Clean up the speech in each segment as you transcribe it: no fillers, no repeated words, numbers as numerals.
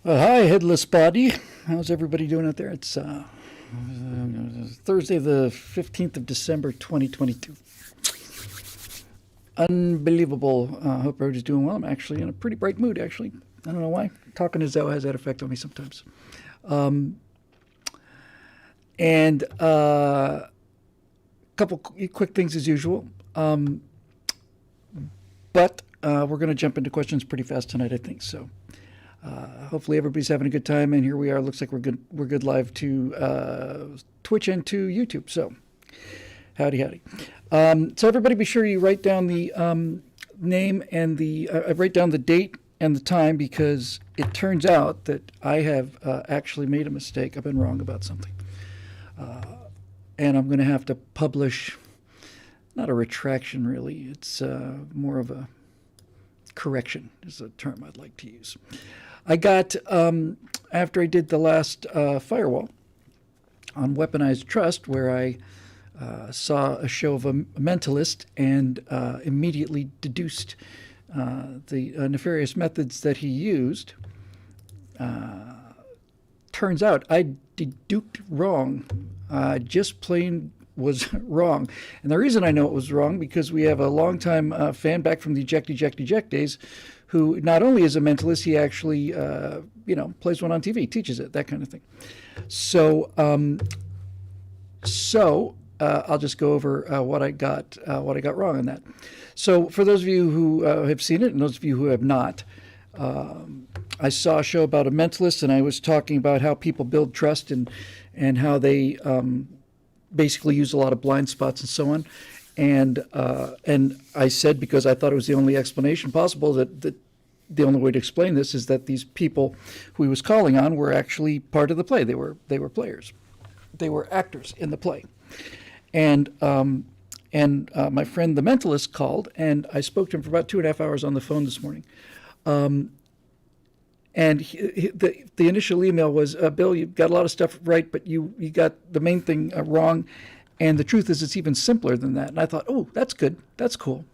Hi, headless body. How's everybody doing out there? It's Thursday, the 15th of December, 2022. Unbelievable. Hope everybody's doing well. I'm actually in a pretty bright mood, actually. I don't know why. Talking to Zoe has that effect on me sometimes. And couple quick things as usual. But we're going to jump into questions pretty fast tonight, I think. So hopefully everybody's having a good time. And here we are. Looks like we're good. We're good live to Twitch and to YouTube. So howdy, howdy. So everybody, be sure you write down the name and the write down the date and the time, because it turns out that I have actually made a mistake. I've been wrong about something. And I'm going to have to publish, not a retraction really, it's more of a correction is a term I'd like to use. I got, after I did the last firewall on weaponized trust, where I saw a show of a mentalist and immediately deduced the nefarious methods that he used, turns out I deduked wrong. Just plain was wrong. And the reason I know it was wrong, because we have a longtime fan back from the eject days, who not only is a mentalist, he actually, plays one on TV, teaches it, that kind of thing. So, I'll just go over what I got wrong on that. So, for those of you who have seen it, and those of you who have not, I saw a show about a mentalist, and I was talking about how people build trust and how they basically use a lot of blind spots and so on. And I said, because I thought it was the only explanation possible, that the only way to explain this is that these people who he was calling on were actually part of the play. They were players. They were actors in the play. And my friend the mentalist called, and I spoke to him for about 2.5 hours on the phone this morning. And the initial email was, Bill, you've got a lot of stuff right, but you got the main thing wrong. And the truth is, it's even simpler than that. And I thought, oh, that's good. That's cool.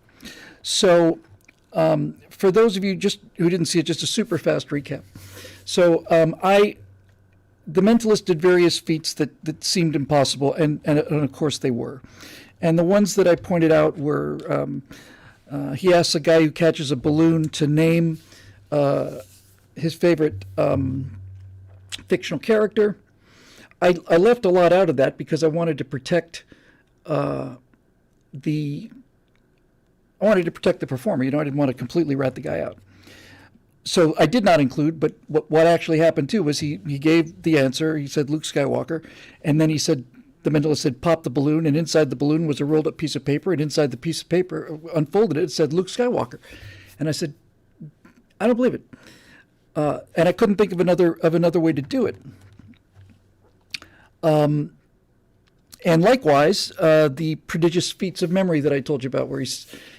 So for those of you who didn't see it, just a super fast recap. So the mentalist did various feats that seemed impossible, and of course they were. And the ones that I pointed out were, he asks a guy who catches a balloon to name his favorite fictional character. I left a lot out of that because I wanted to protect the performer. I didn't want to completely rat the guy out. So I did not include, but what actually happened too was he gave the answer. He said Luke Skywalker, and then he said, the mentalist said, pop the balloon, and inside the balloon was a rolled up piece of paper, and inside the piece of paper, unfolded it said Luke Skywalker. And I said, I don't believe it. And I couldn't think of another way to do it. And likewise, the prodigious feats of memory that I told you about, where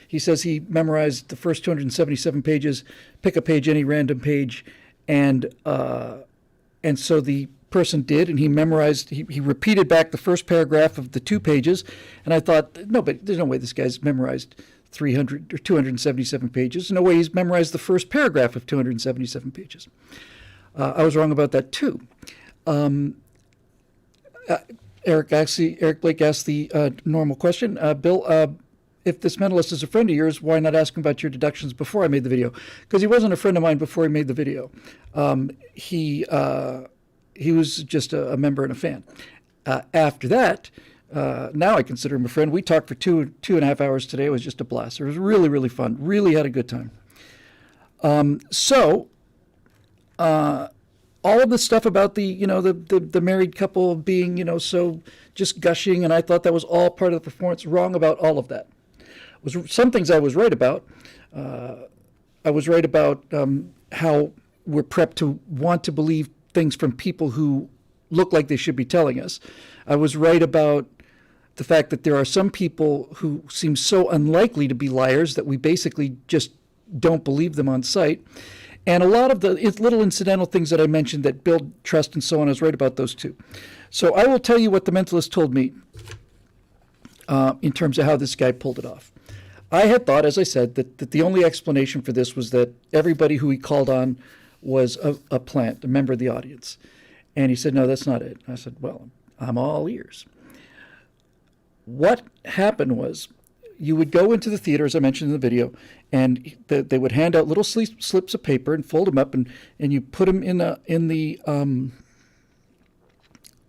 he says he memorized the first 277 pages, pick a page, any random page, and so the person did, and he memorized. He repeated back the first paragraph of the 2 pages, and I thought, no, but there's no way this guy's memorized 300 or 277 pages. No way he's memorized the first paragraph of 277 pages. I was wrong about that too. Eric Blake asked the normal question. Bill, if this mentalist is a friend of yours, why not ask him about your deductions before I made the video? Because he wasn't a friend of mine before he made the video. He was just a member and a fan. After that, now I consider him a friend. We talked for 2.5 hours today. It was just a blast. It was really, really fun. Really had a good time. All of the stuff about the married couple being, so just gushing, and I thought that was all part of the performance. Wrong about all of that. Some things I was right about. I was right about how we're prepped to want to believe things from people who look like they should be telling us. I was right about the fact that there are some people who seem so unlikely to be liars that we basically just don't believe them on sight. And a lot of the little incidental things that I mentioned that build trust and so on, I was right about those too. So I will tell you what the mentalist told me in terms of how this guy pulled it off. I had thought, as I said, that the only explanation for this was that everybody who he called on was a plant, a member of the audience. And he said, no, that's not it. I said, well, I'm all ears. What happened was you would go into the theater, as I mentioned in the video, and they would hand out little slips of paper and fold them up, and you put them in an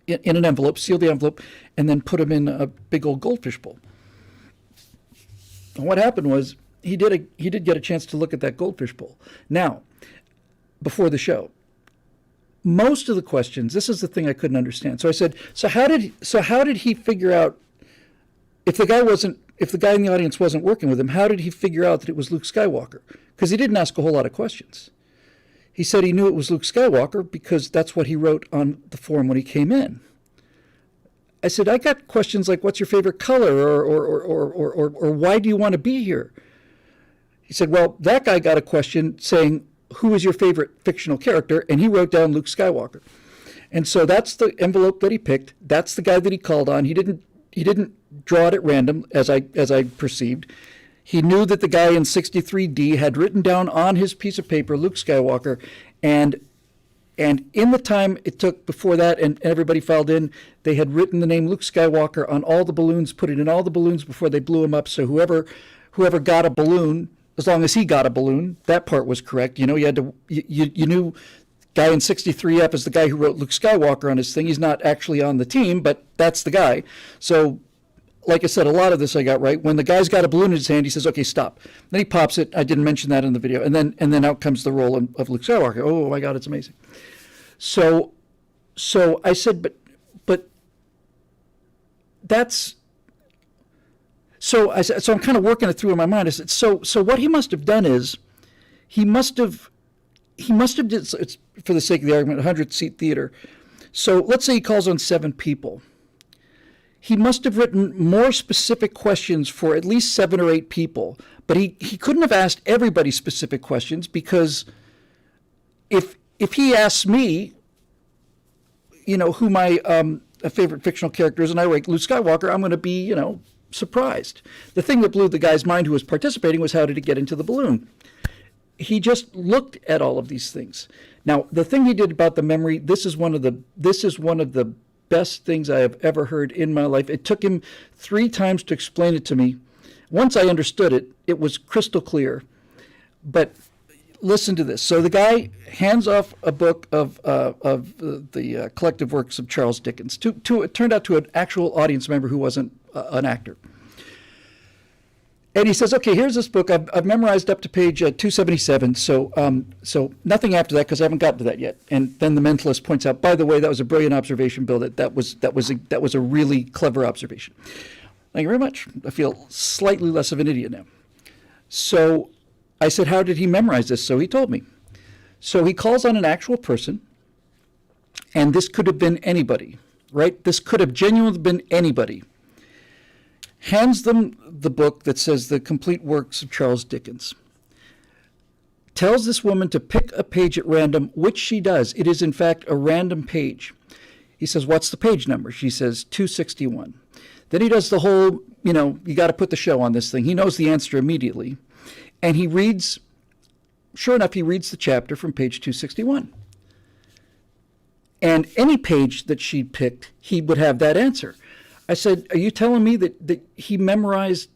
envelope, seal the envelope, and then put them in a big old goldfish bowl. And what happened was he did get a chance to look at that goldfish bowl. Now, before the show, most of the questions, this is the thing I couldn't understand. So I said, so how did he figure out if the guy in the audience wasn't working with him, how did he figure out that it was Luke Skywalker? Because he didn't ask a whole lot of questions. He said he knew it was Luke Skywalker because that's what he wrote on the form when he came in. I said, I got questions like, what's your favorite color, or why do you want to be here? He said, well, that guy got a question saying, who is your favorite fictional character? And he wrote down Luke Skywalker. And so that's the envelope that he picked. That's the guy that he called on. He didn't draw it at random, as I perceived. He knew that the guy in 63D had written down on his piece of paper Luke Skywalker, and in the time it took before that, and everybody filed in, they had written the name Luke Skywalker on all the balloons, put it in all the balloons before they blew him up. So whoever got a balloon, as long as he got a balloon, that part was correct. You know, you knew guy in 63F is the guy who wrote Luke Skywalker on his thing. He's not actually on the team, but that's the guy. So, like I said, a lot of this I got right. When the guy's got a balloon in his hand, he says, okay, stop. Then he pops it. I didn't mention that in the video. And then out comes the role of Luke Skywalker. Oh my God, it's amazing. So I said, but that's, so I'm kind of working it through in my mind. I said, so what he must have done is, he must have did, it's for the sake of the argument, 100-seat theater. So let's say he calls on 7 people. He must have written more specific questions for at least 7 or 8 people, but he couldn't have asked everybody specific questions, because if he asks me, you know, who my favorite fictional character is, and I rank Luke Skywalker, I'm going to be, you know, surprised. The thing that blew the guy's mind who was participating was, how did he get into the balloon? He just looked at all of these things. Now, the thing he did about the memory, this is one of the best things I have ever heard in my life. It took him 3 times to explain it to me. Once I understood it, it was crystal clear. But listen to this. So the guy hands off a book of the collective works of Charles Dickens. It turned out to an actual audience member who wasn't an actor. And he says, okay, here's this book. I've memorized up to page 277. So nothing after that, because I haven't gotten to that yet. And then the mentalist points out, by the way, that was a brilliant observation, Bill. That was a really clever observation. Thank you very much. I feel slightly less of an idiot now. So I said, how did he memorize this? So he told me. So he calls on an actual person, and this could have been anybody, right? This could have genuinely been anybody. Hands them the book that says the complete works of Charles Dickens. Tells this woman to pick a page at random, which she does. It is, in fact, a random page. He says, what's the page number? She says, 261. Then he does the whole, you know, you got to put the show on this thing. He knows the answer immediately. And he reads, sure enough, he reads the chapter from page 261. And any page that she picked, he would have that answer. I said, are you telling me that he memorized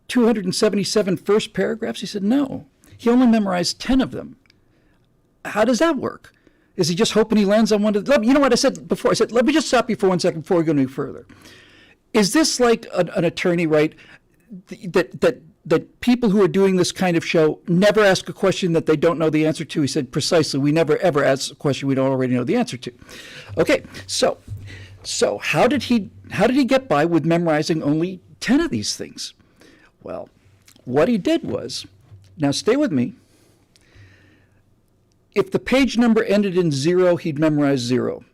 277 first paragraphs? He said, no. He only memorized 10 of them. How does that work? Is he just hoping he lands on one of them? You know what I said before? I said, let me just stop you for 1 second before we go any further. Is this like an attorney, right, that people who are doing this kind of show never ask a question that they don't know the answer to? He said, precisely. We never, ever ask a question we don't already know the answer to. Okay, so how did he get by with memorizing only 10 of these things? Well, what he did was, now stay with me. If the page number ended in 0, he'd memorize 0.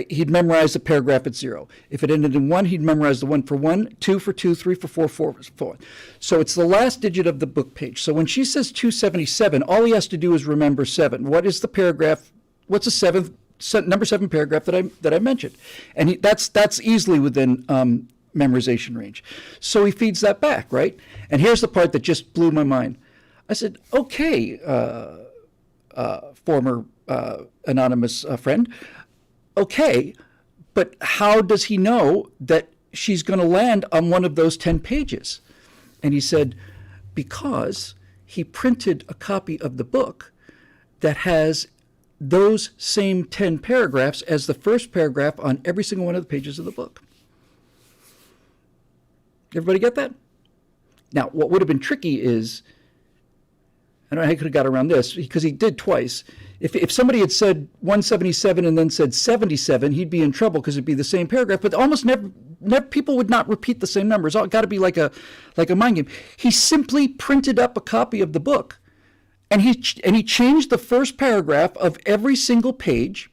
He'd memorize the paragraph at 0. If it ended in 1, he'd memorize the 1 for 1, 2 for 2, 3 for 4, 4 for 4. So it's the last digit of the book page. So when she says 277, all he has to do is remember 7. What is the paragraph? What's the number 7 paragraph that I mentioned? And that's easily within memorization range. So he feeds that back, right? And here's the part that just blew my mind. I said, okay, former anonymous friend. Okay, but how does he know that she's going to land on one of those 10 pages? And he said, because he printed a copy of the book that has those same 10 paragraphs as the first paragraph on every single one of the pages of the book. Everybody get that? Now, what would have been tricky is, I don't know how he could have got around this, because he did twice. If somebody had said 177 and then said 77, he'd be in trouble because it'd be the same paragraph. But almost never people would not repeat the same numbers. It's got to be like a mind game. He simply printed up a copy of the book, and he changed the first paragraph of every single page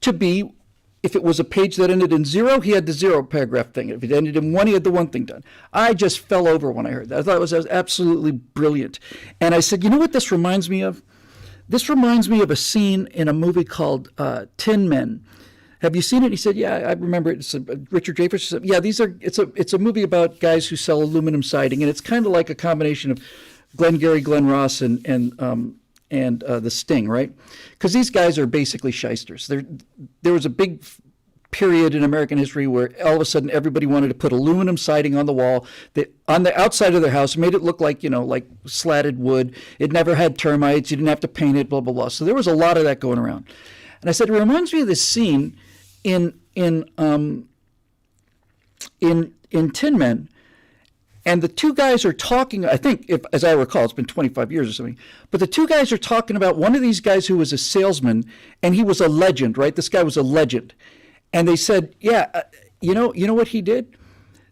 to be, if it was a page that ended in 0, he had the 0 paragraph thing. If it ended in 1, he had the 1 thing done. I just fell over when I heard that. I thought it was absolutely brilliant. And I said, you know what this reminds me of? This reminds me of a scene in a movie called Tin Men. Have you seen it? He said, yeah, I remember it. It's Richard Dreyfuss said, yeah, it's a movie about guys who sell aluminum siding, and it's kind of like a combination of Glengarry Glen Ross and The Sting, right? Because these guys are basically shysters. There was a big period in American history where all of a sudden everybody wanted to put aluminum siding on the wall, on the outside of their house, made it look like, like slatted wood. It never had termites. You didn't have to paint it, blah, blah, blah. So there was a lot of that going around. And I said, it reminds me of this scene in Tin Men. And the two guys are talking, I think, as I recall, it's been 25 years or something, but the two guys are talking about one of these guys who was a salesman, and he was a legend, right? This guy was a legend. And they said, yeah, you know what he did?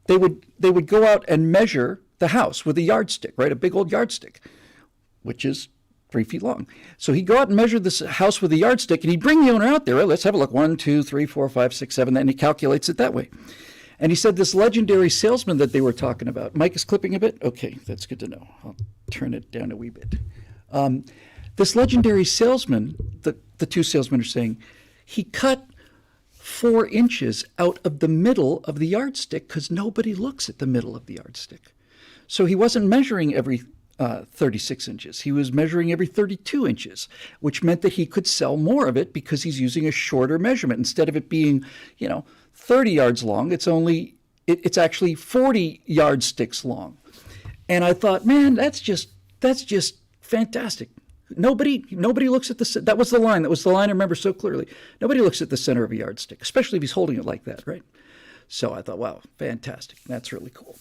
They would go out and measure the house with a yardstick, right? A big old yardstick, which is 3 feet long. So he'd go out and measure this house with a yardstick, and he'd bring the owner out there. Right, let's have a look. 1, 2, 3, 4, 5, 6, 7, and he calculates it that way. And he said this legendary salesman that they were talking about. Mike is clipping a bit? Okay, that's good to know. I'll turn it down a wee bit. This legendary salesman, the two salesmen are saying, he cut 4 inches out of the middle of the yardstick because nobody looks at the middle of the yardstick. So he wasn't measuring every 36 inches. He was measuring every 32 inches, which meant that he could sell more of it because he's using a shorter measurement. Instead of it being, 30 yards long, it's actually 40 yardsticks long. And I thought, man, that's just fantastic. Nobody looks at that was the line. That was the line I remember so clearly. Nobody looks at the center of a yardstick, especially if he's holding it like that, right? So I thought, wow, fantastic. That's really cool.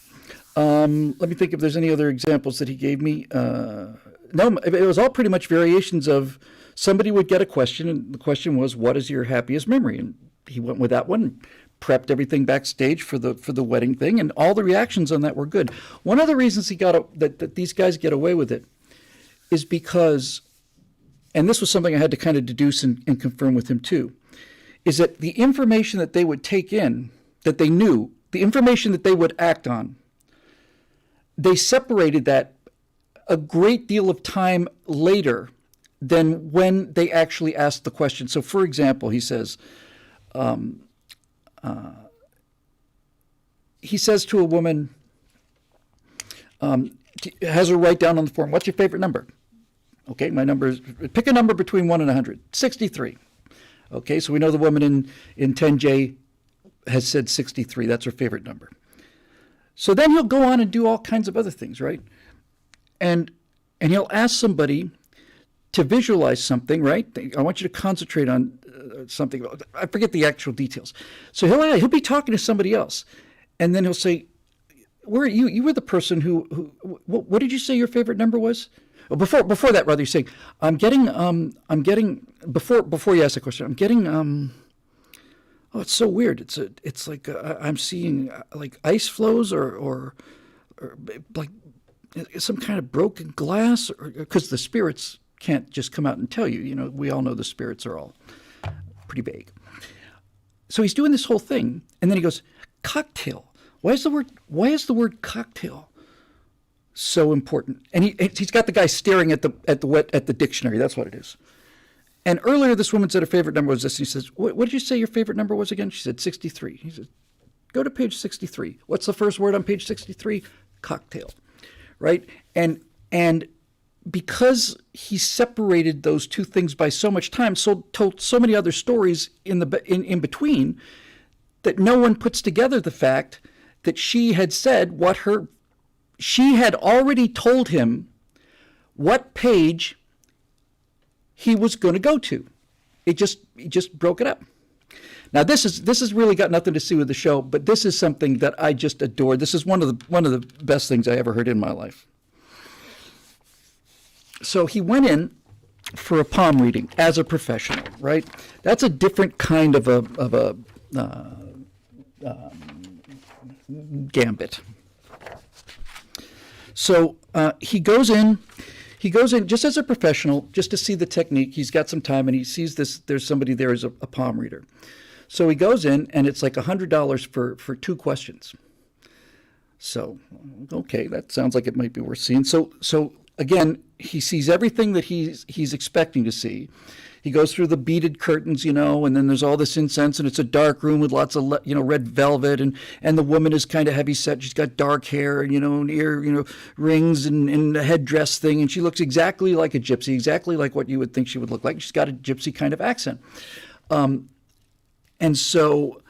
Let me think if there's any other examples that he gave me. No, it was all pretty much variations of somebody would get a question, and the question was, what is your happiest memory? And he went with that one, prepped everything backstage for the wedding thing, and all the reactions on that were good. One of the reasons he got that these guys get away with it is because, and this was something I had to kind of deduce and confirm with him too, is that the information that they would take in, that they knew, the information that they would act on, they separated that a great deal of time later than when they actually asked the question. So for example, he says to a woman, has her write down on the form, what's your favorite number? Okay, my number is, pick a number between 1 and 100. 63. Okay, so we know the woman in 10J has said 63. That's her favorite number. So then he'll go on and do all kinds of other things, right? And he'll ask somebody to visualize something, right? I want you to concentrate on something. I forget the actual details. So he'll be talking to somebody else, and then he'll say, "Where are you? You were the person who what did you say your favorite number was?" Well, before that, rather, you're saying, I'm getting before you ask the question, I'm getting oh, it's so weird. It's like I'm seeing like ice flows or like some kind of broken glass, because the spirits can't just come out and tell you. We all know the spirits are all pretty vague. So he's doing this whole thing, and then he goes, cocktail. Why is the word cocktail so important? And he's got the guy staring at the dictionary. That's what it is. And earlier, this woman said her favorite number was this. And he says, "What did you say your favorite number was again?" She said 63. He says, "Go to page 63. What's the first word on page 63? Cocktail." Right? And because he separated those two things by so much time, so told so many other stories in between, that no one puts together the fact that she had said she had already told him what page he was going to go to. It just broke it up. Now this has really got nothing to do with the show, but this is something that I just adore. This is one of the best things I ever heard in my life. So he went in for a palm reading as a professional, right? That's a different kind of a gambit. So he goes in just as a professional, just to see the technique. He's got some time, and he sees there's somebody there as a palm reader. So he goes in, and it's like $100 for 2 questions. So, okay, that sounds like it might be worth seeing. So again, he sees everything that he's expecting to see. He goes through the beaded curtains, and then there's all this incense, and it's a dark room with lots of, red velvet, and the woman is kind of heavy set. She's got dark hair, and ear, rings and a headdress thing, and she looks exactly like a gypsy, exactly like what you would think she would look like. She's got a gypsy kind of accent. And so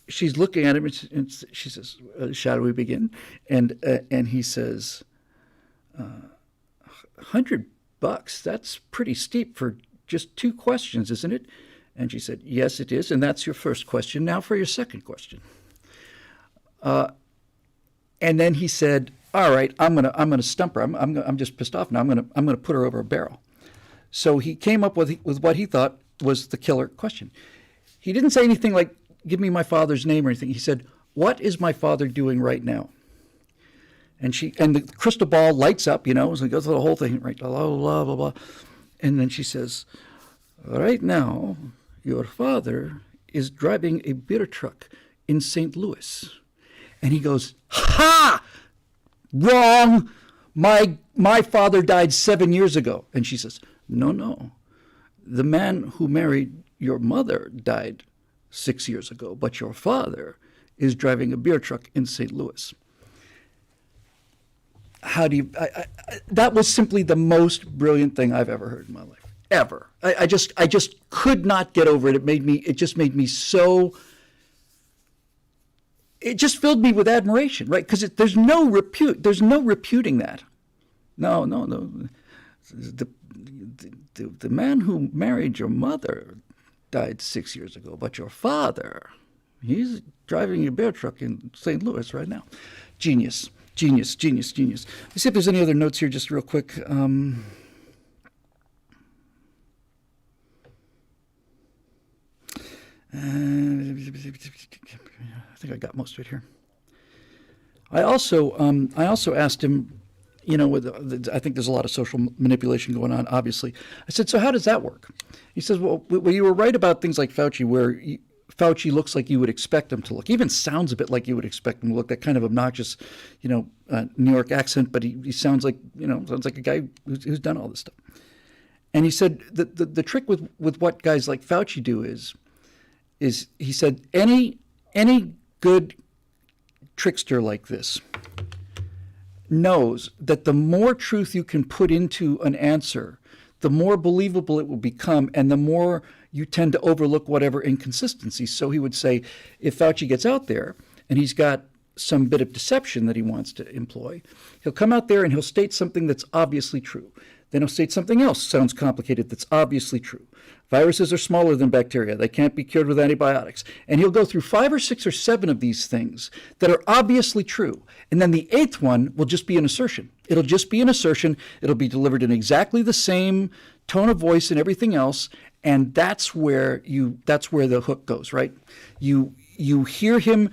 she's looking at him, and she says, "Shall we begin?" And he says, $100. That's pretty steep for just 2 questions, isn't it? And she said, "Yes, it is. And that's your first question. Now for your second question." And then he said, "All right, I'm gonna stump her. I'm just pissed off now. I'm gonna put her over a barrel." So he came up with what he thought was the killer question. He didn't say anything like, "Give me my father's name," or anything. He said, "What is my father doing right now?" And the crystal ball lights up, so it goes through the whole thing, right? Blah, blah, blah, blah. And then she says, "Right now, your father is driving a beer truck in St. Louis." And he goes, "Ha! Wrong! My father died 7 years ago." And she says, No. The man who married your mother died 6 years ago, but your father is driving a beer truck in St. Louis." That was simply the most brilliant thing I've ever heard in my life, ever. I just could not get over it. It just made me so. It just filled me with admiration, right? Because there's no refuting that. No. The man who married your mother died 6 years ago, but your father, he's driving a bear truck in St. Louis right now. Genius. Let's see if there's any other notes here just real quick. I think I got most of it here. I also asked him, I think there's a lot of social manipulation going on, obviously. I said, "So how does that work?" He says, well, you were right about things like Fauci, where Fauci looks like you would expect him to look. He even sounds a bit like you would expect him to look. That kind of obnoxious, New York accent, but he sounds like a guy who's done all this stuff. And he said the trick with what guys like Fauci do is he said any good trickster like this knows that the more truth you can put into an answer, the more believable it will become, and the more you tend to overlook whatever inconsistencies. So he would say, if Fauci gets out there and he's got some bit of deception that he wants to employ, he'll come out there and he'll state something that's obviously true. Then he'll state something else sounds complicated that's obviously true. Viruses are smaller than bacteria. They can't be cured with antibiotics. And he'll go through 5 or 6 or 7 of these things that are obviously true. And then the 8th one will just be an assertion. It'll just be an assertion. It'll be delivered in exactly the same tone of voice and everything else. And that's where the hook goes, right? You hear him.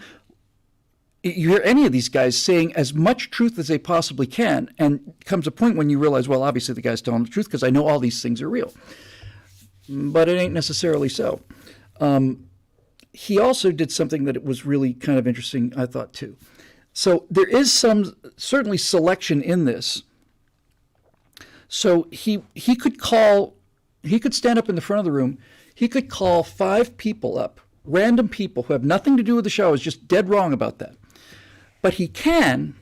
You hear any of these guys saying as much truth as they possibly can, and comes a point when you realize, well, obviously the guy's telling the truth because I know all these things are real. But it ain't necessarily so. He also did something that was really kind of interesting, I thought, too. So there is some certainly selection in this. So he could stand up in the front of the room. He could call 5 people up, random people who have nothing to do with the show, is just dead wrong about that. But he can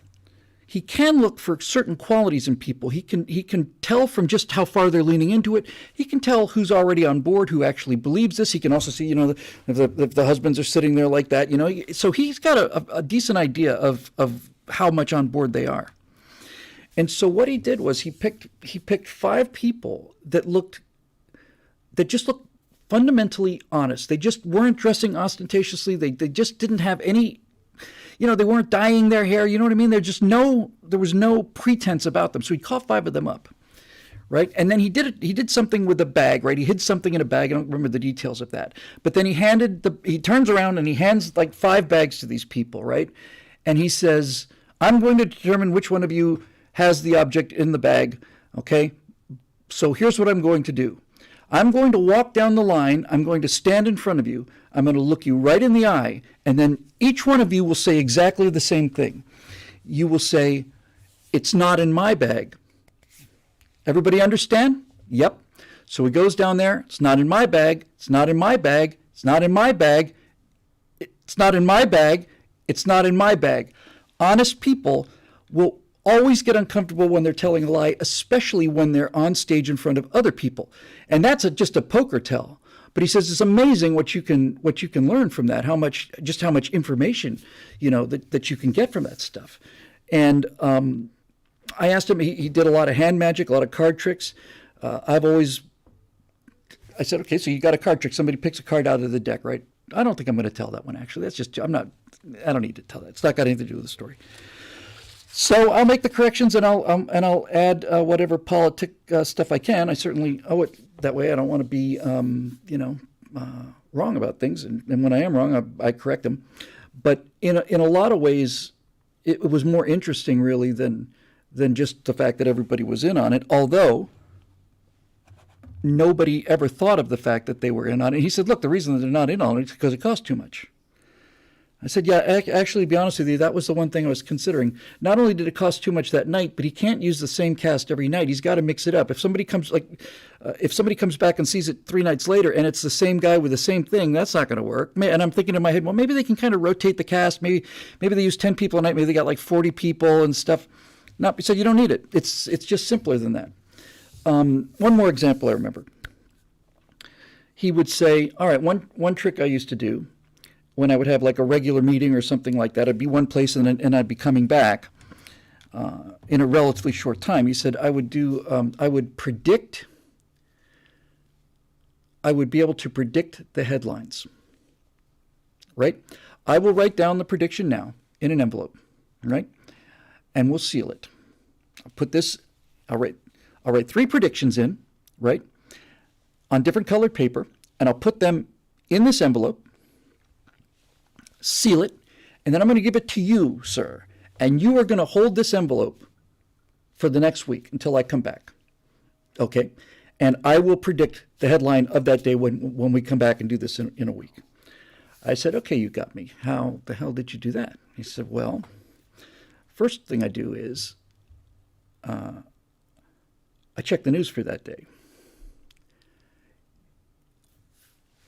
he can look for certain qualities in people. He can tell from just how far they're leaning into it. He can tell who's already on board, who actually believes this. He can also see, if the husbands are sitting there like that, So he's got a decent idea of how much on board they are. And so what he did was he picked 5 people that just looked fundamentally honest. They just weren't dressing ostentatiously. They just didn't have any, they weren't dyeing their hair. You know what I mean? There was no pretense about them. So he called 5 of them up, right? And then he did something with a bag, right? He hid something in a bag. I don't remember the details of that. But then he turns around and he hands like 5 bags to these people, right? And he says, I'm going to determine which one of you has the object in the bag, okay? So here's what I'm going to do. I'm going to walk down the line. I'm going to stand in front of you. I'm going to look you right in the eye. And then each one of you will say exactly the same thing. You will say, it's not in my bag. Everybody understand? Yep. So he goes down there. It's not in my bag. It's not in my bag. It's not in my bag. It's not in my bag. It's not in my bag. Honest people will always get uncomfortable when they're telling a lie, especially when they're on stage in front of other people. And that's just a poker tell. But he says it's amazing what you can learn from that, how much information, that you can get from that stuff. And I asked him, he did a lot of hand magic, a lot of card tricks. I said, okay, so you got a card trick. Somebody picks a card out of the deck, right? I don't think I'm going to tell that one, actually. I don't need to tell that. It's not got anything to do with the story. So I'll make the corrections and I'll add whatever politic stuff I can. I certainly owe it that way. I don't want to be, wrong about things. And when I am wrong, I correct them. But in a lot of ways, it was more interesting, really, than just the fact that everybody was in on it. Although nobody ever thought of the fact that they were in on it. He said, look, the reason that they're not in on it is because it costs too much. I said, yeah, actually, to be honest with you, that was the one thing I was considering. Not only did it cost too much that night, but he can't use the same cast every night. He's got to mix it up. If somebody comes back and sees it 3 nights later and it's the same guy with the same thing, that's not going to work. And I'm thinking in my head, well, maybe they can kind of rotate the cast. Maybe they use 10 people a night. Maybe they got like 40 people and stuff. He said, you don't need it. It's just simpler than that. One more example I remember. He would say, all right, one trick I used to do when I would have like a regular meeting or something like that, I'd be one place and I'd be coming back in a relatively short time. He said I would be able to predict the headlines, right? I will write down the prediction now in an envelope, right? And we'll seal it. I'll write 3 predictions in, right? On different colored paper, and I'll put them in this envelope, seal it, and then I'm going to give it to you, sir. And you are going to hold this envelope for the next week until I come back. Okay? And I will predict the headline of that day when we come back and do this in a week. I said, okay, you got me. How the hell did you do that? He said, well, first thing I do is I check the news for that day.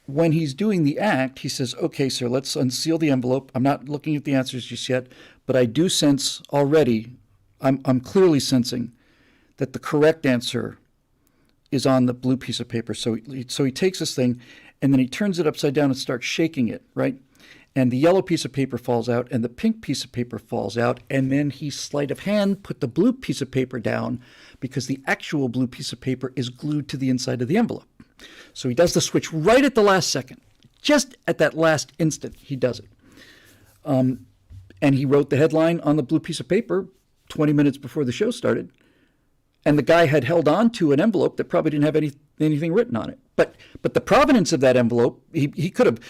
When he's doing the act, he says, okay, sir, let's unseal the envelope. I'm not looking at the answers just yet, but I do sense already, I'm clearly sensing that the correct answer is on the blue piece of paper. So he takes this thing, and then he turns it upside down and starts shaking it, right? And the yellow piece of paper falls out, and the pink piece of paper falls out, and then he sleight of hand put the blue piece of paper down because the actual blue piece of paper is glued to the inside of the envelope. So he does the switch right at the last second. Just at that last instant, he does it. And he wrote the headline on the blue piece of paper 20 minutes before the show started. And the guy had held on to an envelope that probably didn't have anything written on it. But the provenance of that envelope, he could have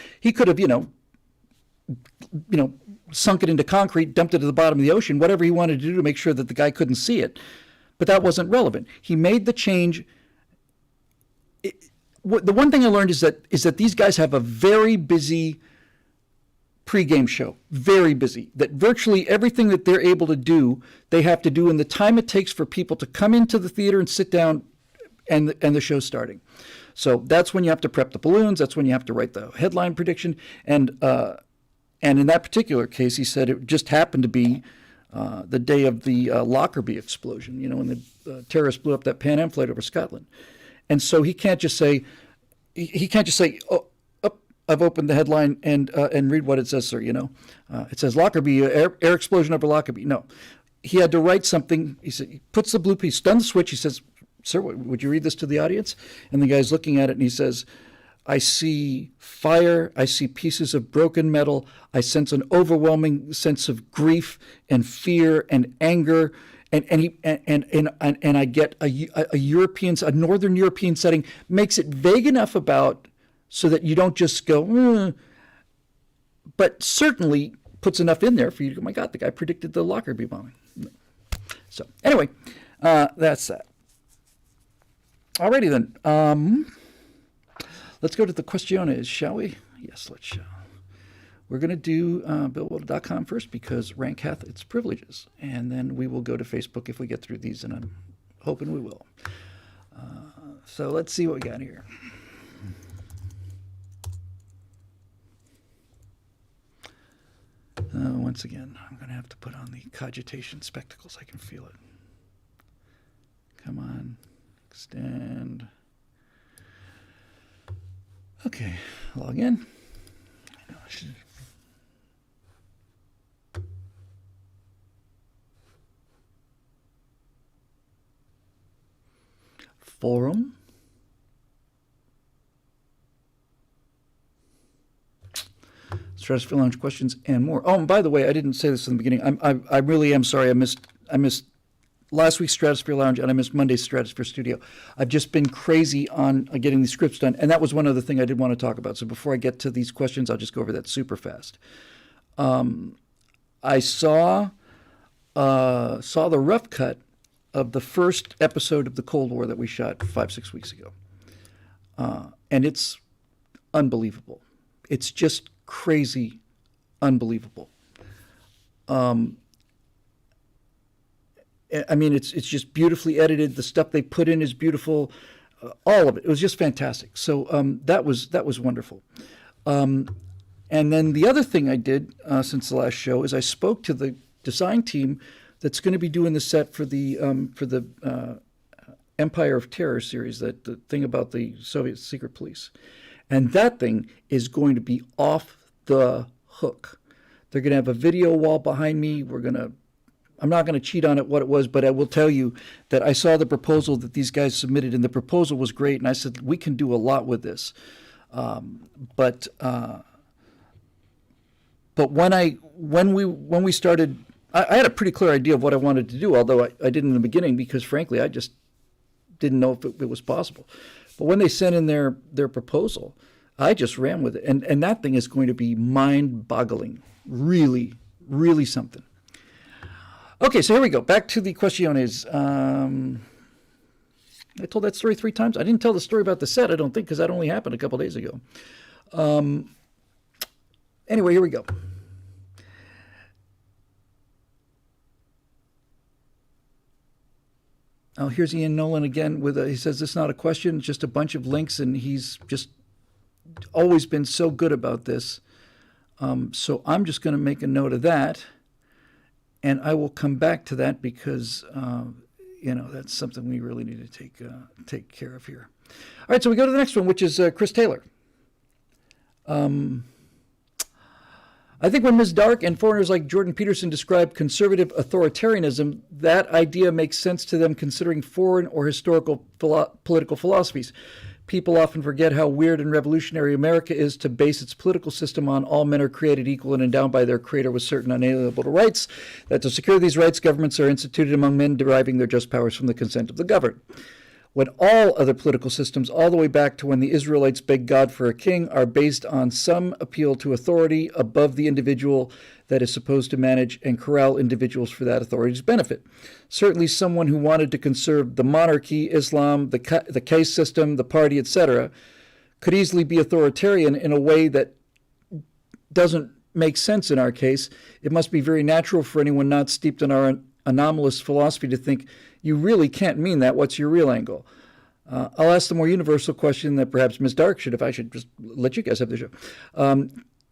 sunk it into concrete, dumped it to the bottom of the ocean, whatever he wanted to do to make sure that the guy couldn't see it. But that wasn't relevant. He made the change. The one thing I learned is that these guys have a very busy pregame show, very busy, that virtually everything that they're able to do, they have to do in the time it takes for people to come into the theater and sit down and the show's starting. So that's when you have to prep the balloons. That's when you have to write the headline prediction. And in that particular case, he said it just happened to be the day of the Lockerbie explosion, when the terrorists blew up that Pan Am flight over Scotland. And so he can't just say, oh, I've opened the headline and read what it says, sir. It says Lockerbie, air explosion over Lockerbie. No, he had to write something. He puts the blue piece, stuns the switch. He says, sir, would you read this to the audience? And the guy's looking at it and he says, I see fire. I see pieces of broken metal. I sense an overwhelming sense of grief and fear and anger. And I get a Northern European setting, makes it vague enough about so that you don't just go, but certainly puts enough in there for you to go, my God, the guy predicted the Lockerbie bombing. So anyway, that's that. Alrighty then. Let's go to the questiones, shall we? Yes, let's shall. We're going to do BillWhittle.com first because rank hath its privileges. And then we will go to Facebook if we get through these, and I'm hoping we will. So let's see what we got here. Once again, I'm going to have to put on the cogitation spectacles. I can feel it. Come on. Extend. Okay. Log in. I know I should. Forum. Stratosphere Lounge questions and more. Oh, and by the way, I didn't say this in the beginning. I really am sorry. I missed last week's Stratosphere Lounge and I missed Monday's Stratosphere Studio. I've just been crazy on getting these scripts done, and that was one other thing I did want to talk about. So before I get to these questions, I'll just go over that super fast. I saw the rough cut of the first episode of the Cold War that we shot 5-6 weeks ago, and it's unbelievable. It's just crazy, unbelievable. I mean, it's just beautifully edited. The stuff they put in is beautiful. All of it. It was just fantastic. So that was wonderful. And then the other thing I did since the last show is I spoke to the design team that's going to be doing the set for the Empire of Terror series, the thing about the Soviet secret police. And that thing is going to be off the hook. They're going to have a video wall behind me. I'm not going to cheat on it what it was, but I will tell you that I saw the proposal that these guys submitted, and the proposal was great. And I said, we can do a lot with this. But when we started, I had a pretty clear idea of what I wanted to do, although I didn't in the beginning because, frankly, I just didn't know if it was possible. But when they sent in their proposal, I just ran with it. And that thing is going to be mind-boggling. Really, really something. Okay, so here we go. Back to the questiones. I told that story 3 times. I didn't tell the story about the set, I don't think, because that only happened a couple days ago. Anyway, here we go. Oh, here's Ian Nolan again he says, this is not a question, it's just a bunch of links, and he's just always been so good about this. So I'm just going to make a note of that, and I will come back to that because, that's something we really need to take care of here. All right, so we go to the next one, which is Chris Taylor. I think when Ms. Dark and foreigners like Jordan Peterson describe conservative authoritarianism, that idea makes sense to them considering foreign or historical political philosophies. People often forget how weird and revolutionary America is to base its political system on all men are created equal and endowed by their creator with certain unalienable rights, that to secure these rights, governments are instituted among men deriving their just powers from the consent of the governed. When all other political systems, all the way back to when the Israelites begged God for a king, are based on some appeal to authority above the individual that is supposed to manage and corral individuals for that authority's benefit. Certainly someone who wanted to conserve the monarchy, Islam, the caste system, the party, etc., could easily be authoritarian in a way that doesn't make sense in our case. It must be very natural for anyone not steeped in our anomalous philosophy to think, you really can't mean that. What's your real angle? I'll ask the more universal question that perhaps Ms. Dark should, if I should just let you guys have the show.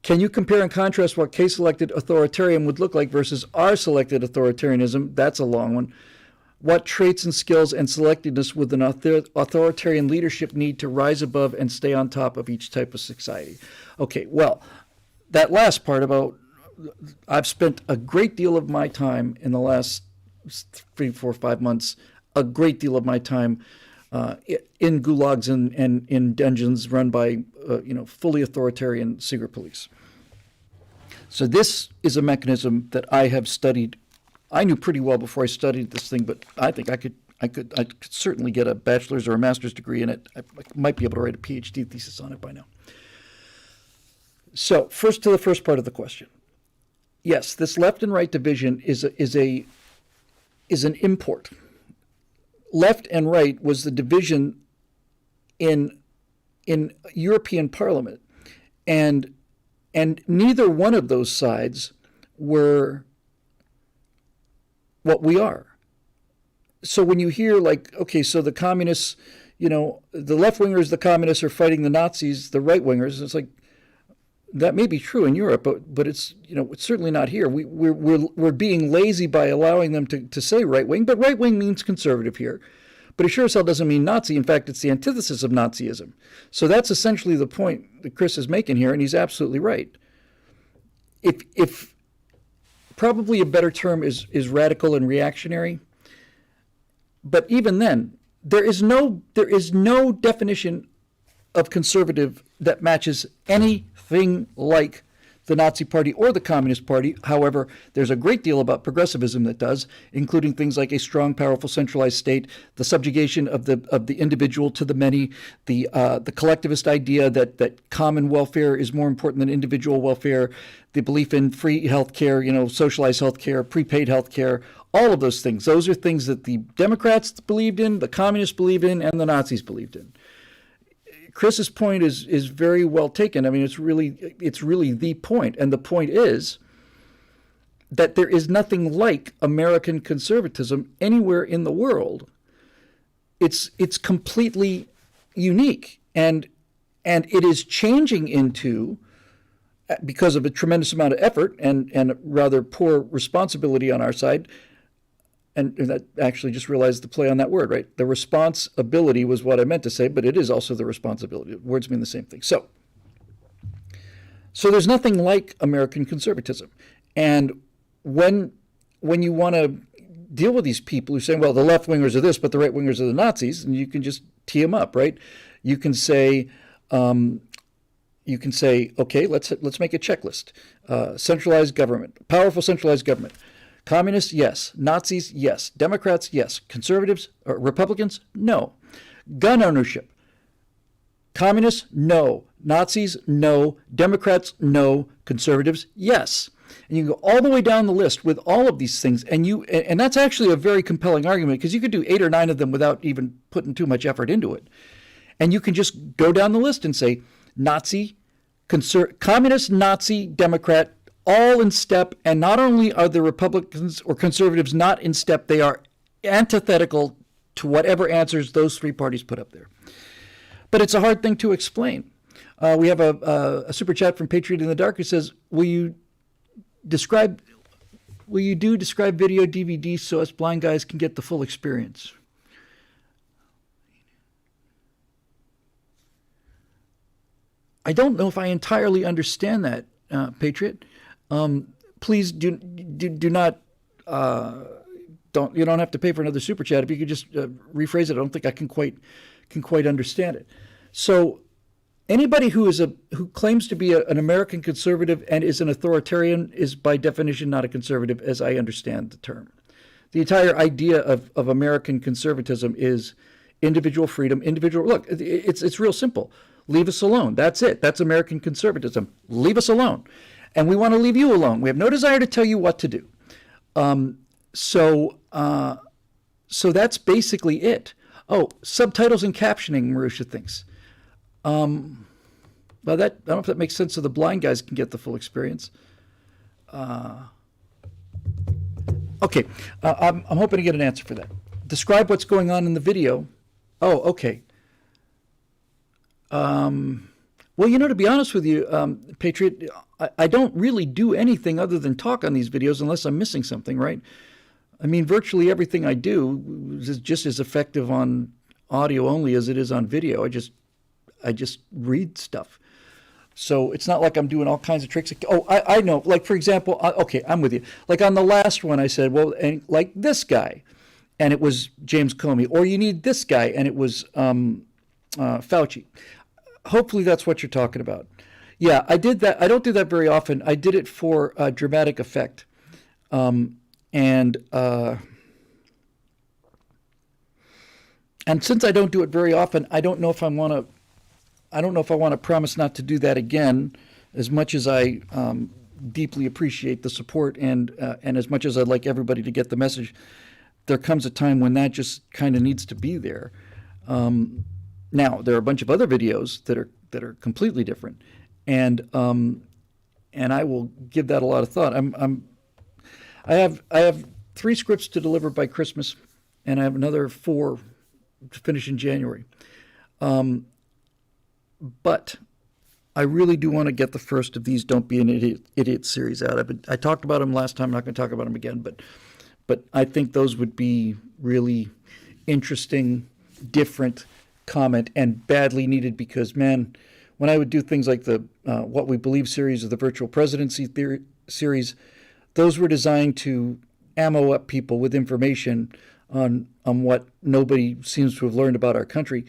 Can you compare and contrast what K-selected authoritarian would look like versus R-selected authoritarianism? That's a long one. What traits and skills and selectedness would an authoritarian leadership need to rise above and stay on top of each type of society? Okay, well, that last part about, I've spent a great deal of my time in the last 3, 4, 5 months, a great deal of my time in gulags and in dungeons run by fully authoritarian secret police. So this is a mechanism that I have studied. I knew pretty well before I studied this thing, but I think I could certainly get a bachelor's or a master's degree in it. I might be able to write a PhD thesis on it by now. So first to the first part of the question. Yes, this left and right division is an import. Left and right was the division in European Parliament, and neither one of those sides were what we are. So when you hear like, okay, so the communists, the left-wingers, the communists are fighting the Nazis, the right-wingers, it's like, that may be true in Europe, but it's it's certainly not here. We're being lazy by allowing them to say right wing, but right wing means conservative here. But it sure as hell doesn't mean Nazi. In fact, it's the antithesis of Nazism. So that's essentially the point that Chris is making here, and he's absolutely right. If probably a better term is radical and reactionary, but even then, there is no definition of conservative that matches anything like the Nazi Party or the Communist Party. However, there's a great deal about progressivism that does, including things like a strong, powerful, centralized state, the subjugation of the individual to the many, the collectivist idea that common welfare is more important than individual welfare, the belief in free healthcare, socialized healthcare, prepaid healthcare, all of those things. Those are things that the Democrats believed in, the communists believed in, and the Nazis believed in. Chris's point is very well taken. I mean, it's really the point. And the point is that there is nothing like American conservatism anywhere in the world. It's completely unique. And it is changing into, because of a tremendous amount of effort and rather poor responsibility on our side, and that actually just realized the play on that word, right? The responsibility was what I meant to say, but it is also the responsibility. Words mean the same thing. So there's nothing like American conservatism. And when you want to deal with these people who say, well, the left-wingers are this, but the right-wingers are the Nazis, and you can just tee them up, right? You can say, okay, let's make a checklist. Centralized government, powerful centralized government. Communists, yes. Nazis, yes. Democrats, yes. Conservatives, or Republicans, no. Gun ownership. Communists, no. Nazis, no. Democrats, no. Conservatives, yes. And you can go all the way down the list with all of these things, and that's actually a very compelling argument, because you could do 8 or 9 of them without even putting too much effort into it. And you can just go down the list and say Nazi, communist, Nazi, Democrat, all in step, and not only are the Republicans or conservatives not in step, they are antithetical to whatever answers those 3 parties put up there. But it's a hard thing to explain. We have a super chat from Patriot in the Dark who says, will you describe video DVDs so us blind guys can get the full experience? I don't know if I entirely understand that, Patriot. Please do not, you don't have to pay for another super chat. If you could just rephrase it, I don't think I can quite understand it. So anybody who claims to be an American conservative and is an authoritarian is by definition not a conservative, as I understand the term. The entire idea of American conservatism is individual freedom, look, it's real simple. Leave us alone. That's it. That's American conservatism. Leave us alone. And we want to leave you alone. We have no desire to tell you what to do. So that's basically it. Oh, subtitles and captioning, Marusha thinks. Well, I don't know if that makes sense so the blind guys can get the full experience. Okay, I'm hoping to get an answer for that. Describe what's going on in the video. Oh, okay. Well, to be honest with you, Patriot, I don't really do anything other than talk on these videos unless I'm missing something, right? I mean, virtually everything I do is just as effective on audio only as it is on video. I just read stuff. So it's not like I'm doing all kinds of tricks. Oh, I know. Like, for example, okay, I'm with you. Like on the last one, I said, well, and like this guy, and it was James Comey, or you need this guy, and it was Fauci. Hopefully that's what you're talking about. Yeah, I did that. I don't do that very often. I did it for dramatic effect. And since I don't do it very often, I don't know if I want to promise not to do that again, as much as I deeply appreciate the support and as much as I'd like everybody to get the message. There comes a time when that just kind of needs to be there. Now there are a bunch of other videos that are completely different, and I will give that a lot of thought. I have 3 scripts to deliver by Christmas, and I have another 4 to finish in January. But I really do want to get the first of these "Don't Be an Idiot" series out. I talked about them last time. I'm not going to talk about them again, but I think those would be really interesting, different comment, and badly needed, because, man, when I would do things like the What We Believe series or the Virtual Presidency series, those were designed to ammo up people with information on what nobody seems to have learned about our country.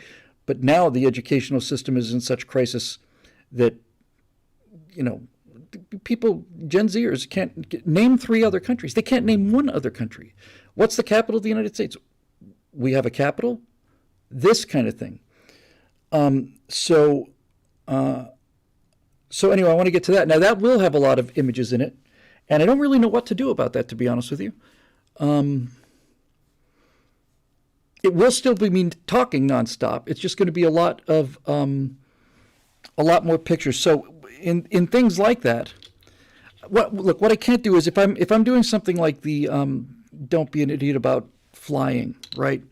But now the educational system is in such crisis that, people, Gen Zers, can't name 3 other countries. They can't name 1 other country. What's the capital of the United States? We have a capital? This kind of thing. So anyway, I want to get to that. Now, that will have a lot of images in it, and I don't really know what to do about that, to be honest with you. It will still be me talking nonstop. It's just going to be a lot more pictures. So in things like that, what I can't do is if I'm doing something like the "Don't Be an Idiot" about flying, right?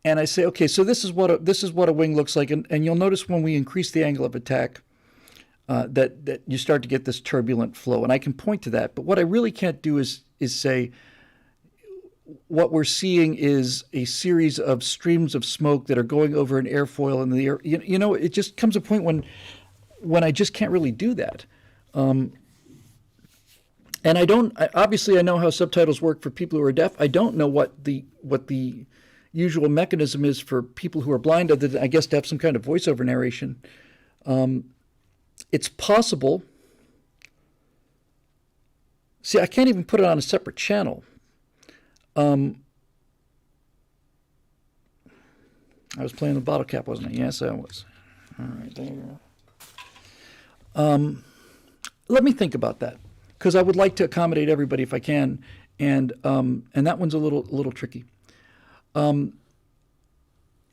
And I say, okay, so this is what a wing looks like, and you'll notice when we increase the angle of attack, that you start to get this turbulent flow, and I can point to that. But what I really can't do is say what we're seeing is a series of streams of smoke that are going over an airfoil in the air. It just comes a point when I just can't really do that. And obviously I know how subtitles work for people who are deaf. I don't know what the usual mechanism is for people who are blind, other than, I guess, to have some kind of voiceover narration. It's possible. See, I can't even put it on a separate channel. I was playing the bottle cap, wasn't I? Yes, I was. All right, there you go. Let me think about that, because I would like to accommodate everybody if I can, and that one's a little tricky. And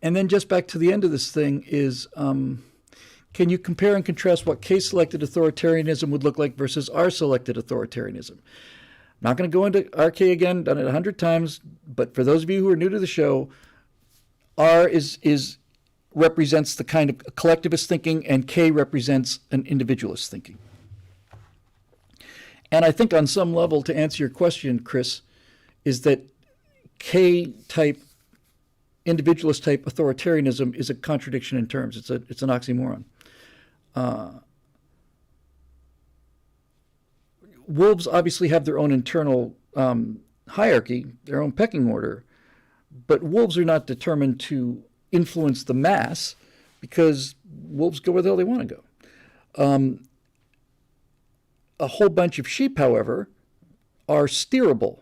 then just back to the end of this thing is, can you compare and contrast what K-selected authoritarianism would look like versus R-selected authoritarianism? I'm not going to go into RK again, done it 100 times, but for those of you who are new to the show, R represents the kind of collectivist thinking, and K represents an individualist thinking. And I think on some level, to answer your question, Chris, is that K-type, individualist-type authoritarianism is a contradiction in terms. It's an oxymoron. Wolves obviously have their own internal hierarchy, their own pecking order, but wolves are not determined to influence the mass, because wolves go where the hell they want to go. A whole bunch of sheep, however, are steerable.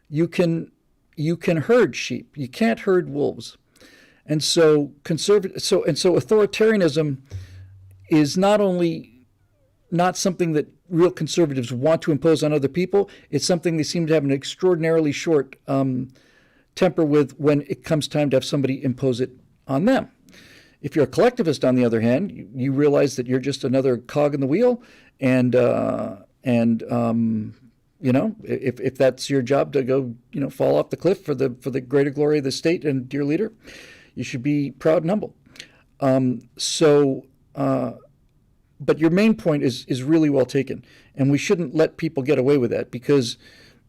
You can herd sheep. You can't herd wolves. And so authoritarianism is not only not something that real conservatives want to impose on other people, it's something they seem to have an extraordinarily short temper with when it comes time to have somebody impose it on them. If you're a collectivist, on the other hand, you realize that you're just another cog in the wheel, and if that's your job to go, fall off the cliff for the greater glory of the state and dear leader, you should be proud and humble. So but your main point is really well taken, and we shouldn't let people get away with that, because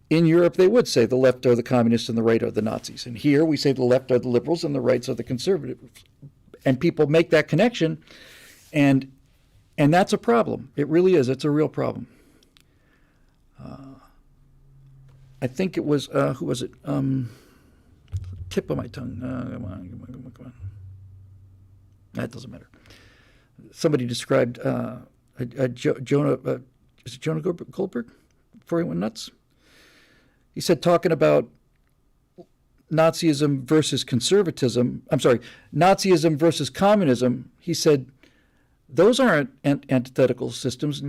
in Europe they would say the left are the communists and the right are the Nazis, and here we say the left are the liberals and the rights are the conservatives, and people make that connection, and that's a problem. It really is. It's a real problem. I think it was who was it? Tip of my tongue. Come on. That doesn't matter. Somebody described Jonah. Is it Jonah Goldberg? Before he went nuts. He said, talking about Nazism versus conservatism. I'm sorry, Nazism versus communism. He said, those aren't antithetical systems.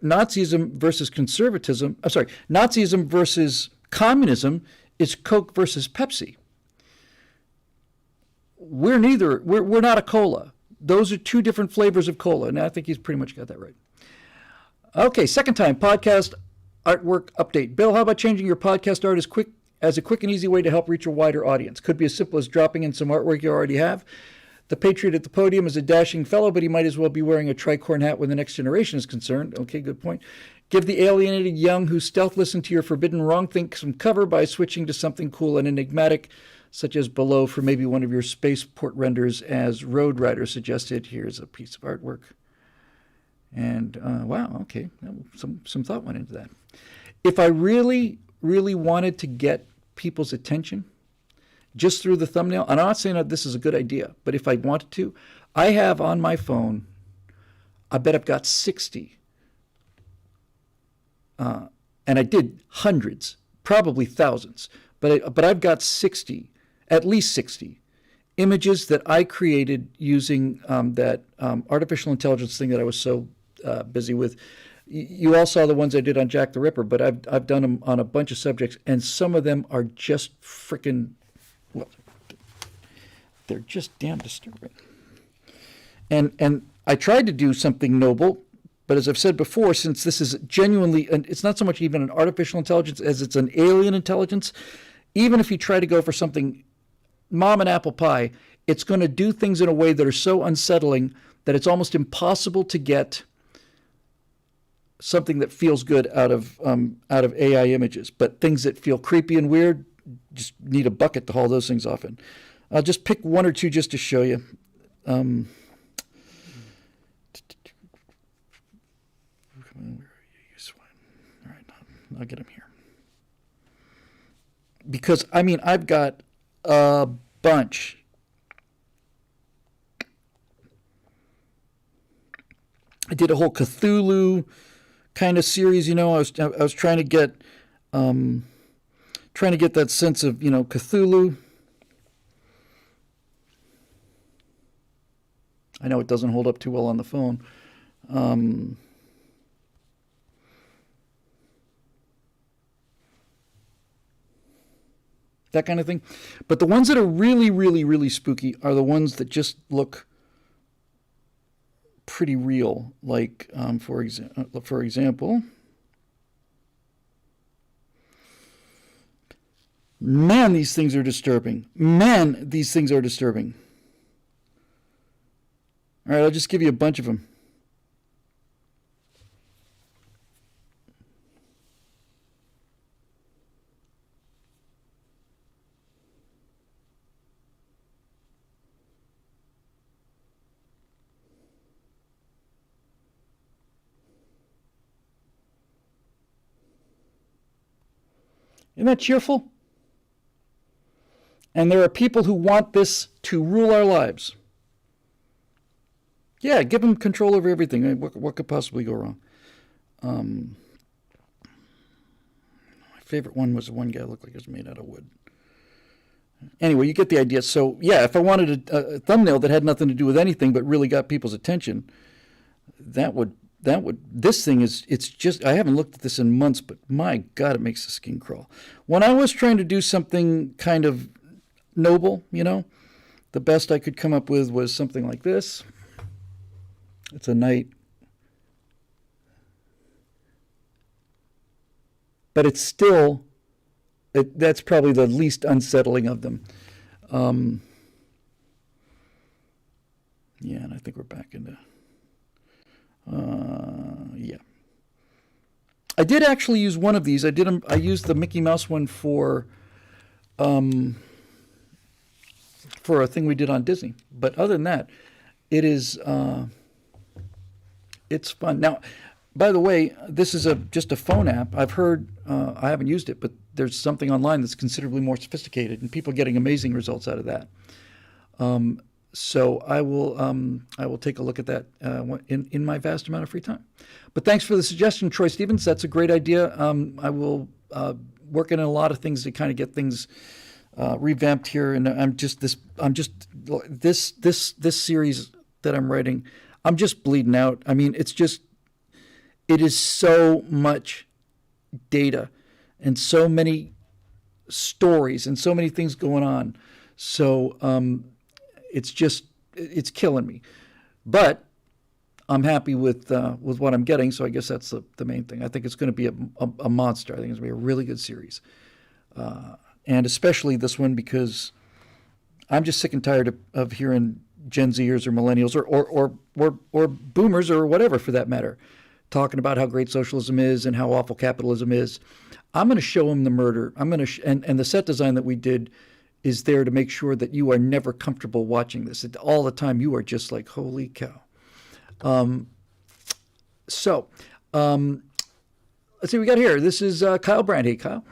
Nazism versus conservatism. I'm sorry, Nazism versus communism is Coke versus Pepsi. We're not a cola. Those are two different flavors of cola, and I think he's pretty much got that right. Okay, second time, podcast artwork update. Bill, how about changing your podcast art as a quick and easy way to help reach a wider audience? Could be as simple as dropping in some artwork you already have. The Patriot at the podium is a dashing fellow, but he might as well be wearing a tricorn hat when the next generation is concerned. Okay, good point. Give the alienated young who stealth listen to your forbidden wrong think some cover by switching to something cool and enigmatic, such as below for maybe one of your spaceport renders, as Road Rider suggested. Here's a piece of artwork. And wow, okay, some thought went into that. If I really, really wanted to get people's attention just through the thumbnail, and I'm not saying that this is a good idea, but if I wanted to, I have on my phone, I bet I've got 60. And I did hundreds, probably thousands, but I've got 60, at least 60 images that I created using that artificial intelligence thing that I was so busy with. You all saw the ones I did on Jack the Ripper, but I've done them on a bunch of subjects, and some of them are just freaking, well, they're just damn disturbing. And I tried to do something noble, but as I've said before, since this is genuinely, it's not so much even an artificial intelligence as it's an alien intelligence, even if you try to go for something mom and apple pie, it's going to do things in a way that are so unsettling that it's almost impossible to get something that feels good out of AI images. But things that feel creepy and weird, just need a bucket to haul those things off in. I'll just pick one or two just to show you. Where are you, swine? All right, I'll get him here. Because, I mean, I've got a bunch. I did a whole Cthulhu kind of series, you know. I was trying to get that sense of, you know, Cthulhu. I know it doesn't hold up too well on the phone. That kind of thing. But the ones that are really, really, really spooky are the ones that just look pretty real. Like, for example, man, these things are disturbing. Man, these things are disturbing. All right, I'll just give you a bunch of them. Isn't that cheerful? And there are people who want this to rule our lives. Yeah, give them control over everything. What could possibly go wrong? My favorite one was the one guy looked like it was made out of wood. Anyway, you get the idea. So, yeah, if I wanted a thumbnail that had nothing to do with anything but really got people's attention, this thing is, it's just, I haven't looked at this in months, but my God, it makes the skin crawl. When I was trying to do something kind of noble, you know, the best I could come up with was something like this. It's a knight. But it's still, that's probably the least unsettling of them. Yeah, and I think we're back into... Yeah. I did actually use one of these. I used the Mickey Mouse one for a thing we did on Disney. But other than that, it is it's fun. Now, by the way, this is just a phone app. I've heard I haven't used it, but there's something online that's considerably more sophisticated, and people are getting amazing results out of that. So I will take a look at that in my vast amount of free time. But thanks for the suggestion, Troy Stevens. That's a great idea. I will work in a lot of things to kind of get things revamped here, and this series that I'm writing, I'm just bleeding out. I mean, it is so much data and so many stories and so many things going on. So it's killing me, but I'm happy with what I'm getting. So I guess that's the main thing. I think it's going to be a monster. I think it's going to be a really good series. And especially this one, because I'm just sick and tired of hearing Gen Zers or millennials or boomers or whatever for that matter, talking about how great socialism is and how awful capitalism is. I'm going to show them the murder. I'm going to and the set design that we did is there to make sure that you are never comfortable watching this. All the time you are just like, holy cow. Let's see what we got here. This is Kyle Brandt. Hey, Kyle.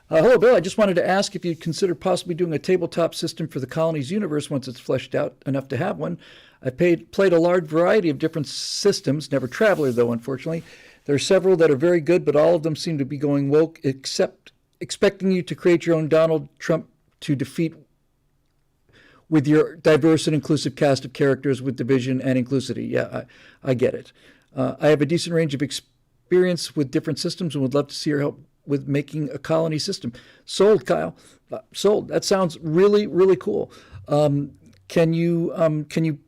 Hello, Bill. I just wanted to ask if you'd consider possibly doing a tabletop system for the Colonies universe once it's fleshed out enough to have one. I played a large variety of different systems, never Traveler, though, unfortunately. There are several that are very good, but all of them seem to be going woke, except expecting you to create your own Donald Trump to defeat with your diverse and inclusive cast of characters with division and inclusivity. Yeah, I get it. I have a decent range of experience with different systems and would love to see your help with making a colony system. Sold, Kyle. Sold. That sounds really, really cool. Can you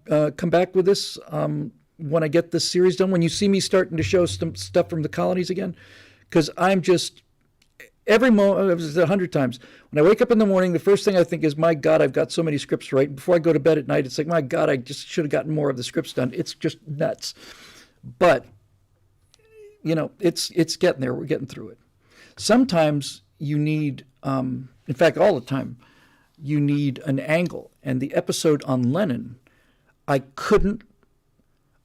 come back with this when I get this series done? When you see me starting to show some stuff from the colonies again, because I'm just every moment. I've said 100 times. When I wake up in the morning, the first thing I think is, "My God, I've got so many scripts to write." Before I go to bed at night, it's like, "My God, I just should have gotten more of the scripts done." It's just nuts, but it's getting there. We're getting through it. Sometimes you need, in fact, all the time, you need an angle. And the episode on Lenin, I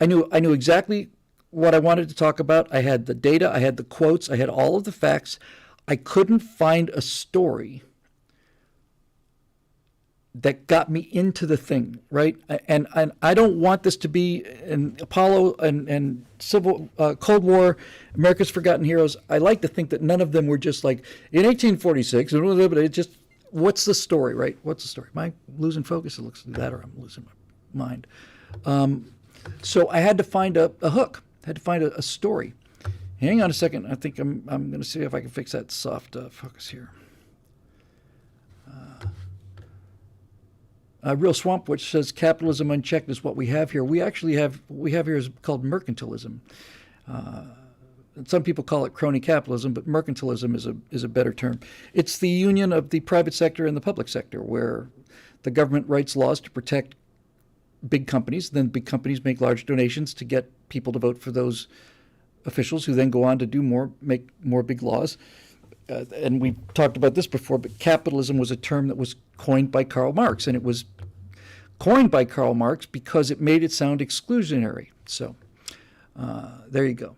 knew exactly what I wanted to talk about. I had the data, I had the quotes, I had all of the facts. I couldn't find a story that got me into the thing, right? And I don't want this to be an Apollo and Civil Cold War, America's Forgotten Heroes. I like to think that none of them were just like in 1846, but it just, what's the story, right? What's the story? Am I losing focus? It looks like that, or I'm losing my mind. So I had to find a hook. I had to find a story. Hang on a second. I think I'm going to see if I can fix that soft focus here. Real Swamp, which says capitalism unchecked is what we have here. We actually have what we have here is called mercantilism. Some people call it crony capitalism, but mercantilism is a better term. It's the union of the private sector and the public sector, where the government writes laws to protect big companies. Then big companies make large donations to get people to vote for those officials, who then go on to make more big laws. And we talked about this before, but capitalism was a term that was coined by Karl Marx, and it was coined by Karl Marx because it made it sound exclusionary. So there you go.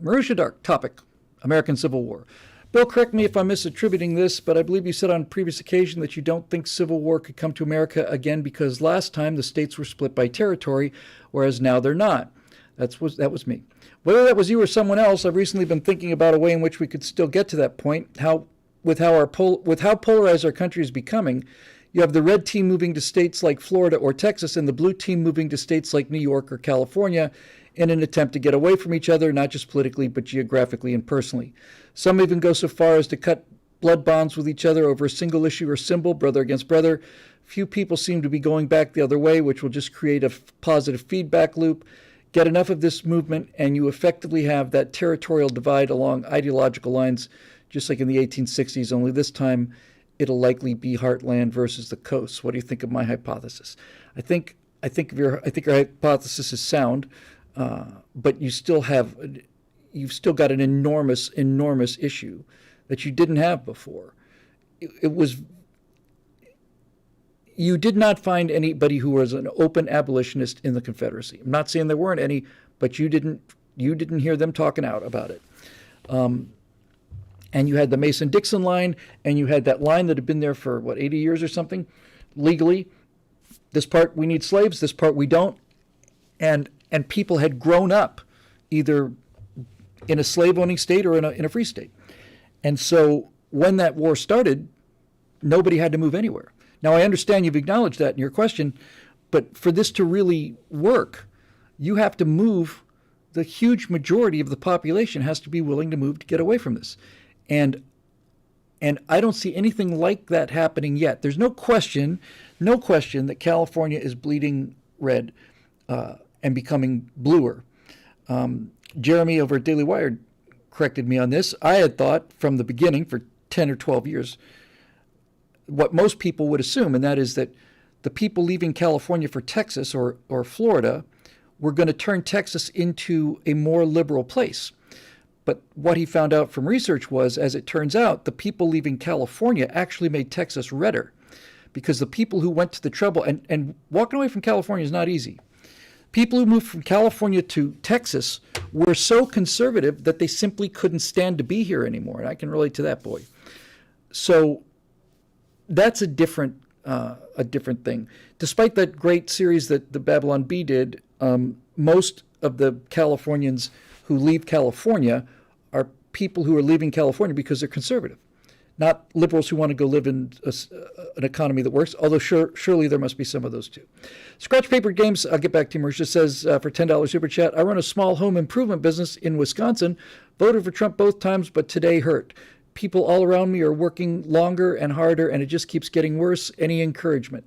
Marusha Dark, topic, American Civil War. Bill, correct me if I'm misattributing this, but I believe you said on a previous occasion that you don't think civil war could come to America again because last time the states were split by territory, whereas now they're not. That was me. Whether that was you or someone else, I've recently been thinking about a way in which we could still get to that point. With how polarized our country is becoming, you have the red team moving to states like Florida or Texas, and the blue team moving to states like New York or California in an attempt to get away from each other, not just politically, but geographically and personally. Some even go so far as to cut blood bonds with each other over a single issue or symbol, brother against brother. Few people seem to be going back the other way, which will just create a positive feedback loop. Get enough of this movement, and you effectively have that territorial divide along ideological lines, just like in the 1860s, only this time it'll likely be heartland versus the coast. What do you think of my hypothesis? I think I think your hypothesis is sound, but you've still got an enormous issue that you didn't have before. It was You did not find anybody who was an open abolitionist in the Confederacy. I'm not saying there weren't any, but you didn't hear them talking out about it. And you had the Mason-Dixon line, and you had that line that had been there for 80 years or something, legally. This part we need slaves, this part we don't, and people had grown up either in a slave-owning state or in a free state. And so when that war started, nobody had to move anywhere. Now, I understand you've acknowledged that in your question, but for this to really work, you have to move. The huge majority of the population has to be willing to move to get away from this. And I don't see anything like that happening yet. There's no question that California is bleeding red and becoming bluer. Jeremy over at Daily Wire corrected me on this. I had thought from the beginning for 10 or 12 years what most people would assume, and that is that the people leaving California for Texas or Florida were going to turn Texas into a more liberal place. But what he found out from research was, as it turns out, the people leaving California actually made Texas redder, because the people who went to the trouble, and walking away from California is not easy. People who moved from California to Texas were so conservative that they simply couldn't stand to be here anymore. And I can relate to that, boy. So that's a different thing. Despite that great series that the Babylon Bee did, most of the Californians who leave California are people who are leaving California because they're conservative, not liberals who want to go live in an economy that works, although surely there must be some of those too. Scratch Paper Games, I'll get back to you, Marisha, says for $10 super chat, I run a small home improvement business in Wisconsin, voted for Trump both times, but today hurt. People all around me are working longer and harder, and it just keeps getting worse. Any encouragement?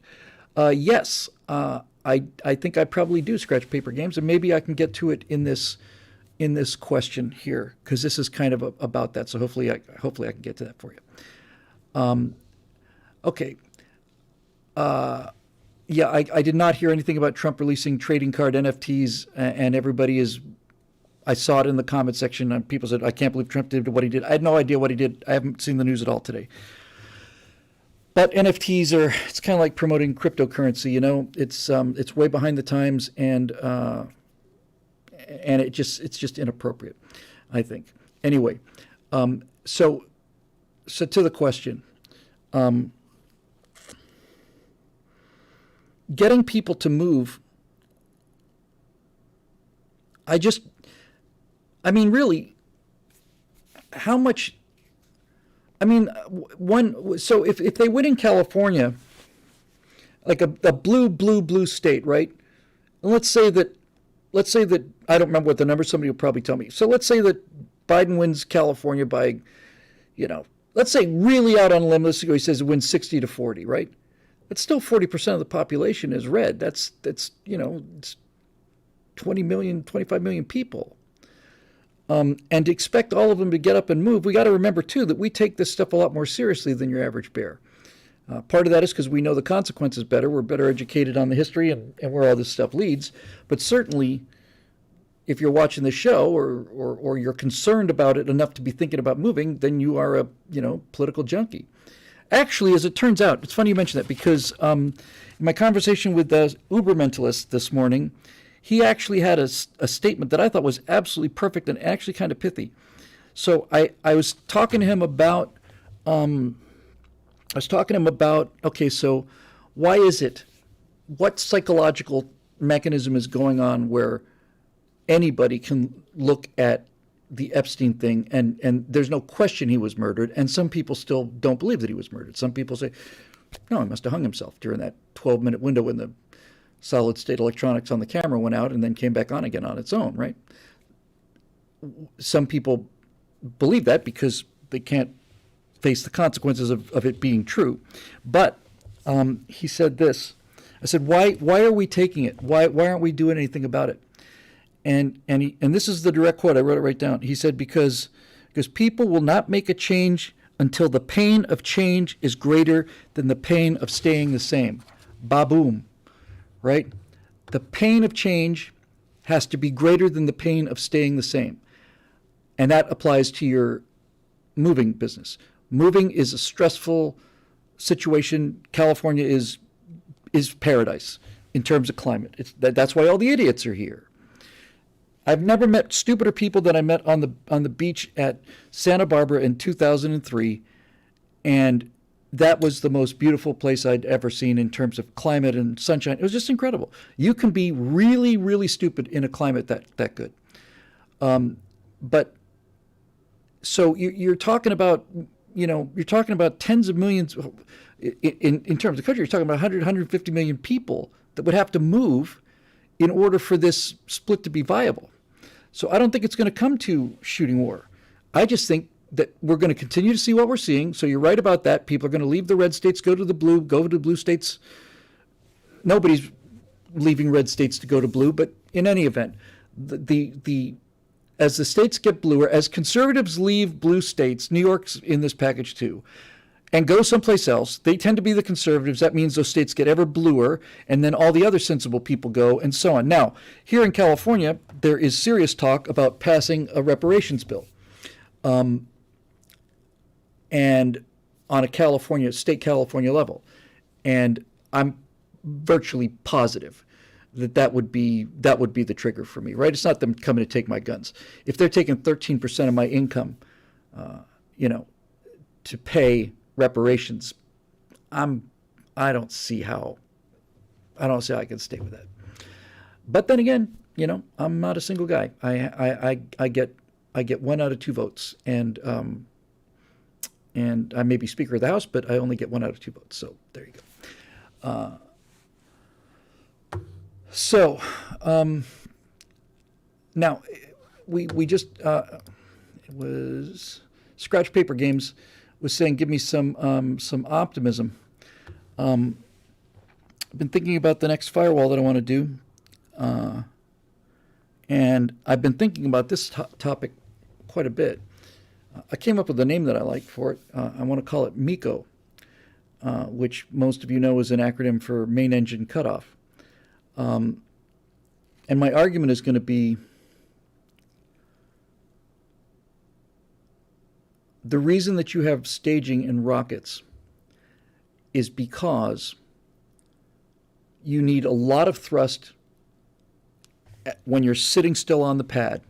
Yes, I think I probably do, Scratch Paper Games, and maybe I can get to it in this question here, because this is kind of about that. So hopefully I can get to that for you. Okay. Yeah, I did not hear anything about Trump releasing trading card NFTs, and everybody is. I saw it in the comment section, and people said, I can't believe Trump did what he did. I had no idea what he did. I haven't seen the news at all today. But NFTs it's kind of like promoting cryptocurrency, you know. It's way behind the times, and it's just inappropriate, I think. Anyway, so to the question. Getting people to move, really, how much, so if they win in California, like a blue state, right? And let's say that, I don't remember what the number, somebody will probably tell me. So let's say that Biden wins California by, let's say really out on a limb, he says it wins 60-40, right? But still 40% of the population is red. That's it's 20 million, 25 million people. And to expect all of them to get up and move, we got to remember, too, that we take this stuff a lot more seriously than your average bear. Part of that is because we know the consequences better. We're better educated on the history and where all this stuff leads. But certainly, if you're watching the show or you're concerned about it enough to be thinking about moving, then you are a political junkie. Actually, as it turns out, it's funny you mention that, because in my conversation with the Uber mentalist this morning, he actually had a statement that I thought was absolutely perfect and actually kind of pithy. So I was talking to him about, okay, so why is it, what psychological mechanism is going on where anybody can look at the Epstein thing and there's no question he was murdered, and some people still don't believe that he was murdered. Some people say, no, he must have hung himself during that 12-minute window when the solid-state electronics on the camera went out and then came back on again on its own, right? Some people believe that because they can't face the consequences of it being true. But he said this. I said, why are we taking it? Why aren't we doing anything about it? And this is the direct quote. I wrote it right down. He said, because people will not make a change until the pain of change is greater than the pain of staying the same. Ba-boom. Right? The pain of change has to be greater than the pain of staying the same. And that applies to your moving business. Moving is a stressful situation. California is paradise in terms of climate. That's why all the idiots are here. I've never met stupider people than I met on the beach at Santa Barbara in 2003, and that was the most beautiful place I'd ever seen in terms of climate and sunshine. It was just incredible. You can be really, really stupid in a climate that good. But so you're talking about, you're talking about tens of millions in terms of the country. You're talking about 100, 150 million people that would have to move in order for this split to be viable. So I don't think it's going to come to shooting war. I just think that we're going to continue to see what we're seeing. So you're right about that. People are going to leave the red states, go to the blue states. Nobody's leaving red states to go to blue, but in any event, as the states get bluer, as conservatives leave blue states, New York's in this package too, and go someplace else, they tend to be the conservatives. That means those states get ever bluer, and then all the other sensible people go, and so on. Now, here in California, there is serious talk about passing a reparations bill. And on a state California level. And I'm virtually positive that would be the trigger for me, right? It's not them coming to take my guns. If they're taking 13% of my income, to pay reparations, I don't see how I can stay with that. But then again, I'm not a single guy. I get 1 out of 2 votes, and I may be Speaker of the House, but I only get 1 out of 2 votes. So there you go. Now we just it was Scratch Paper Games was saying, give me some optimism. I've been thinking about the next firewall that I want to do, and I've been thinking about this topic quite a bit. I came up with a name that I like for it. I want to call it MECO, which most of you know is an acronym for Main Engine Cutoff. And my argument is going to be the reason that you have staging in rockets is because you need a lot of thrust when you're sitting still on the pad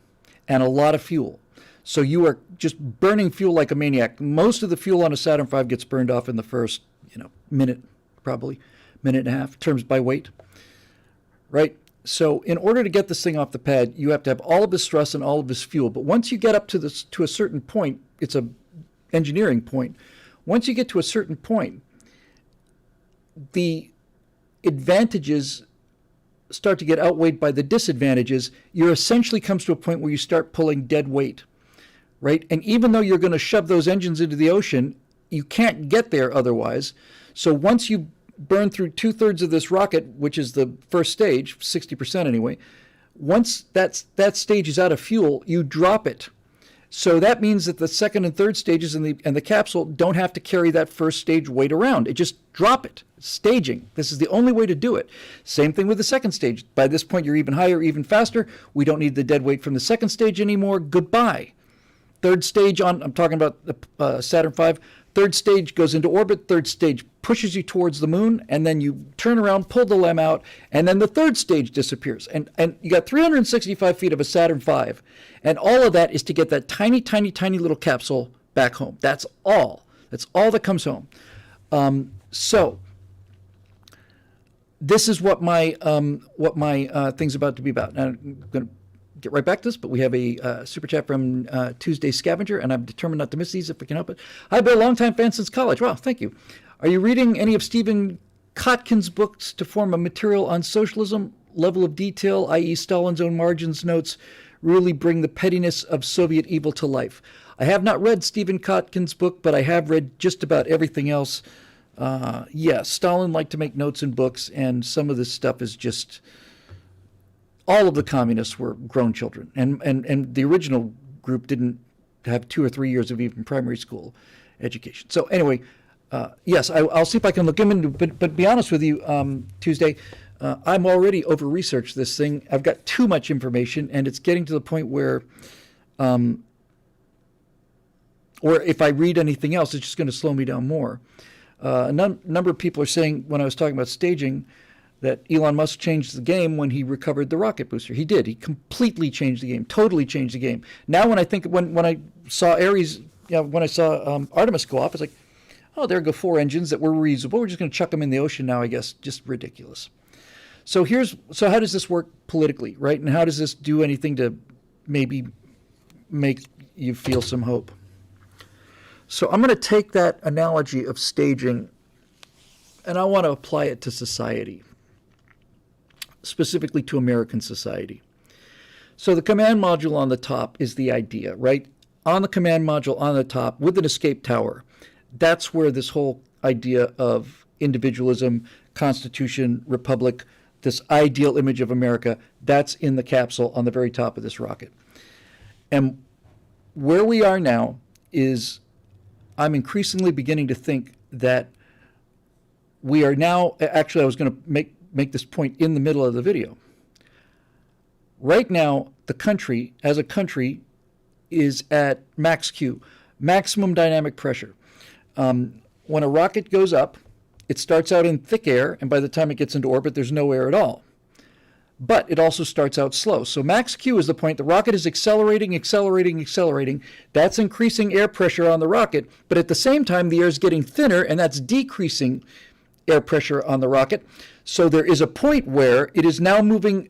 and a lot of fuel. So you are just burning fuel like a maniac. Most of the fuel on a Saturn V gets burned off in the first, minute, probably, minute and a half, terms by weight, right? So in order to get this thing off the pad, you have to have all of this thrust and all of this fuel. But once you get up to a certain point, it's a engineering point. Once you get to a certain point, the advantages start to get outweighed by the disadvantages. You're essentially comes to a point where you start pulling dead weight, right? And even though you're going to shove those engines into the ocean, you can't get there otherwise. So once you burn through 2/3 of this rocket, which is the first stage, 60% anyway, once that stage is out of fuel, you drop it. So that means that the second and third stages and the capsule don't have to carry that first stage weight around. It just drop it. Staging. This is the only way to do it. Same thing with the second stage. By this point, you're even higher, even faster. We don't need the dead weight from the second stage anymore. Goodbye. Third stage I'm talking about the Saturn V. Third stage goes into orbit. Third stage pushes you towards the moon, and then you turn around, pull the LEM out, and then the third stage disappears. And you got 365 feet of a Saturn V, and all of that is to get that tiny, tiny, tiny little capsule back home. That's all. That's all that comes home. So this is what my thing's about to be about. Now, I'm going to get right back to this, but we have a super chat from Tuesday Scavenger, and I'm determined not to miss these if we can help it. I've been a longtime fan since college. Wow, thank you. Are you reading any of Stephen Kotkin's books to form a material on socialism? Level of detail, i.e. Stalin's own margins notes, really bring the pettiness of Soviet evil to life. I have not read Stephen Kotkin's book, but I have read just about everything else. Stalin liked to make notes in books, and some of this stuff is just... All of the communists were grown children, and the original group didn't have 2 or 3 years of even primary school education. So anyway, yes, I'll see if I can look into it, but be honest with you, Tuesday, I'm already over-researched this thing. I've got too much information, and it's getting to the point where, or if I read anything else, it's just going to slow me down more. A number of people are saying, when I was talking about staging, that Elon Musk changed the game when he recovered the rocket booster. He did. He completely changed the game, totally changed the game. Now when I saw Ares, when I saw Artemis go off, it's like, oh, there go 4 engines that were reusable. We're just going to chuck them in the ocean now, I guess. Just ridiculous. So how does this work politically, right? And how does this do anything to maybe make you feel some hope? So I'm going to take that analogy of staging and I want to apply it to society, specifically to American society. So the command module on the top is the idea, right? On the command module on the top with an escape tower, that's where this whole idea of individualism, Constitution, Republic, this ideal image of America, that's in the capsule on the very top of this rocket. And where we are now is I'm increasingly beginning to think that we are now, actually I was going to make this point in the middle of the video. Right now, the country, as a country, is at max Q, maximum dynamic pressure. When a rocket goes up, it starts out in thick air, and by the time it gets into orbit, there's no air at all. But it also starts out slow. So max Q is the point the rocket is accelerating, accelerating, accelerating. That's increasing air pressure on the rocket, but at the same time, the air is getting thinner, and that's decreasing air pressure on the rocket. So there is a point where it is now moving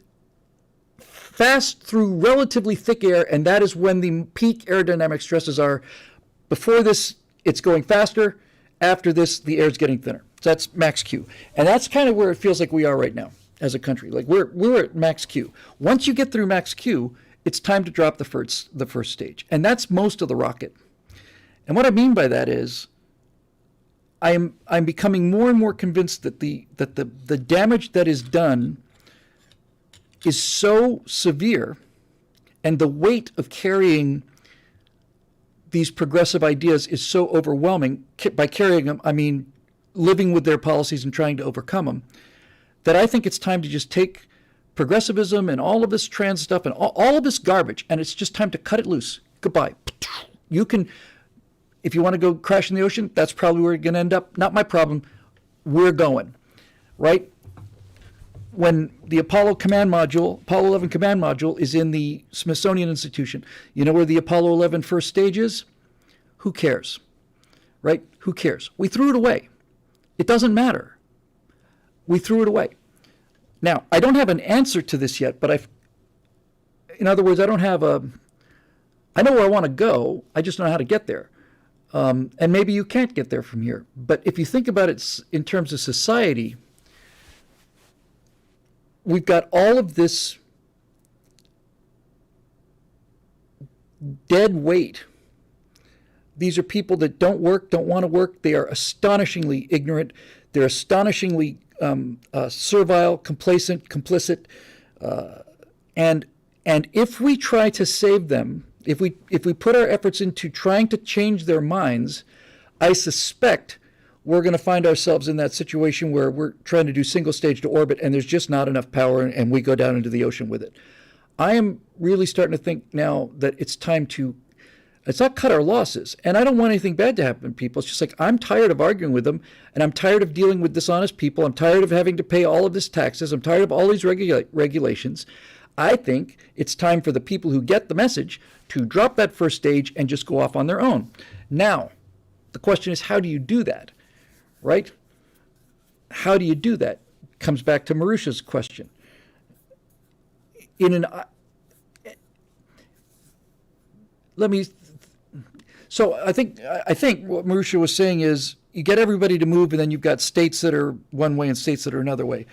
fast through relatively thick air, and that is when the peak aerodynamic stresses are. Before this, it's going faster. After this, the air is getting thinner. So that's max Q. And that's kind of where it feels like we are right now as a country. Like we're at max Q. Once you get through max Q, it's time to drop the first stage. And that's most of the rocket. And what I mean by that is I'm becoming more and more convinced that the damage that is done is so severe, and the weight of carrying these progressive ideas is so overwhelming. By carrying them, I mean living with their policies and trying to overcome them, that I think it's time to just take progressivism and all of this trans stuff and all of this garbage, and it's just time to cut it loose. Goodbye. You can, if you want to go crash in the ocean, that's probably where you're going to end up. Not my problem. We're going, right? When the Apollo 11 command module is in the Smithsonian Institution, you know where the Apollo 11 first stage is? Who cares, right? Who cares? We threw it away. It doesn't matter. We threw it away. Now, I don't have an answer to this yet, but in other words, I know where I want to go. I just don't know how to get there. And maybe you can't get there from here. But if you think about it in terms of society, we've got all of this dead weight. These are people that don't work, don't want to work. They are astonishingly ignorant. They're astonishingly servile, complacent, complicit. And if we try to save them, if we put our efforts into trying to change their minds, I suspect we're going to find ourselves in that situation where we're trying to do single stage to orbit and there's just not enough power and we go down into the ocean with it. I am really starting to think now that it's time to, it's not cut our losses. And I don't want anything bad to happen to people. It's just like, I'm tired of arguing with them, and I'm tired of dealing with dishonest people. I'm tired of having to pay all of this taxes. I'm tired of all these regulations. I think it's time for the people who get the message to drop that first stage and just go off on their own. Now, the question is, how do you do that? Right? How do you do that? Comes back to Marusha's question. So I think what Marusha was saying is you get everybody to move, and then you've got states that are one way and states that are another way.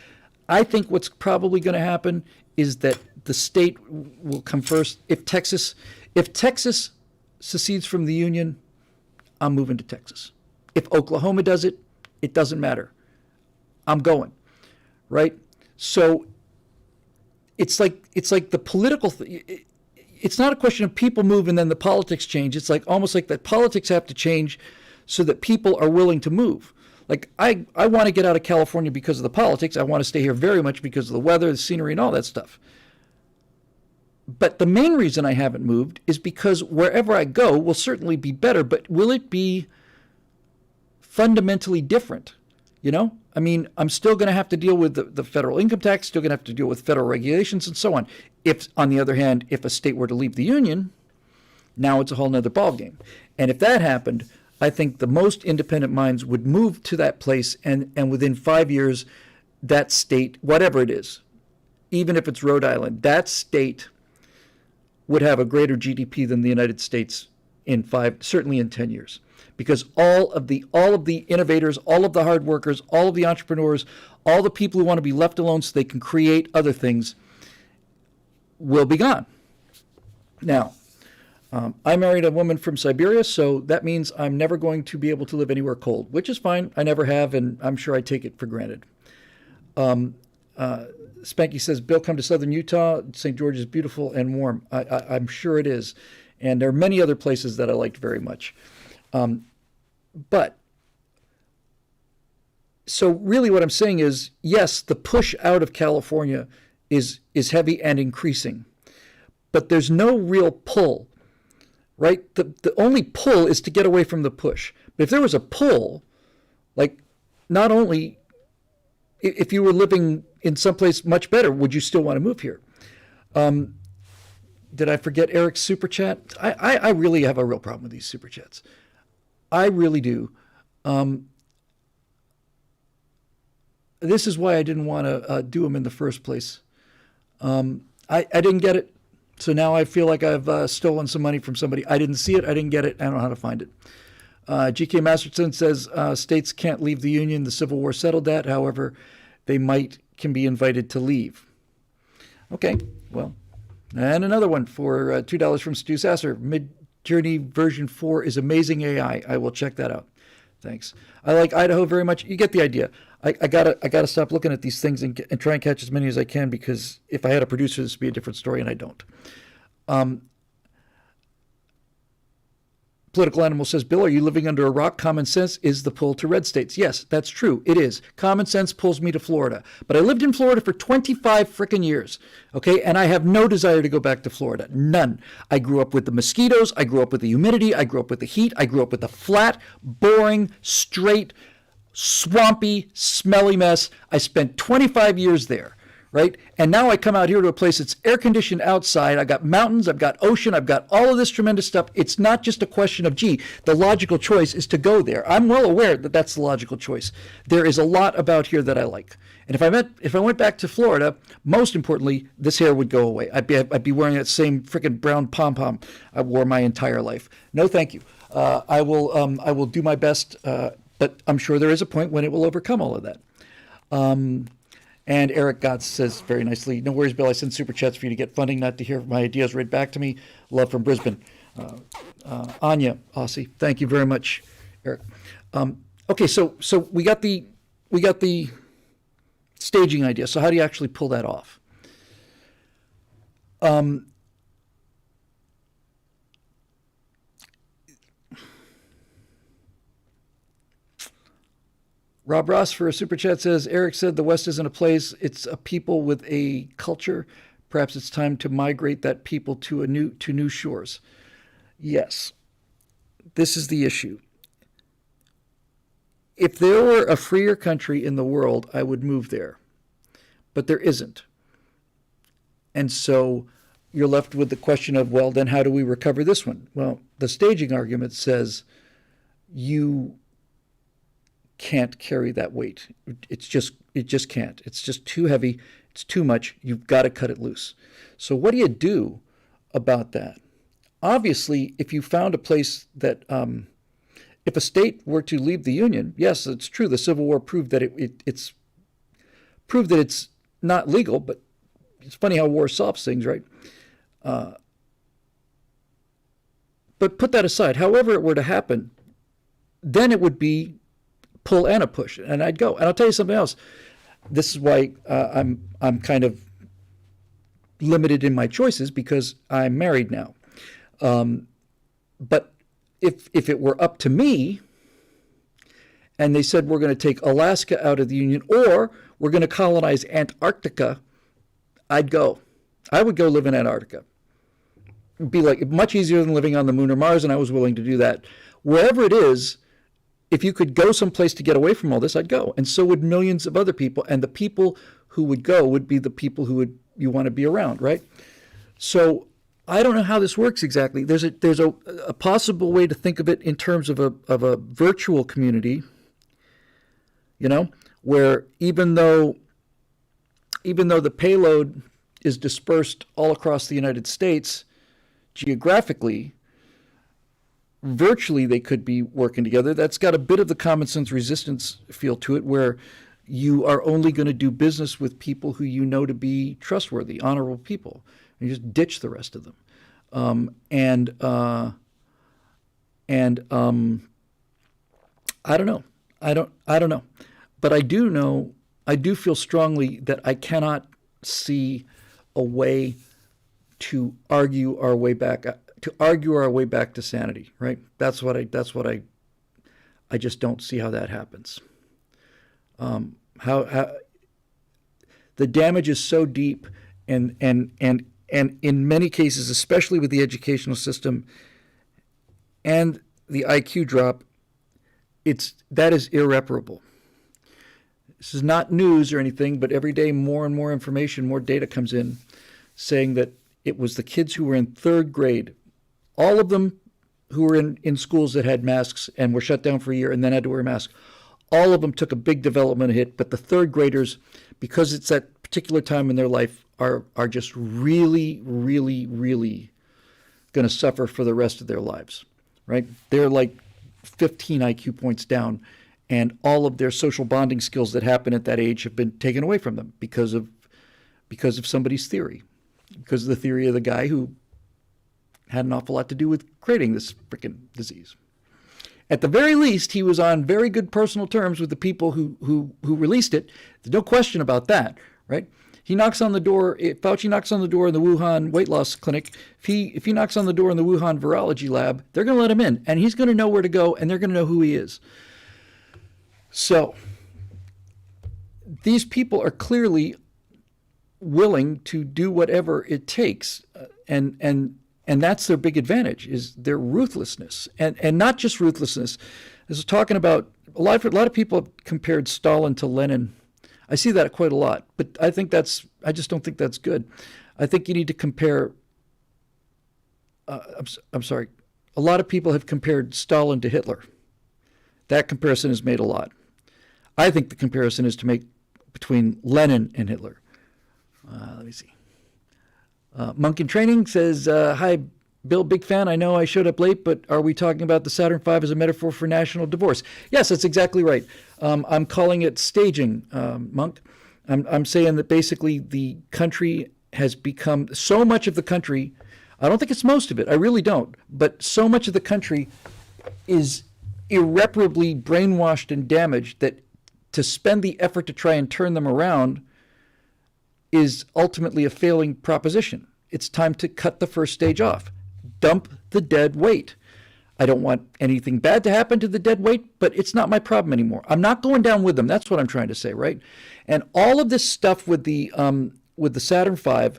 I think what's probably going to happen is that the state will come first. If Texas secedes from the Union, I'm moving to Texas. If Oklahoma does it, it doesn't matter. I'm going, right? So it's like the political it's not a question of people move and then the politics change. It's like almost like that politics have to change so that people are willing to move. Like, I want to get out of California because of the politics. I want to stay here very much because of the weather, the scenery, and all that stuff. But the main reason I haven't moved is because wherever I go will certainly be better, but will it be fundamentally different? You know, I mean, I'm still going to have to deal with the federal income tax, still going to have to deal with federal regulations and so on. If, on the other hand, if a state were to leave the union, now it's a whole nother ballgame. And if that happened, I think the most independent minds would move to that place, and within 5 years, that state, whatever it is, even if it's Rhode Island, that state would have a greater GDP than the United States in certainly in 10 years. Because all of the innovators, all of the hard workers, all of the entrepreneurs, all the people who want to be left alone so they can create other things will be gone. Now, I married a woman from Siberia, so that means I'm never going to be able to live anywhere cold, which is fine. I never have, and I'm sure I take it for granted. Spanky says, Bill, come to southern Utah. St. George is beautiful and warm. I'm sure it is. And there are many other places that I liked very much. But, so really what I'm saying is, yes, the push out of California is heavy and increasing. But there's no real pull, right? The only pull is to get away from the push. But if there was a pull, like not only if you were living in someplace much better, would you still want to move here? Did I forget Eric's super chat? I really have a real problem with these super chats. I really do. This is why I didn't want to do them in the first place. I didn't get it. So now I feel like I've stolen some money from somebody. I didn't see it. I didn't get it. I don't know how to find it. G.K. Masterson says states can't leave the Union. The Civil War settled that. However, they can be invited to leave. Okay, well, and another one for $2 from Stu Sasser. Mid-Journey version 4 is amazing AI. I will check that out. Thanks. I like Idaho very much. You get the idea. I gotta stop looking at these things and try and catch as many as I can, because if I had a producer, this would be a different story, and I don't. Political Animal says, Bill, are you living under a rock? Common sense is the pull to red states. Yes, that's true. It is. Common sense pulls me to Florida. But I lived in Florida for 25 frickin' years, okay? And I have no desire to go back to Florida. None. I grew up with the mosquitoes. I grew up with the humidity. I grew up with the heat. I grew up with the flat, boring, straight, swampy, smelly mess. I spent 25 years there. Right? And now I come out here to a place that's air conditioned outside. I've got mountains, I've got ocean, I've got all of this tremendous stuff. It's not just a question of, gee, the logical choice is to go there. I'm well aware that that's the logical choice. There is a lot about here that I like. And if I went back to Florida, most importantly, this hair would go away. I'd be wearing that same freaking brown pom-pom I wore my entire life. No, thank you. I will do my best, but I'm sure there is a point when it will overcome all of that. And Eric Gotts says very nicely, no worries, Bill. I send super chats for you to get funding, not to hear my ideas read back to me. Love from Brisbane. Anya, Aussie, thank you very much, Eric. Okay, so we got the staging idea. So how do you actually pull that off? Rob Ross for a super chat says, Eric said the West isn't a place, it's a people with a culture. Perhaps it's time to migrate that people to new shores. Yes, this is the issue. If there were a freer country in the world, I would move there. But there isn't. And so you're left with the question of, well, then how do we recover this one? Well, the staging argument says you can't carry that weight. It just can't. It's just too heavy. It's too much. You've got to cut it loose. So what do you do about that? Obviously, if you found a place that, if a state were to leave the Union, yes, it's true. The Civil War proved that it's proved that it's not legal, but it's funny how war solves things, right? But put that aside. However it were to happen, then it would be pull and a push, and I'd go. And I'll tell you something else. This is why I'm kind of limited in my choices, because I'm married now. But if it were up to me, and they said we're going to take Alaska out of the Union, or we're going to colonize Antarctica, I'd go. I would go live in Antarctica. It'd be like much easier than living on the moon or Mars, and I was willing to do that. Wherever it is, if you could go someplace to get away from all this, I'd go. And so would millions of other people. And the people who would go would be the people who you want to be around, right? So I don't know how this works exactly. There's a possible way to think of it in terms of a virtual community, where even though the payload is dispersed all across the United States geographically, virtually they could be working together. That's got a bit of the common sense resistance feel to it, where you are only going to do business with people who you know to be trustworthy, honorable people. And you just ditch the rest of them. I don't know. I don't know. But I do feel strongly that I cannot see a way to argue our way back to sanity, right? That's what I just don't see how that happens. How the damage is so deep, and in many cases, especially with the educational system and the IQ drop, that is irreparable. This is not news or anything, but every day more and more information, more data comes in saying that it was the kids who were in third grade, all of them who were in schools that had masks and were shut down for a year and then had to wear masks. All of them took a big development hit, but the third graders, because it's that particular time in their life, are just really, really, really going to suffer for the rest of their lives, right? They're like 15 IQ points down, and all of their social bonding skills that happen at that age have been taken away from them because of somebody's theory, because of the theory of the guy who had an awful lot to do with creating this freaking disease. At the very least, he was on very good personal terms with the people who released it. There's no question about that, right? He knocks on the door. Fauci knocks on the door in the Wuhan weight loss clinic. If he knocks on the door in the Wuhan virology lab, they're going to let him in, and he's going to know where to go, and they're going to know who he is. So these people are clearly willing to do whatever it takes, and that's their big advantage, is their ruthlessness, and not just ruthlessness. This is talking about a lot of people have compared Stalin to Lenin. I see that quite a lot, but I just don't think that's good. I think you need to compare. I'm sorry. A lot of people have compared Stalin to Hitler. That comparison is made a lot. I think the comparison is to make between Lenin and Hitler. Let me see. Monk in Training says, hi, Bill, big fan. I know I showed up late, but are we talking about the Saturn V as a metaphor for national divorce? Yes, that's exactly right. I'm calling it staging, Monk. I'm saying that basically the country has become, so much of the country, I don't think it's most of it, I really don't, but so much of the country is irreparably brainwashed and damaged that to spend the effort to try and turn them around is ultimately a failing proposition. It's time to cut the first stage off. Dump the dead weight. I don't want anything bad to happen to the dead weight, but it's not my problem anymore. I'm not going down with them. That's what I'm trying to say, right? And all of this stuff with the Saturn V,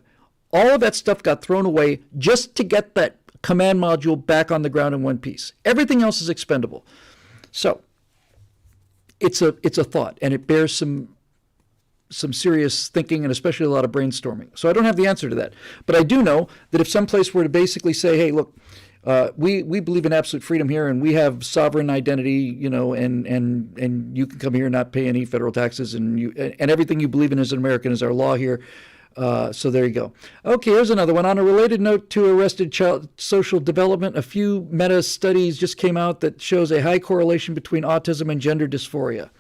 all of that stuff got thrown away just to get that command module back on the ground in one piece. Everything else is expendable. So it's a thought, and it bears some serious thinking and especially a lot of brainstorming. So I don't have the answer to that. But I do know that if some place were to basically say, hey, look, we believe in absolute freedom here, and we have sovereign identity, and you can come here and not pay any federal taxes, and everything you believe in as an American is our law here. So there you go. Okay, here's another one. On a related note to arrested child social development, a few meta studies just came out that shows a high correlation between autism and gender dysphoria.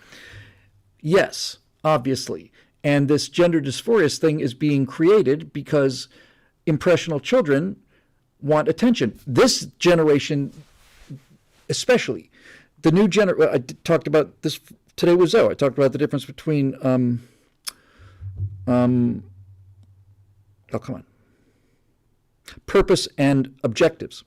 Yes, obviously. And this gender dysphoria thing is being created because impressionable children want attention. This generation, especially, the new generation. I talked about this today with Zoe. I talked about the difference between purpose and objectives.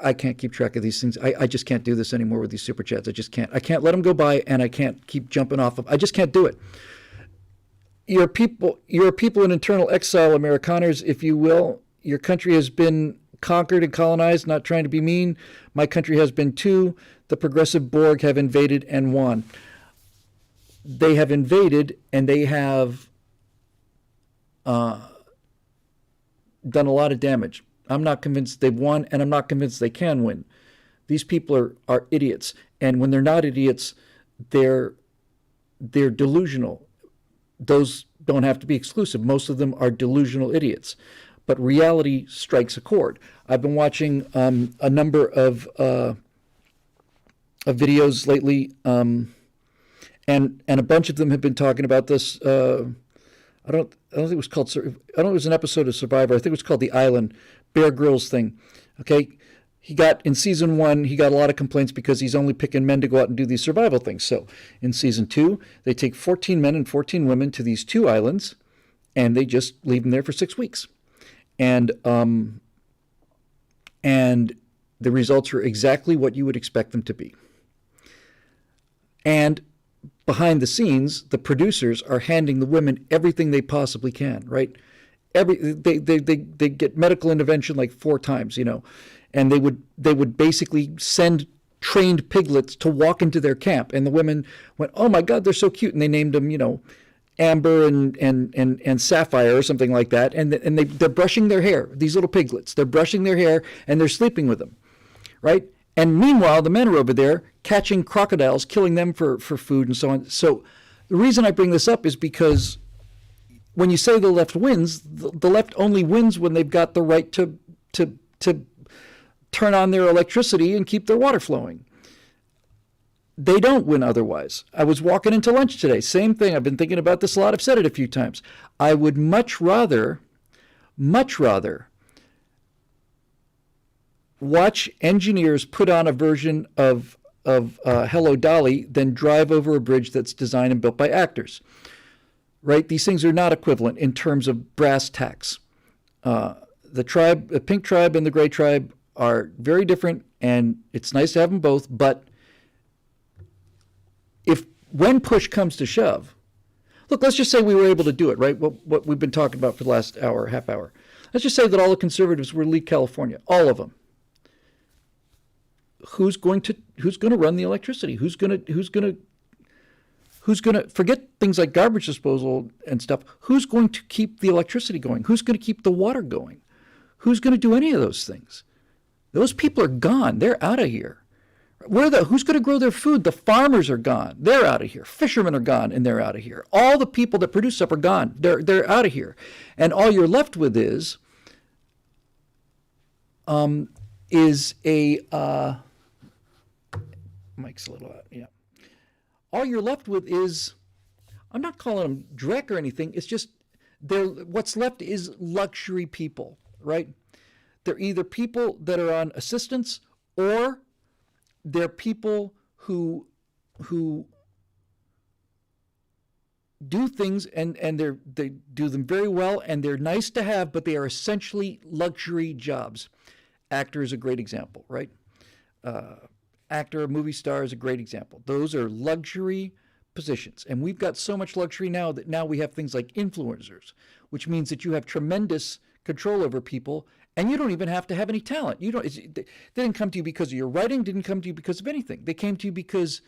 I can't keep track of these things. I just can't do this anymore with these super chats. I just can't. I can't let them go by, and I can't keep jumping off of. I just can't do it. You're people in internal exile, Amerikaners, if you will. Your country has been conquered and colonized, not trying to be mean. My country has been too. The progressive Borg have invaded and won. They have invaded, and they have done a lot of damage. I'm not convinced they've won, and I'm not convinced they can win. These people are idiots, and when they're not idiots, they're delusional. Those don't have to be exclusive. Most of them are delusional idiots. But reality strikes a chord. I've been watching a number of videos lately, and a bunch of them have been talking about this. I don't think it was called. I don't know. It was an episode of Survivor. I think it was called The Island, Bear Grylls thing. Okay, in season 1, he got a lot of complaints because he's only picking men to go out and do these survival things. So in season 2, they take 14 men and 14 women to these 2 islands, and they just leave them there for 6 weeks. And the results are exactly what you would expect them to be. And behind the scenes, the producers are handing the women everything they possibly can, right? They get medical intervention like 4 times, and they would basically send trained piglets to walk into their camp, and the women went, "Oh my God, they're so cute," and they named them, Amber and Sapphire or something like that, and they're brushing their hair. These little piglets, they're brushing their hair and they're sleeping with them, right? And meanwhile, the men are over there catching crocodiles, killing them for food and so on. So the reason I bring this up is because when you say the left wins, the left only wins when they've got the right to turn on their electricity and keep their water flowing. They don't win otherwise. I was walking into lunch today. Same thing. I've been thinking about this a lot. I've said it a few times. I would much rather watch engineers put on a version of Hello Dolly than drive over a bridge that's designed and built by actors. Right? These things are not equivalent in terms of brass tacks. The pink tribe and the gray tribe are very different, and it's nice to have them both, but when push comes to shove, look, let's just say we were able to do it, right? What we've been talking about for the last hour, half hour. Let's just say that all the conservatives were to leave California, all of them. Who's going to run the electricity? Who's going to forget things like garbage disposal and stuff? Who's going to keep the electricity going? Who's going to keep the water going? Who's going to do any of those things? Those people are gone. They're out of here. Who's going to grow their food? The farmers are gone. They're out of here. Fishermen are gone, and they're out of here. All the people that produce stuff are gone. They're out of here. And all you're left with is a mic's a little out. Yeah. All you're left with is, I'm not calling them dreck or anything. It's just what's left is luxury people, right? They're either people that are on assistance, or they're people who do things and they do them very well, and they're nice to have, but they are essentially luxury jobs. Actor is a great example, right? Actor, movie star is a great example. Those are luxury positions. And we've got so much luxury now that now we have things like influencers, which means that you have tremendous control over people, and you don't even have to have any talent. They didn't come to you because of your writing, didn't come to you because of anything. They came to you because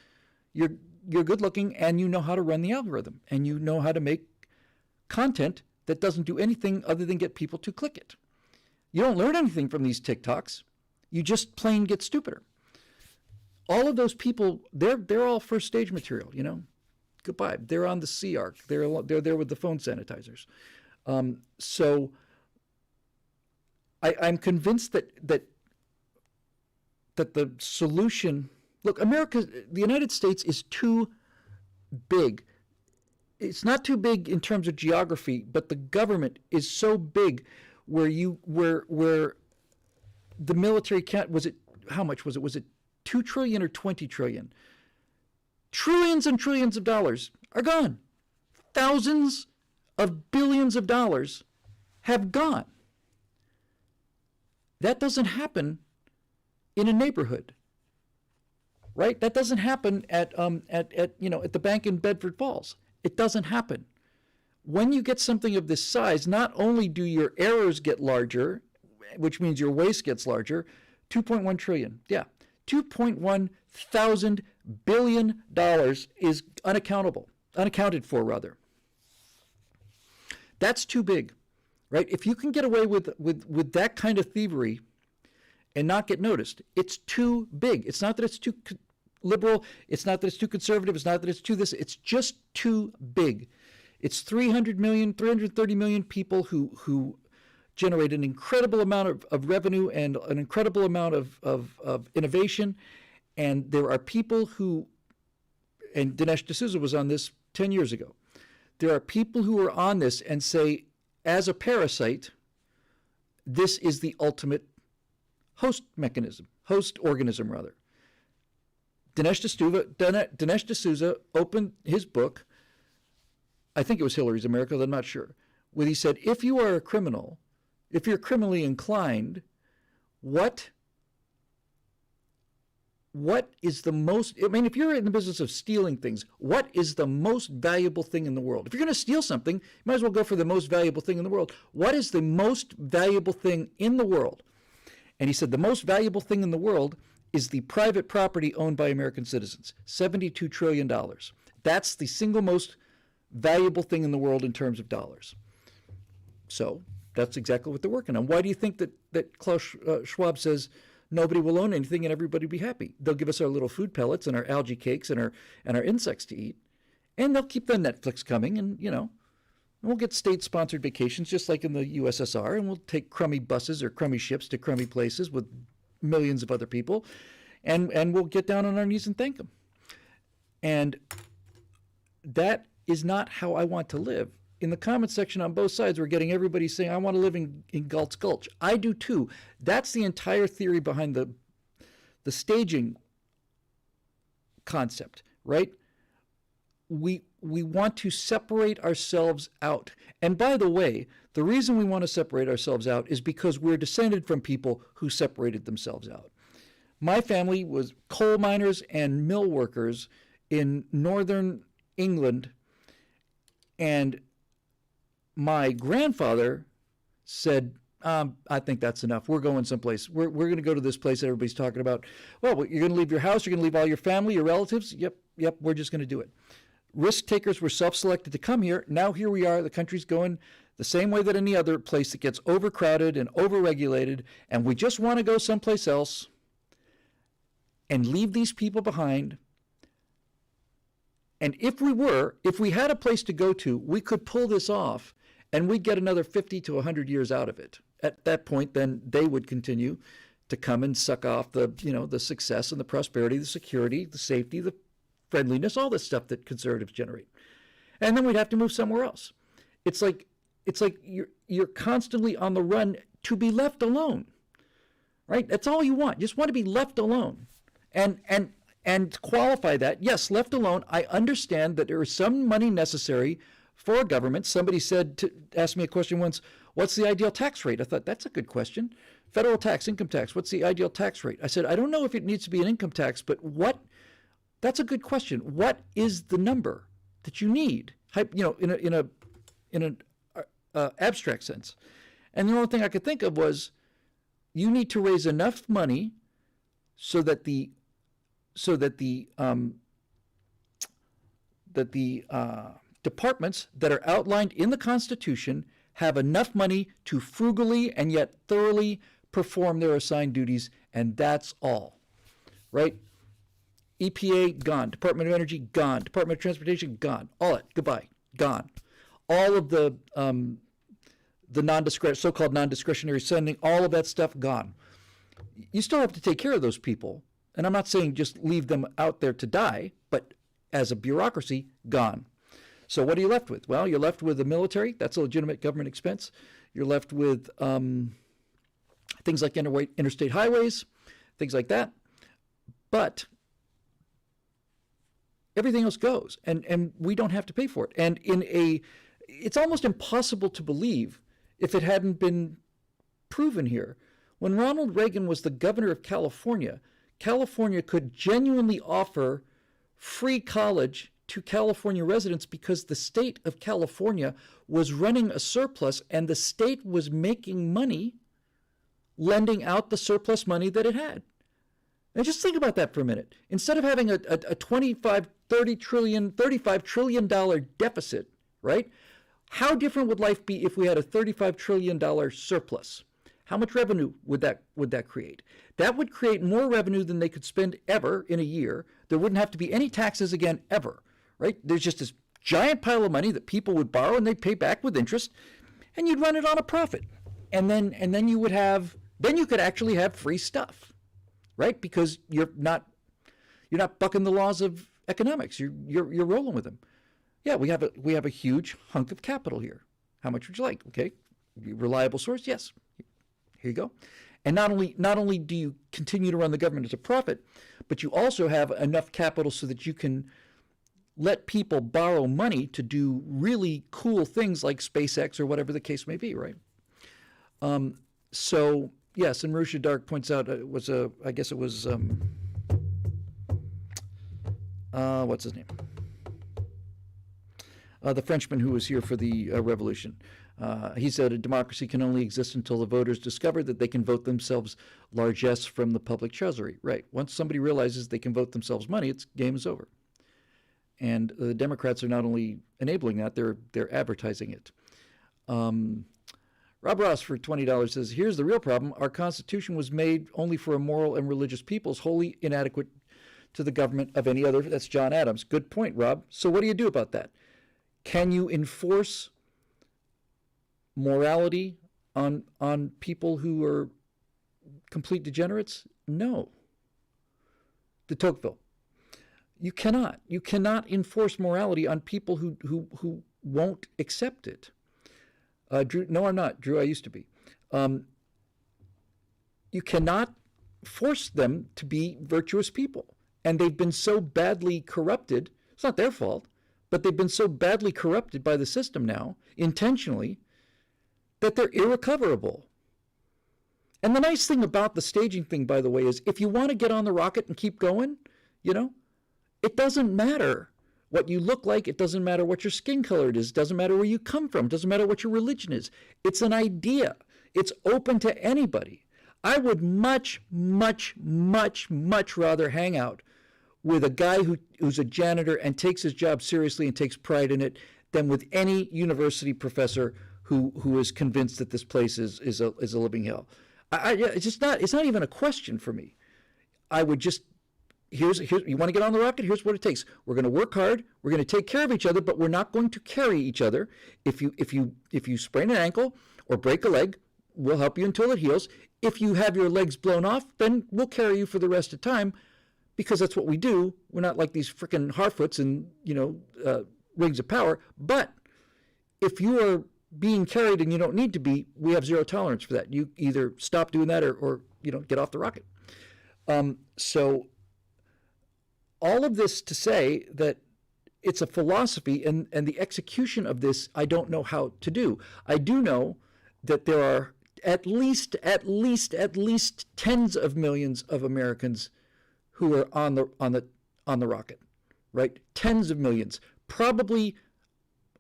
you're good looking and you know how to run the algorithm, and you know how to make content that doesn't do anything other than get people to click it. You don't learn anything from these TikToks. You just plain get stupider. All of those people, they're all first stage material, Goodbye. They're on the Sea Ark. They're there with the phone sanitizers. So I'm convinced that the solution, look, the United States is too big. It's not too big in terms of geography, but the government is so big where the military can't, how much was it? Was it 2 trillion or 20 trillion? Trillions and trillions of dollars are gone. Thousands of billions of dollars have gone. That doesn't happen in a neighborhood, right? That doesn't happen at the bank in Bedford Falls. It doesn't happen. When you get something of this size, not only do your errors get larger, which means your waste gets larger, 2.1 trillion. Yeah. 2.1 thousand billion dollars is unaccounted for rather. That's too big, right? If you can get away with that kind of thievery and not get noticed, it's too big. It's not that it's too liberal. It's not that it's too conservative. It's not that it's too this. It's just too big. It's 330 million people who generate an incredible amount of revenue and an incredible amount of innovation. And there are people who, and Dinesh D'Souza was on this 10 years ago, there are people who are on this and say, as a parasite, this is the ultimate host organism rather. Dinesh D'Souza opened his book, I think it was Hillary's America, I'm not sure, where he said, if you are a criminal, if you're criminally inclined, what is the most, if you're in the business of stealing things, what is the most valuable thing in the world? If you're going to steal something, you might as well go for the most valuable thing in the world. What is the most valuable thing in the world? And he said the most valuable thing in the world is the private property owned by American citizens, $72 trillion. That's the single most valuable thing in the world in terms of dollars. So that's exactly what they're working on. Why do you think that Klaus Schwab says nobody will own anything and everybody will be happy? They'll give us our little food pellets and our algae cakes and our insects to eat, and they'll keep the Netflix coming, and we'll get state-sponsored vacations just like in the USSR, and we'll take crummy buses or crummy ships to crummy places with millions of other people, and we'll get down on our knees and thank them. And that is not how I want to live. In the comment section on both sides, we're getting everybody saying, I want to live in Galt's Gulch. I do too. That's the entire theory behind the staging concept, right? We want to separate ourselves out. And by the way, the reason we want to separate ourselves out is because we're descended from people who separated themselves out. My family was coal miners and mill workers in northern England, and my grandfather said, I think that's enough. We're going someplace. We're going to go to this place that everybody's talking about. Well, you're going to leave your house. You're going to leave all your family, your relatives. Yep, we're just going to do it. Risk takers were self-selected to come here. Now here we are. The country's going the same way that any other place that gets overcrowded and overregulated, and we just want to go someplace else and leave these people behind. And if we had a place to go to, we could pull this off, and we'd get another 50 to 100 years out of it. At that point, then they would continue to come and suck off the success and the prosperity, the security, the safety, the friendliness, all this stuff that conservatives generate. And then we'd have to move somewhere else. It's like you're constantly on the run to be left alone, right? That's all you want. You just want to be left alone. And to qualify that, yes, left alone, I understand that there is some money necessary for a government. Somebody asked me a question once, what's the ideal tax rate? I thought, that's a good question. Federal tax, income tax, what's the ideal tax rate? I said, I don't know if it needs to be an income tax, but that's a good question. What is the number that you need, in an abstract sense? And the only thing I could think of was, you need to raise enough money so that the departments that are outlined in the Constitution have enough money to frugally and yet thoroughly perform their assigned duties, and that's all, right? EPA, gone. Department of Energy, gone. Department of Transportation, gone. All it, goodbye, gone. All of the so-called non-discretionary spending, all of that stuff, gone. You still have to take care of those people. And I'm not saying just leave them out there to die, but as a bureaucracy, gone. So what are you left with? Well, you're left with the military. That's a legitimate government expense. You're left with things like interstate highways, things like that. But everything else goes, and we don't have to pay for it. And it's almost impossible to believe, if it hadn't been proven here, When Ronald Reagan was the governor of California, California could genuinely offer free college to California residents because the state of California was running a surplus and the state was making money lending out the surplus money that it had. Now just think about that for a minute. Instead of having a 25, 30 trillion, $35 trillion deficit, right? How different would life be if we had a $35 trillion surplus? How much revenue would that create? That would create more revenue than they could spend ever in a year. There wouldn't have to be any taxes again ever, right? There's just this giant pile of money that people would borrow and they'd pay back with interest, and you'd run it on a profit. And then you could actually have free stuff, right? Because you're not bucking the laws of economics. You're rolling with them. Yeah, we have a huge hunk of capital here. How much would you like? Okay, reliable source. Yes. Here you go. And not only do you continue to run the government as a profit, but you also have enough capital so that you can let people borrow money to do really cool things like SpaceX or whatever the case may be, right? So yes, and Marusha Dark points out what's his name? The Frenchman who was here for the revolution. He said a democracy can only exist until the voters discover that they can vote themselves largesse from the public treasury. Right. Once somebody realizes they can vote themselves money, game is over. And the Democrats are not only enabling that, they're advertising it. Rob Ross for $20 says, here's the real problem. Our Constitution was made only for a moral and religious peoples, wholly inadequate to the government of any other. That's John Adams. Good point, Rob. So what do you do about that? Can you enforce morality on people who are complete degenerates? No. De Tocqueville. You cannot. You cannot enforce morality on people who won't accept it. Drew, no, I'm not. Drew, I used to be. You cannot force them to be virtuous people. And they've been so badly corrupted. It's not their fault, but they've been so badly corrupted by the system now, intentionally, that they're irrecoverable. And the nice thing about the staging thing, by the way, is if you want to get on the rocket and keep going, it doesn't matter what you look like. It doesn't matter what your skin color is. It doesn't matter where you come from. It doesn't matter what your religion is. It's an idea. It's open to anybody. I would much, much, much, much rather hang out with a guy who's a janitor and takes his job seriously and takes pride in it than with any university professor who is convinced that this place is a living hell. It's not even a question for me. I would just, here's you want to get on the rocket? Here's what it takes. We're going to work hard. We're going to take care of each other, but we're not going to carry each other. If you sprain an ankle or break a leg, we'll help you until it heals. If you have your legs blown off, then we'll carry you for the rest of the time, because that's what we do. We're not like these freaking Harfoots and rings of power. But if you are being carried and you don't need to be, we have zero tolerance for that. You either stop doing that or get off the rocket. So all of this to say that it's a philosophy, and the execution of this I don't know how to do. I do know that there are at least tens of millions of Americans who are on the rocket, right? Tens of millions, probably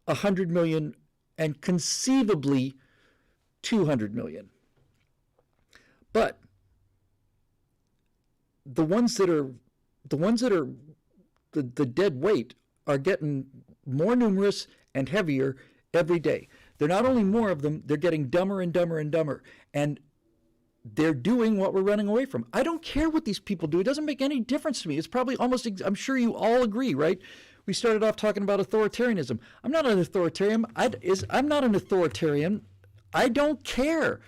100 million, and conceivably 200 million. But the ones that are the dead weight are getting more numerous and heavier every day. They're not only more of them, they're getting dumber and dumber and dumber. And they're doing what we're running away from. I don't care what these people do. It doesn't make any difference to me. It's probably almost, I'm sure you all agree, right? We started off talking about authoritarianism. I'm not an authoritarian. I'm not an authoritarian. I don't care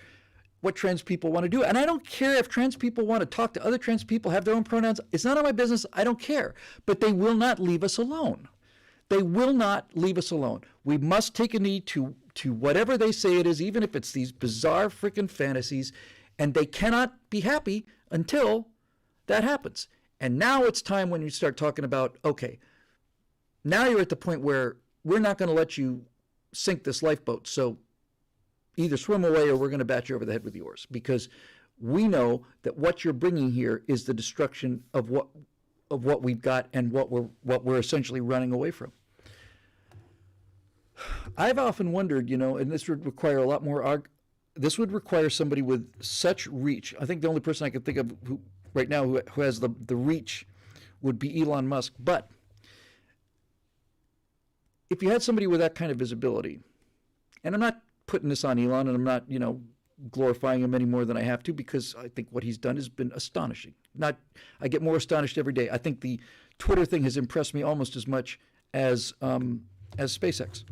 what trans people want to do. And I don't care if trans people want to talk to other trans people, have their own pronouns. It's none of my business. I don't care. But they will not leave us alone. They will not leave us alone. We must take a knee to whatever they say it is, even if it's these bizarre freaking fantasies. And they cannot be happy until that happens. And now it's time when you start talking about, okay, now you're at the point where we're not going to let you sink this lifeboat. So either swim away or we're going to bat you over the head with yours, because We know that what you're bringing here is the destruction of what we've got and what we're essentially running away from. I've often wondered, and this would require a lot more. This would require somebody with such reach. I think the only person I can think of right now who has the reach would be Elon Musk. But if you had somebody with that kind of visibility, and I'm not putting this on Elon, and I'm not, glorifying him any more than I have to, because I think what he's done has been astonishing. I get more astonished every day. I think the Twitter thing has impressed me almost as much as SpaceX.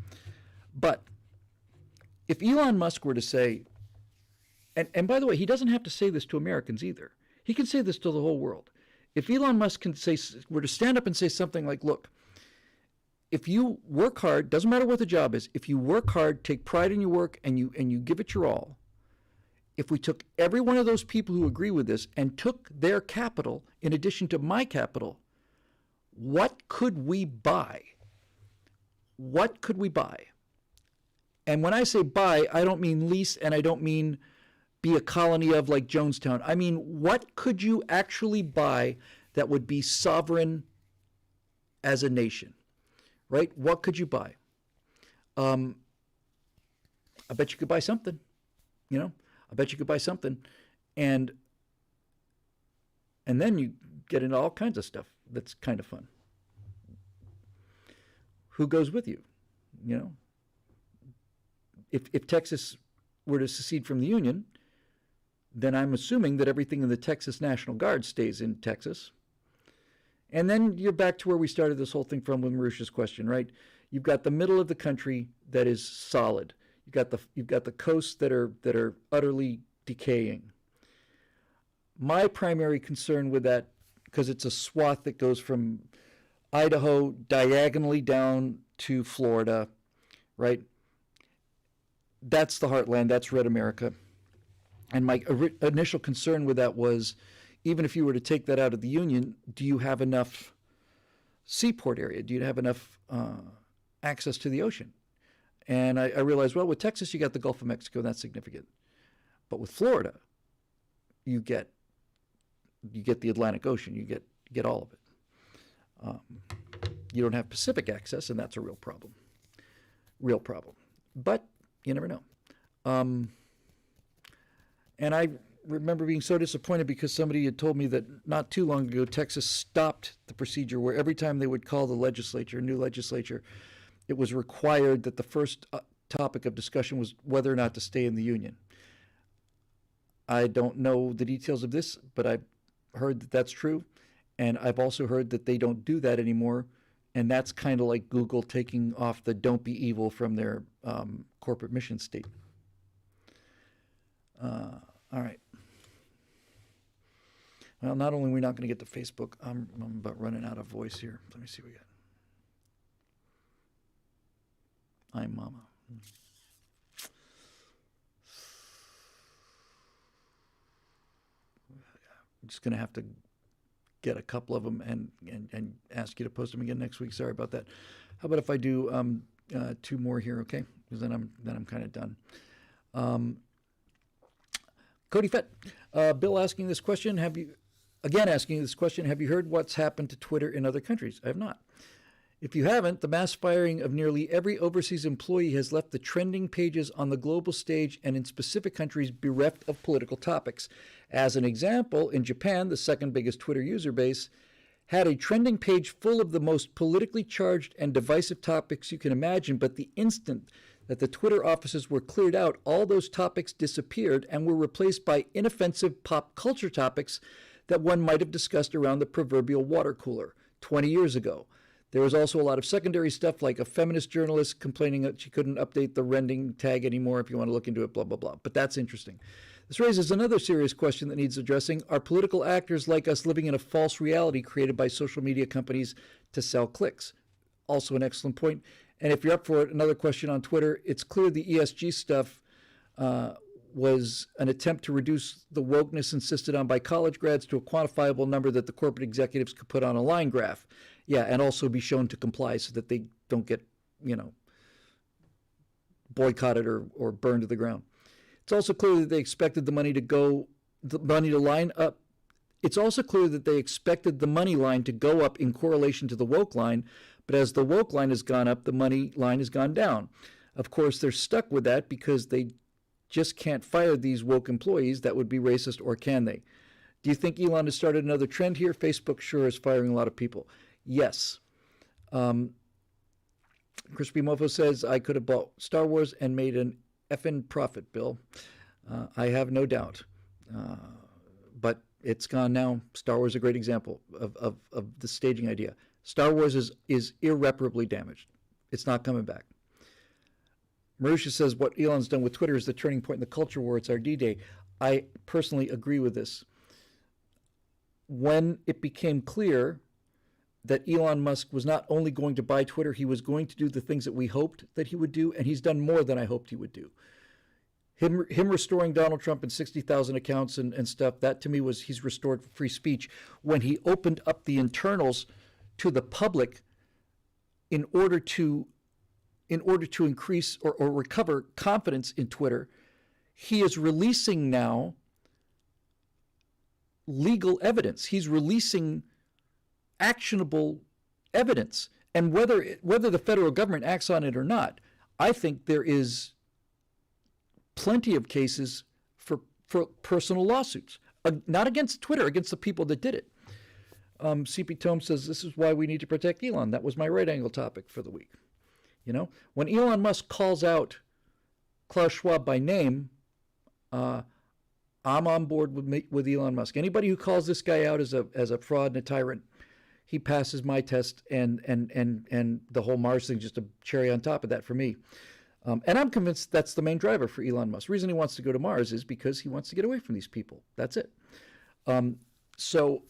But if Elon Musk were to say, and by the way, he doesn't have to say this to Americans either. He can say this to the whole world. If Elon Musk were to stand up and say something like, look, if you work hard, doesn't matter what the job is, if you work hard, take pride in your work, and you give it your all, if we took every one of those people who agree with this and took their capital in addition to my capital, what could we buy? What could we buy? And when I say buy, I don't mean lease, and I don't mean be a colony of like Jonestown. I mean, what could you actually buy that would be sovereign as a nation? Right? What could you buy? I bet you could buy something. I bet you could buy something, and then you get into all kinds of stuff that's kind of fun. Who goes with you? If Texas were to secede from the Union, then I'm assuming that everything in the Texas National Guard stays in Texas. And then you're back to where we started this whole thing from with Marusha's question, right? You've got the middle of the country that is solid. You've got the coasts that are utterly decaying. My primary concern with that, because it's a swath that goes from Idaho diagonally down to Florida, right? That's the heartland. That's Red America. And my initial concern with that was, even if you were to take that out of the Union, do you have enough seaport area? Do you have enough access to the ocean? And I realized, well, with Texas, you got the Gulf of Mexico, and that's significant. But with Florida, you get the Atlantic Ocean. You get all of it. You don't have Pacific access, and that's a real problem. Real problem. But you never know. And I remember being so disappointed because somebody had told me that not too long ago, Texas stopped the procedure where every time they would call the legislature, new legislature, it was required that the first topic of discussion was whether or not to stay in the Union. I don't know the details of this, but I've heard that that's true. And I've also heard that they don't do that anymore. And that's kind of like Google taking off the "don't be evil" from their corporate mission statement. All right. Well, not only are we not going to get to Facebook, I'm about running out of voice here. Let me see what we got. I'm Mama. I'm just going to have to get a couple of them and ask you to post them again next week. Sorry about that. How about if I do two more here, okay? Because then I'm kind of done. Cody Fett, Bill asking this question. Have you heard what's happened to Twitter in other countries? I have not. If you haven't, the mass firing of nearly every overseas employee has left the trending pages on the global stage and in specific countries bereft of political topics. As an example, in Japan, the second biggest Twitter user base, had a trending page full of the most politically charged and divisive topics you can imagine, but the instant that the Twitter offices were cleared out, all those topics disappeared and were replaced by inoffensive pop culture topics that one might have discussed around the proverbial water cooler 20 years ago. There was also a lot of secondary stuff, like a feminist journalist complaining that she couldn't update the rending tag anymore. If you want to look into it, blah, blah, blah. But that's interesting. This raises another serious question that needs addressing. Are political actors like us living in a false reality created by social media companies to sell clicks? Also an excellent point. And if you're up for it, another question on Twitter. It's clear the ESG stuff was an attempt to reduce the wokeness insisted on by college grads to a quantifiable number that the corporate executives could put on a line graph. Yeah, and also be shown to comply so that they don't get, boycotted or burned to the ground. It's also clear that they expected the money to go the money to line up. It's also clear that they expected the money line to go up in correlation to the woke line, but as the woke line has gone up, the money line has gone down. Of course, they're stuck with that because they just can't fire these woke employees. That would be racist, or can they? Do you think Elon has started another trend here? Facebook sure is firing a lot of people. Yes. Crispy Mofo says, I could have bought Star Wars and made an effing profit, Bill. I have no doubt. But it's gone now. Star Wars is a great example of the staging idea. Star Wars is irreparably damaged. It's not coming back. Marusha says, what Elon's done with Twitter is the turning point in the culture war. It's our D-Day. I personally agree with this. When it became clear that Elon Musk was not only going to buy Twitter, he was going to do the things that we hoped that he would do, and he's done more than I hoped he would do. Him restoring Donald Trump and 60,000 accounts and stuff, that to me was he's restored free speech. When he opened up the internals to the public in order to increase or recover confidence in Twitter, he is releasing now legal evidence. He's releasing actionable evidence. And whether the federal government acts on it or not, I think there is plenty of cases for personal lawsuits, not against Twitter, against the people that did it. CP Tome says, this is why we need to protect Elon. That was my right angle topic for the week. You know, when Elon Musk calls out Klaus Schwab by name, I'm on board with Elon Musk. Anybody who calls this guy out as a fraud and a tyrant, he passes my test, and the whole Mars thing is just a cherry on top of that for me. And I'm convinced that's the main driver for Elon Musk. The reason he wants to go to Mars is because he wants to get away from these people. That's it. So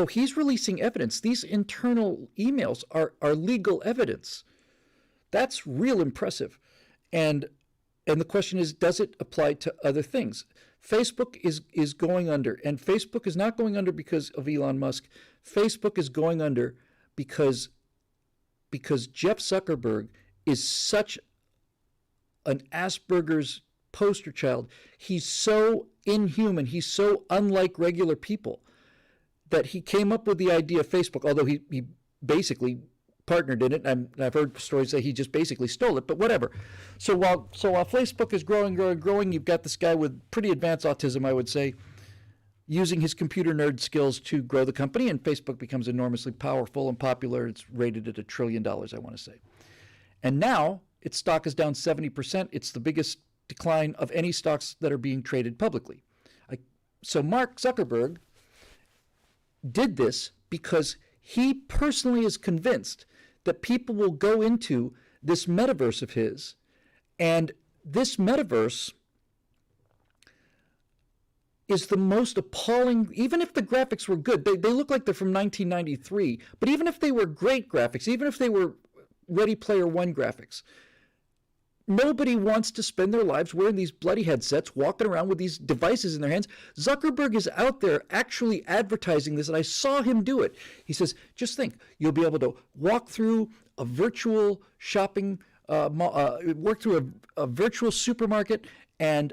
he's releasing evidence. These internal emails are legal evidence. That's real impressive. And the question is, does it apply to other things? Facebook is going under, and Facebook is not going under because of Elon Musk. Facebook is going under because Jeff Zuckerberg is such an Asperger's poster child. He's so inhuman. He's so unlike regular people that he came up with the idea of Facebook, although he basically partnered in it. And I've heard stories say he just basically stole it, but whatever. So while Facebook is growing, you've got this guy with pretty advanced autism, I would say, using his computer nerd skills to grow the company, and Facebook becomes enormously powerful and popular. It's rated at $1 trillion, I want to say. And now its stock is down 70%. It's the biggest decline of any stocks that are being traded publicly. So Mark Zuckerberg did this because he personally is convinced that people will go into this metaverse of his, and this metaverse is the most appalling. Even if the graphics were good, they look like they're from 1993, but even if they were great graphics, even if they were Ready Player One graphics, nobody wants to spend their lives wearing these bloody headsets, walking around with these devices in their hands. Zuckerberg is out there actually advertising this, and I saw him do it. He says, just think, you'll be able to walk through a virtual shopping, work through a virtual supermarket, and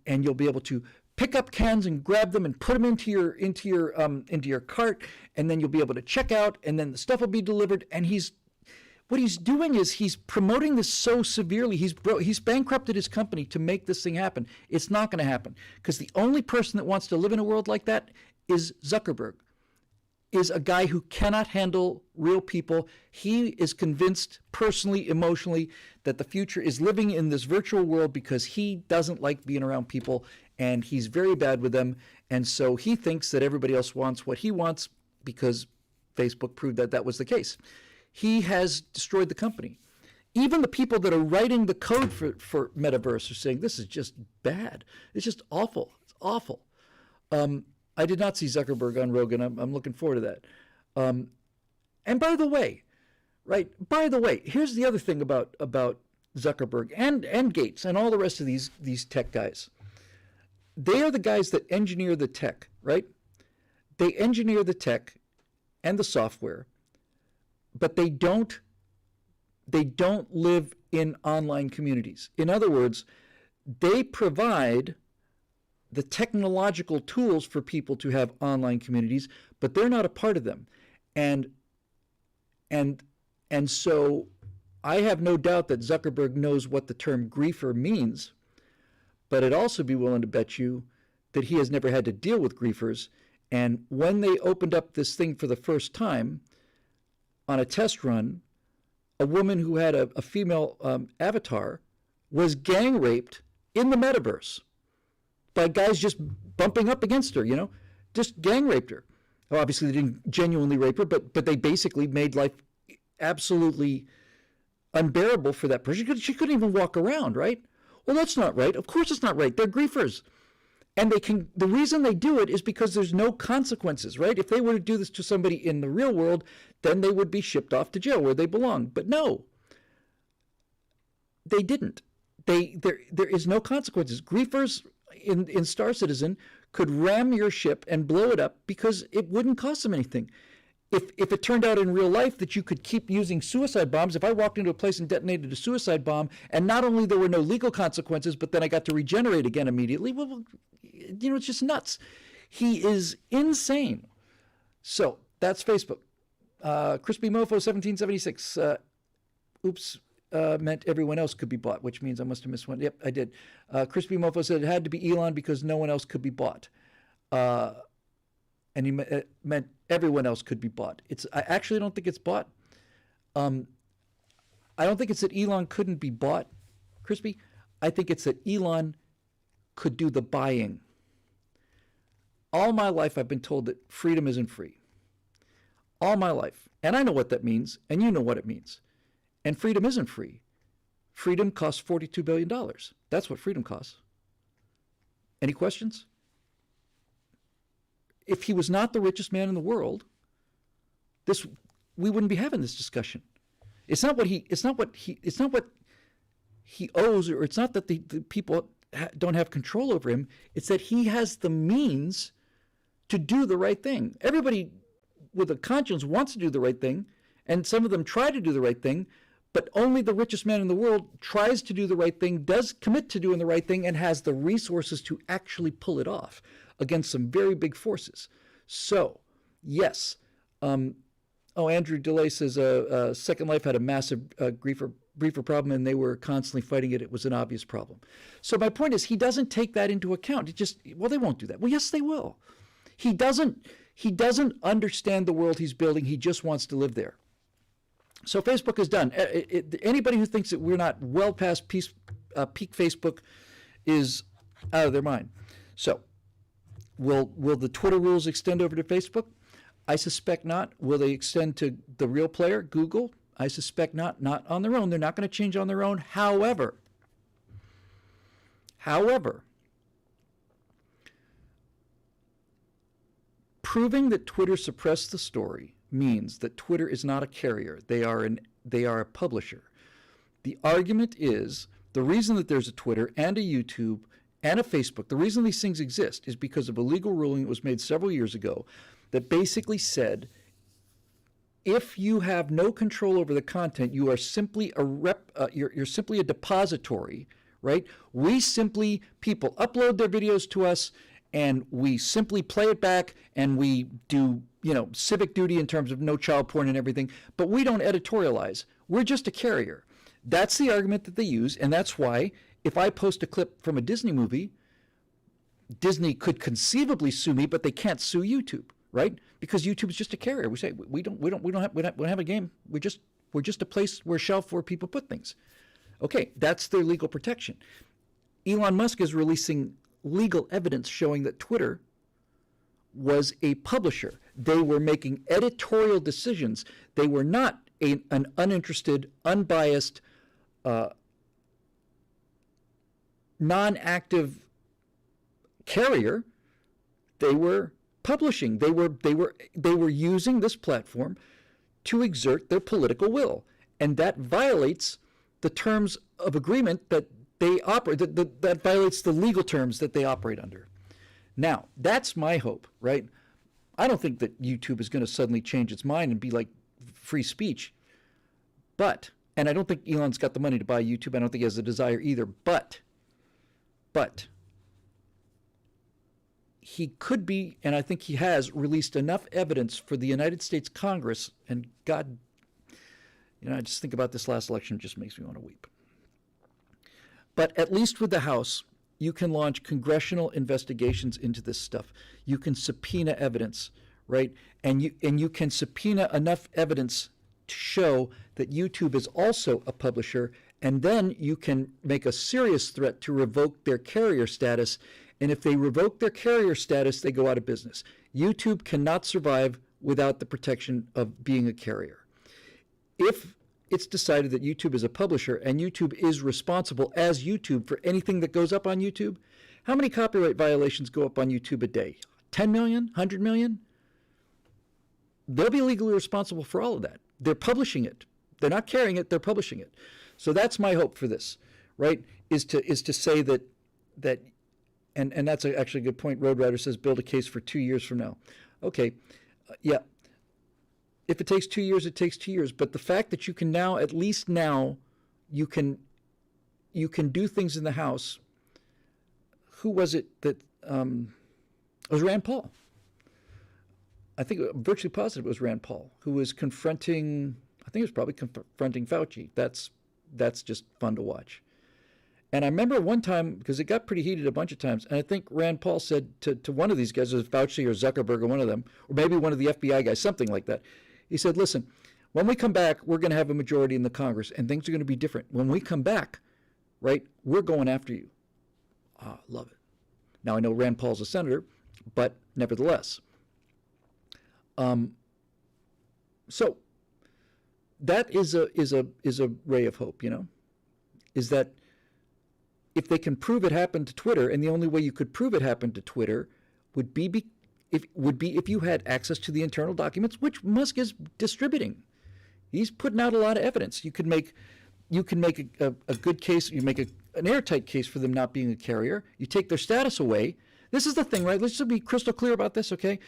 you'll be able to pick up cans and grab them and put them into your cart, and then you'll be able to check out, and then the stuff will be delivered. And what he's doing is he's promoting this so severely. He's bankrupted his company to make this thing happen. It's not going to happen because the only person that wants to live in a world like that is Zuckerberg, is a guy who cannot handle real people. He is convinced personally, emotionally, that the future is living in this virtual world because he doesn't like being around people, and he's very bad with them. And so he thinks that everybody else wants what he wants because Facebook proved that that was the case. He has destroyed the company. Even the people that are writing the code for Metaverse are saying, this is just bad. It's just awful. It's awful. I did not see Zuckerberg on Rogan. I'm looking forward to that. And by the way, here's the other thing about Zuckerberg and Gates and all the rest of these tech guys. They are the guys that engineer the tech, right? They engineer the tech and the software, but they don't live in online communities. In other words, they provide the technological tools for people to have online communities, but they're not a part of them. And so I have no doubt that Zuckerberg knows what the term griefer means, but I'd also be willing to bet you that he has never had to deal with griefers. And when they opened up this thing for the first time on a test run, a woman who had a female avatar was gang raped in the metaverse by guys just bumping up against her, just gang raped her. Well, obviously, they didn't genuinely rape her, but they basically made life absolutely unbearable for that person. She couldn't even walk around, right? Well, that's not right. Of course it's not right. They're griefers. And the reason they do it is because there's no consequences, right? If they were to do this to somebody in the real world, then they would be shipped off to jail where they belong. But no, they didn't. There is no consequences. Griefers in Star Citizen could ram your ship and blow it up because it wouldn't cost them anything. If it turned out in real life that you could keep using suicide bombs, if I walked into a place and detonated a suicide bomb, and not only there were no legal consequences, but then I got to regenerate again immediately, well, it's just nuts. He is insane. So that's Facebook. Crispy Mofo 1776. Meant everyone else could be bought, which means I must have missed one. Yep, I did. Crispy Mofo said it had to be Elon because no one else could be bought. And he meant everyone else could be bought. I actually don't think it's bought. I don't think it's that Elon couldn't be bought, Crispy. I think it's that Elon could do the buying. All my life I've been told that freedom isn't free. All my life. And I know what that means, and you know what it means. And freedom isn't free. Freedom costs $42 billion. That's what freedom costs. Any questions? If he was not the richest man in the world, we wouldn't be having this discussion. It's not what he owes, or it's not that the people don't have control over him. It's that he has the means to do the right thing. Everybody with a conscience wants to do the right thing, and some of them try to do the right thing, but only the richest man in the world tries to do the right thing, does commit to doing the right thing, and has the resources to actually pull it off against some very big forces. So, yes. Andrew DeLay says Second Life had a massive griefer problem, and they were constantly fighting it. It was an obvious problem. So my point is, he doesn't take that into account. They won't do that. Well, yes, they will. He doesn't understand the world he's building. He just wants to live there. So Facebook is done. Anybody who thinks that we're not well past peak Facebook is out of their mind. So will the Twitter rules extend over to Facebook? I suspect not. Will they extend to the real player, Google? I suspect not. Not on their own. They're not going to change on their own. However, proving that Twitter suppressed the story means that Twitter is not a carrier. They are a publisher. The argument is the reason that there's a Twitter and a YouTube and a Facebook, the reason these things exist is because of a legal ruling that was made several years ago that basically said if you have no control over the content, you are simply you're simply a depository, right? People upload their videos to us, and we simply play it back, and we do, civic duty in terms of no child porn and everything, but we don't editorialize. We're just a carrier. That's the argument that they use, and that's why if I post a clip from a Disney movie, Disney could conceivably sue me, but they can't sue YouTube, right? Because YouTube is just a carrier. We say we don't have a game. We're just a place a shelf where people put things. Okay, that's their legal protection. Elon Musk is releasing legal evidence showing that Twitter was a publisher. They were making editorial decisions. They were not an uninterested, unbiased, non-active carrier. They were publishing. They were using this platform to exert their political will, and that violates the terms of agreement that they operate. That violates the legal terms that they operate under. Now, that's my hope, right? I don't think that YouTube is going to suddenly change its mind and be like free speech, and I don't think Elon's got the money to buy YouTube. I don't think he has a desire either. But he could be, and I think he has, released enough evidence for the United States Congress, and God, I just think about this last election, it just makes me want to weep. But at least with the House, you can launch congressional investigations into this stuff. You can subpoena evidence, right? And you can subpoena enough evidence to show that YouTube is also a publisher, and then you can make a serious threat to revoke their carrier status. And if they revoke their carrier status, they go out of business. YouTube cannot survive without the protection of being a carrier. If it's decided that YouTube is a publisher and YouTube is responsible as YouTube for anything that goes up on YouTube, how many copyright violations go up on YouTube a day? 10 million? 100 million? They'll be legally responsible for all of that. They're publishing it. They're not carrying it, they're publishing it. So that's my hope for this, right? Is to say that and that's actually a good point. Road Rider says build a case for 2 years from now. Okay, yeah. If it takes 2 years, it takes 2 years. But the fact that you can now, at least now, you can do things in the House. Who was it that? It was Rand Paul. I think I'm virtually positive it was Rand Paul who was confronting. I think it was probably confronting Fauci. That's just fun to watch. And I remember one time, because it got pretty heated a bunch of times, and I think Rand Paul said to one of these guys, it was Fauci or Zuckerberg or one of them, or maybe one of the FBI guys, something like that. He said, listen, when we come back, we're going to have a majority in the Congress, and things are going to be different. When we come back, right, we're going after you. Ah, love it. Now, I know Rand Paul's a senator, but nevertheless. So that is a ray of hope, is that if they can prove it happened to Twitter, and the only way you could prove it happened to Twitter would be if you had access to the internal documents, which Musk is distributing. He's putting out a lot of evidence. You can make a good case. You make an airtight case for them not being a carrier. You take their status away. This is the thing, right? Let's just be crystal clear about this, okay?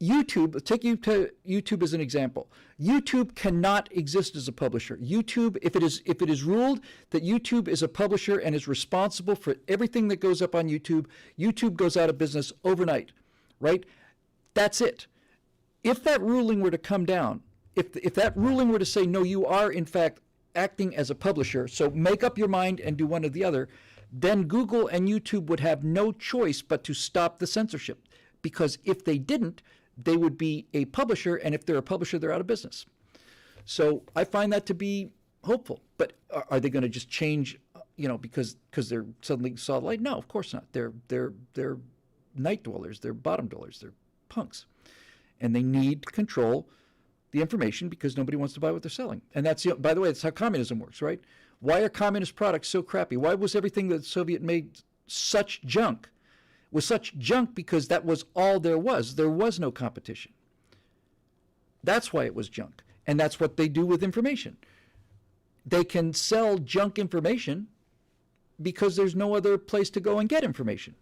YouTube, take you to YouTube as an example. YouTube cannot exist as a publisher. YouTube, if it is ruled that YouTube is a publisher and is responsible for everything that goes up on YouTube, YouTube goes out of business overnight, right? That's it. If that ruling were to come down, if that ruling were to say, no, you are in fact acting as a publisher, so make up your mind and do one or the other, then Google and YouTube would have no choice but to stop the censorship. Because if they didn't, they would be a publisher, and if they're a publisher, they're out of business. So I find that to be hopeful. But are they going to just change, because they're suddenly saw the light? No, of course not. They're night dwellers. They're bottom dwellers. They're punks, and they need to control the information because nobody wants to buy what they're selling. And that's by the way, that's how communism works, right? Why are communist products so crappy? Why was everything that the Soviet made such junk? Was such junk because that was all there was. There was no competition. That's why it was junk. And that's what they do with information. They can sell junk information because there's no other place to go and get information.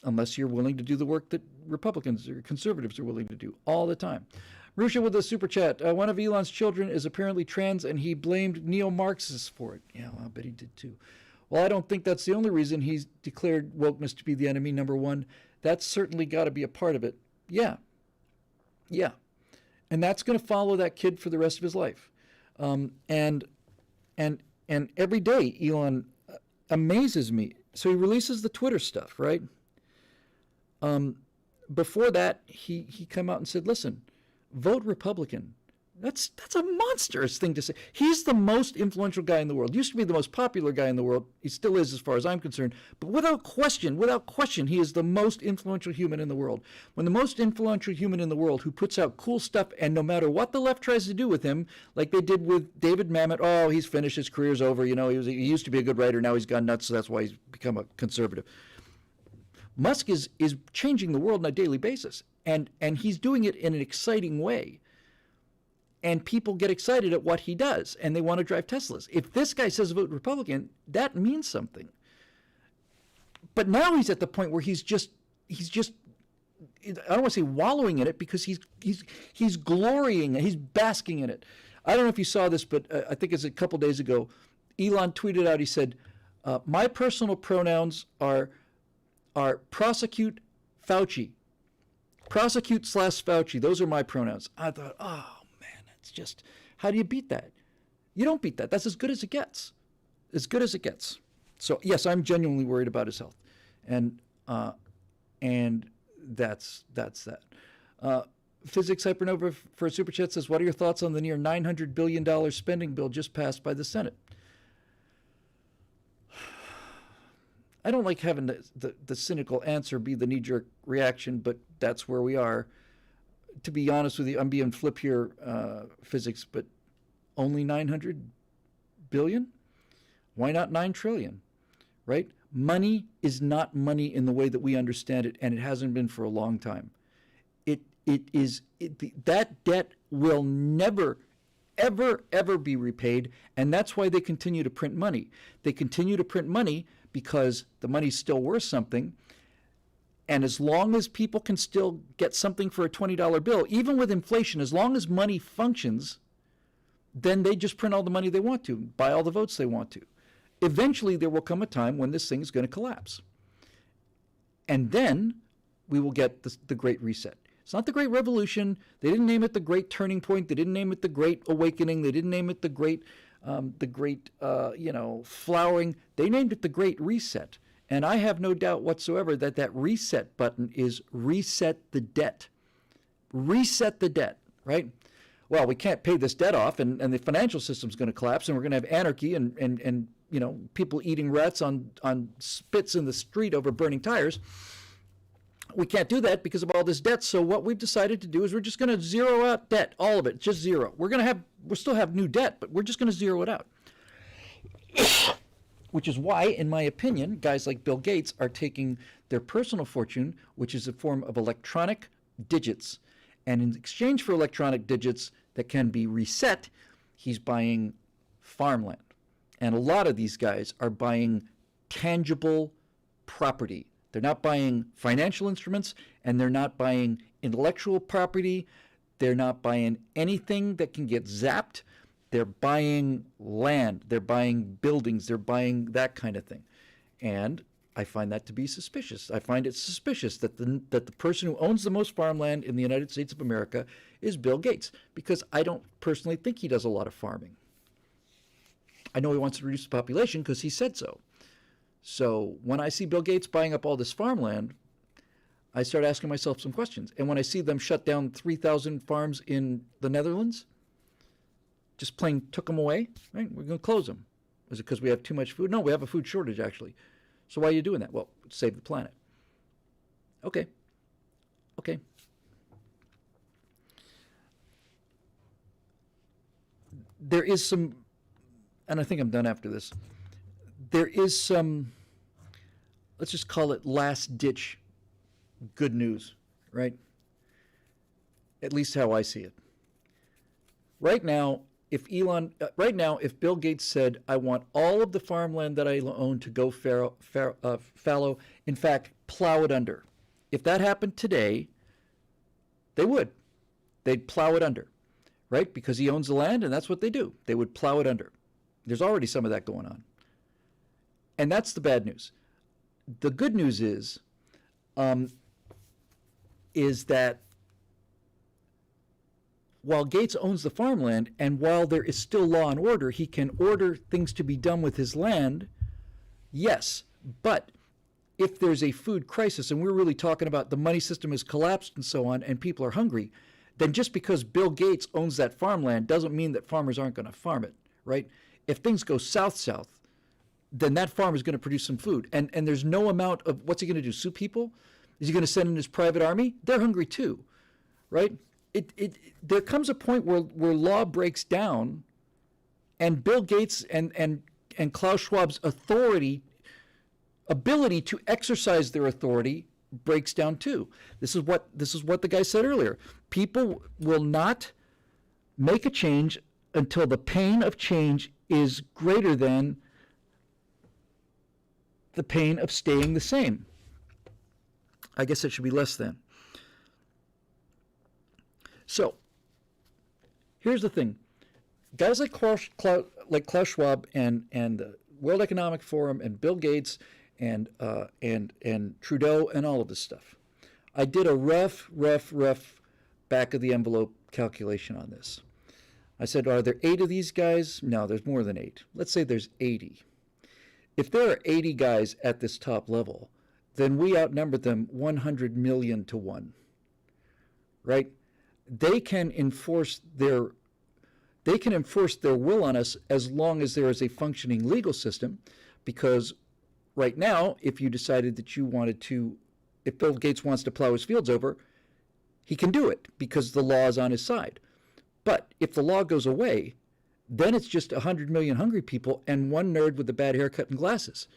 Unless you're willing to do the work that Republicans or conservatives are willing to do all the time. Rusha with a super chat. One of Elon's children is apparently trans and he blamed neo-Marxists for it. Yeah, well, I bet he did too. Well, I don't think that's the only reason he's declared wokeness to be the enemy number one. That's certainly got to be a part of it. Yeah. And that's going to follow that kid for the rest of his life. And every day Elon amazes me. So he releases the Twitter stuff, right? Before that, he came out and said, listen, vote Republican. That's a monstrous thing to say. He's the most influential guy in the world. Used to be the most popular guy in the world. He still is as far as I'm concerned. But without question, he is the most influential human in the world. When the most influential human in the world who puts out cool stuff, and no matter what the left tries to do with him, like they did with David Mamet, oh, he's finished, his career's over. He used to be a good writer, now he's gone nuts, so that's why he's become a conservative. Musk is changing the world on a daily basis, and he's doing it in an exciting way. And people get excited at what he does, and they want to drive Teslas. If this guy says vote Republican, that means something. But now he's at the point where he's just I don't want to say wallowing in it, because he's glorying, he's basking in it. I don't know if you saw this, but I think it's a couple days ago, Elon tweeted out, he said, my personal pronouns are are prosecute Fauci. Prosecute/Fauci. Those are my pronouns. I thought, oh man, it's just, how do you beat that? You don't beat that. That's as good as it gets. As good as it gets. So yes, I'm genuinely worried about his health, and that's that. Physics Hypernova for a super chat says, "What are your thoughts on the near $900 billion spending bill just passed by the Senate?" I don't like having the cynical answer be the knee-jerk reaction, but that's where we are. To be honest with you, I'm being flip here, physics, but only 900 billion? Why not 9 trillion? Right? Money is not money in the way that we understand it, and it hasn't been for a long time. That debt will never, ever be repaid, and that's why they continue to print money. They continue to print money because the money's still worth something, and as long as people can still get something for a $20 bill, even with inflation, as long as money functions, then they just print all the money they want to, buy all the votes they want to. Eventually, there will come a time when this thing is going to collapse. And then we will get the Great Reset. It's not the Great Revolution. They didn't name it the Great Turning Point. They didn't name it the Great Awakening. They didn't name it the Great flowering. They named it the Great Reset. And I have no doubt whatsoever that that reset button is reset the debt. Reset the debt, right? Well, we can't pay this debt off, and the financial system's going to collapse, and we're going to have anarchy and people eating rats on spits in the street over burning tires. We can't do that because of all this debt. So what we've decided to do is we're just going to zero out debt, all of it, just zero. We'll still have new debt, but we're just going to zero it out. Which is why, in my opinion, guys like Bill Gates are taking their personal fortune, which is a form of electronic digits, and in exchange for electronic digits that can be reset, he's buying farmland. And a lot of these guys are buying tangible property. They're not buying financial instruments, and they're not buying intellectual property. They're not buying anything that can get zapped. They're buying land. They're buying buildings. They're buying that kind of thing. And I find that to be suspicious. I find it suspicious that the person who owns the most farmland in the United States of America is Bill Gates, because I don't personally think he does a lot of farming. I know he wants to reduce the population because he said so. So when I see Bill Gates buying up all this farmland, I start asking myself some questions. And when I see them shut down 3,000 farms in the Netherlands, just plain took them away, right? We're going to close them. Is it because we have too much food? No, we have a food shortage, actually. So why are you doing that? Well, save the planet. Okay. There is some, and I think I'm done after this. There is some, let's just call it last-ditch good news, right? At least how I see it. Right now, if Bill Gates said, I want all of the farmland that I own to go fallow, in fact, plow it under. If that happened today, they would. They'd plow it under, right? Because he owns the land, and that's what they do. They would plow it under. There's already some of that going on. And that's the bad news. The good news is that while Gates owns the farmland, and while there is still law and order, he can order things to be done with his land, yes. But if there's a food crisis, and we're really talking about the money system has collapsed and so on, and people are hungry, then just because Bill Gates owns that farmland doesn't mean that farmers aren't going to farm it, right? If things go south, then that farmer is going to produce some food. And there's no amount of, what's he going to do, sue people? Is he going to send in his private army? They're hungry too, right? There comes a point where law breaks down, and Bill Gates and Klaus Schwab's ability to exercise their authority breaks down too. This is what the guy said earlier. People will not make a change until the pain of change is greater than the pain of staying the same. I guess it should be less than. So, here's the thing. Guys like Klaus Schwab and the World Economic Forum and Bill Gates and Trudeau and all of this stuff. I did a rough back of the envelope calculation on this. I said, are there 8 of these guys? No, there's more than 8. Let's say there's 80. If there are 80 guys at this top level, then we outnumber them 100 million to 1. Right? They can enforce their will on us as long as there is a functioning legal system, because right now, if you decided that you wanted to, if Bill Gates wants to plow his fields over, he can do it because the law is on his side. But if the law goes away, then it's just 100 million hungry people and one nerd with a bad haircut and glasses.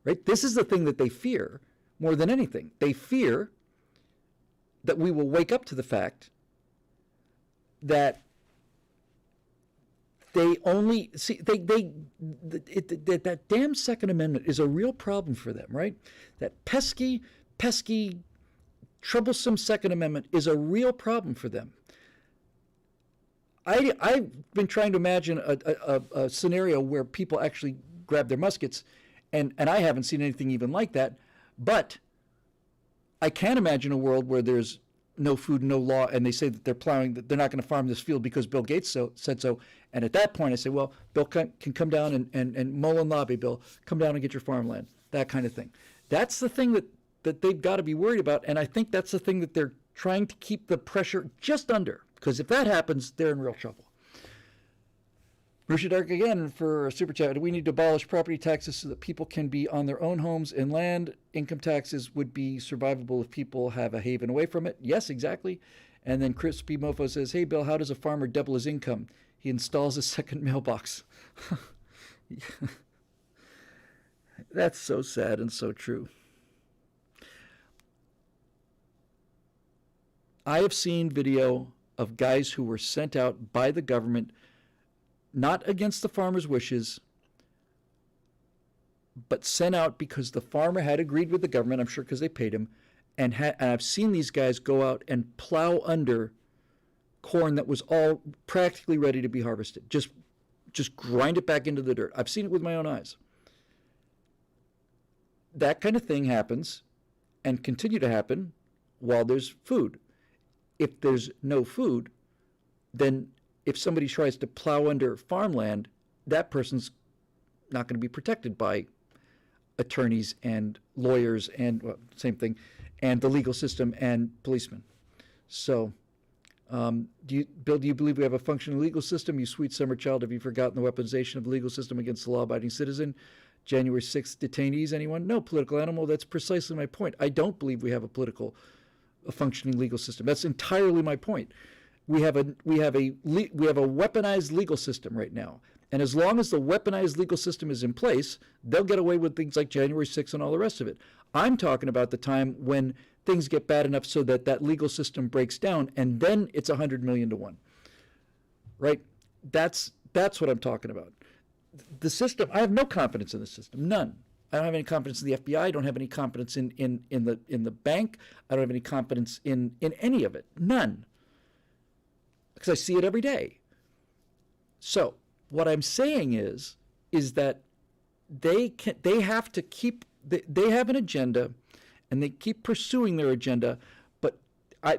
Right? This is the thing that they fear more than anything. They fear that we will wake up to the fact that they only see that damn Second Amendment is a real problem for them, right? That pesky, troublesome Second Amendment is a real problem for them. I've been trying to imagine a scenario where people actually grab their muskets, and I haven't seen anything even like that. But I can imagine a world where there's no food, no law, and they say that they're plowing, that they're not going to farm this field because Bill Gates said so. And at that point, I say, well, Bill can come down and Mullen lobby, Bill, come down and get your farmland, that kind of thing. That's the thing that they've got to be worried about, and I think that's the thing that they're trying to keep the pressure just under, because if that happens, they're in real trouble. Rusha Dark again for a super chat. We need to abolish property taxes so that people can be on their own homes and land. Income taxes would be survivable if people have a haven away from it. Yes, exactly. And then Crispy Mofo says, hey, Bill, how does a farmer double his income? He installs a second mailbox. That's so sad and so true. I have seen video of guys who were sent out by the government, not against the farmer's wishes, but sent out because the farmer had agreed with the government, I'm sure because they paid him, and I've seen these guys go out and plow under corn that was all practically ready to be harvested. Just grind it back into the dirt. I've seen it with my own eyes. That kind of thing happens and continue to happen while there's food. If there's no food, then if somebody tries to plow under farmland, that person's not going to be protected by attorneys and lawyers and, well, same thing, and the legal system and policemen. So, Bill, do you believe we have a functioning legal system? You sweet summer child, have you forgotten the weaponization of the legal system against the law-abiding citizen? January 6th detainees, anyone? No, political animal. That's precisely my point. I don't believe we have a functioning legal system. That's entirely my point. We have a weaponized legal system right now, and as long as the weaponized legal system is in place, they'll get away with things like January 6th and all the rest of it. I'm talking about the time when things get bad enough so that that legal system breaks down, and then it's 100 million to 1. Right? That's what I'm talking about. The system. I have no confidence in the system. None. I don't have any confidence in the FBI. I don't have any confidence in the bank. I don't have any confidence in any of it. None. Because I see it every day. So what I'm saying is that they have to keep, they have an agenda, and they keep pursuing their agenda. But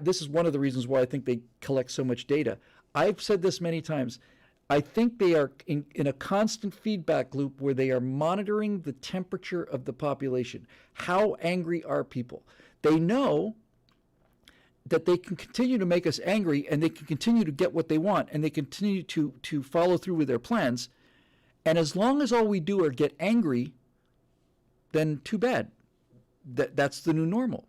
this is one of the reasons why I think they collect so much data. I've said this many times. I think they are in a constant feedback loop where they are monitoring the temperature of the population. How angry are people? They know that they can continue to make us angry, and they can continue to get what they want, and they continue to follow through with their plans. And as long as all we do are get angry, then too bad. That's the new normal.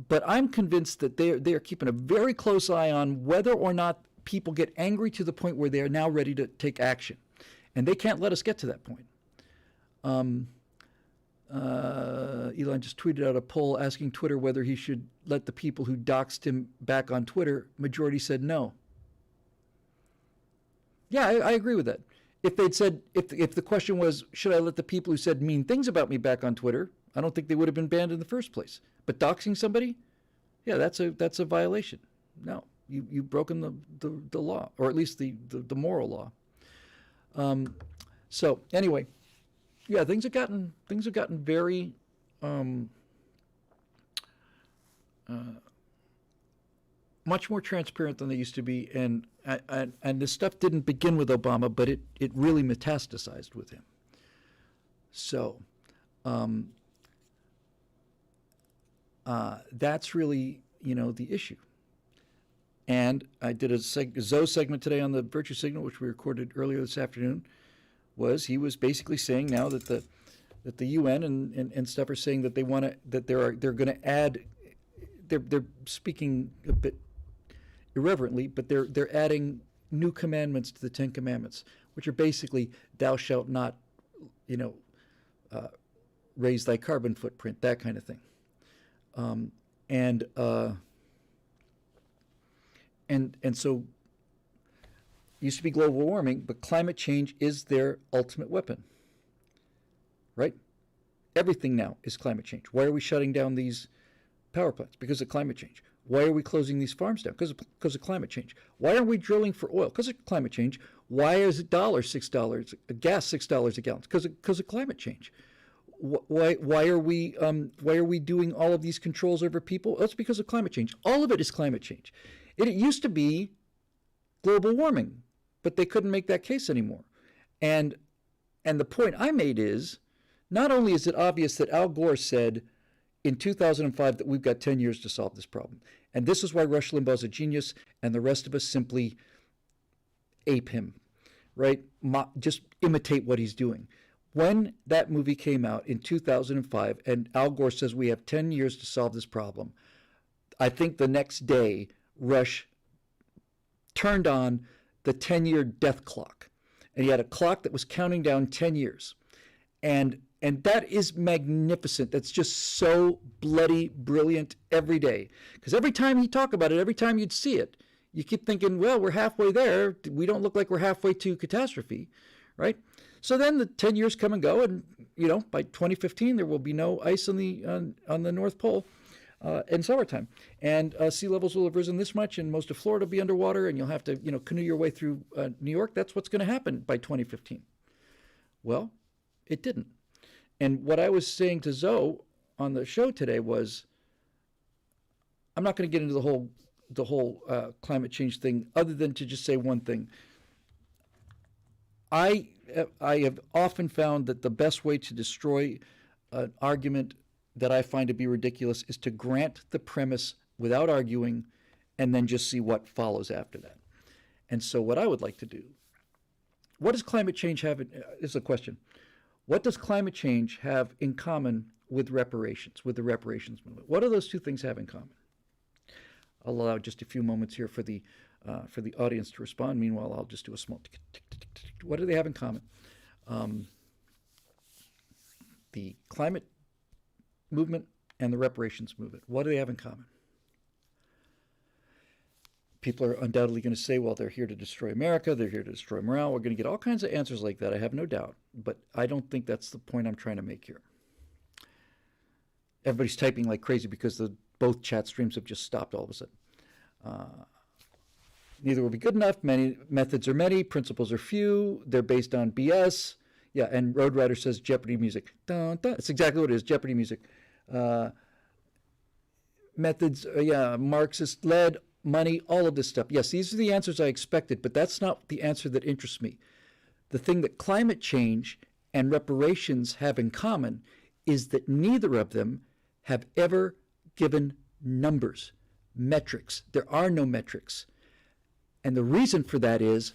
But I'm convinced that they are keeping a very close eye on whether or not people get angry to the point where they are now ready to take action. And they can't let us get to that point. Elon just tweeted out a poll asking Twitter whether he should let the people who doxed him back on Twitter. Majority said no. Yeah, I agree with that. If they'd said, if the question was, should I let the people who said mean things about me back on Twitter, I don't think they would have been banned in the first place. But doxing somebody, yeah, that's a violation. No, you've broken the law, or at least the moral law. So anyway, yeah, things have gotten very much more transparent than they used to be, and this stuff didn't begin with Obama, but it really metastasized with him. So that's really, the issue. And I did a Zoe segment today on the Virtue Signal, which we recorded earlier this afternoon. He was basically saying now that the UN and stuff are saying that they're going to add. They're speaking a bit irreverently, but they're adding new commandments to the Ten Commandments, which are basically thou shalt not, raise thy carbon footprint, that kind of thing. And so it used to be global warming, but climate change is their ultimate weapon, right? Everything now is climate change. Why are we shutting down these power plants? Because of climate change. Why are we closing these farms down? Because of climate change. Why aren't we drilling for oil? Because of climate change. Why is it $6, gas $6 a gallon? Because of climate change. Why are we doing all of these controls over people? That's because of climate change. All of it is climate change. It used to be global warming, but they couldn't make that case anymore. And the point I made is, not only is it obvious that Al Gore said in 2005 that we've got 10 years to solve this problem, and this is why Rush Limbaugh's a genius, and the rest of us simply ape him, right? Just imitate what he's doing. When that movie came out in 2005, and Al Gore says we have 10 years to solve this problem, I think the next day Rush turned on the 10-year death clock, and he had a clock that was counting down 10 years. And that is magnificent. That's just so bloody brilliant every day. Because every time he'd talk about it, every time you'd see it, you keep thinking, well, we're halfway there. We don't look like we're halfway to catastrophe, right? So then the 10 years come and go, and by 2015 there will be no ice on the North Pole in summertime, and sea levels will have risen this much, and most of Florida will be underwater, and you'll have to canoe your way through New York. That's what's going to happen by 2015. Well, it didn't. And what I was saying to Zoe on the show today was, I'm not going to get into the whole climate change thing, other than to just say one thing. I have often found that the best way to destroy an argument that I find to be ridiculous is to grant the premise without arguing, and then just see what follows after that. And so what I would like to do, what does climate change have, is a question. What does climate change have in common with reparations, with the reparations movement? What do those two things have in common? I'll allow just a few moments here for the audience to respond. Meanwhile, I'll just do a small tick, tick, tick, tick, tick. What do they have in common? The climate movement and the reparations movement. What do they have in common? People are undoubtedly going to say, well, they're here to destroy America, they're here to destroy morale. We're going to get all kinds of answers like that, I have no doubt. But I don't think that's the point I'm trying to make here. Everybody's typing like crazy because both chat streams have just stopped all of a sudden. Neither will be good enough. Many methods are many, principles are few. They're based on BS. Yeah, and Road Rider says Jeopardy music. Dun, dun. That's exactly what it is, Jeopardy music. Methods, Marxist led, money, all of this stuff. Yes, these are the answers I expected, but that's not the answer that interests me. The thing that climate change and reparations have in common is that neither of them have ever given numbers, metrics. There are no metrics. And the reason for that is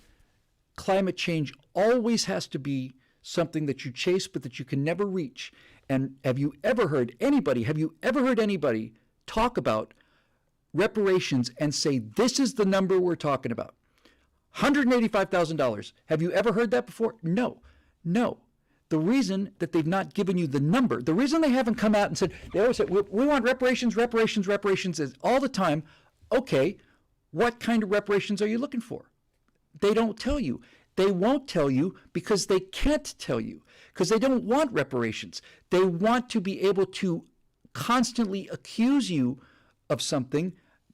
climate change always has to be something that you chase but that you can never reach. And have you ever heard anybody talk about reparations and say, this is the number we're talking about? $185,000. Have you ever heard that before? No. The reason that they've not given you the number, the reason they haven't come out and said, they always say, we want reparations is all the time. Okay, what kind of reparations are you looking for? They don't tell you. They won't tell you because they can't tell you, because they don't want reparations. They want to be able to constantly accuse you of something.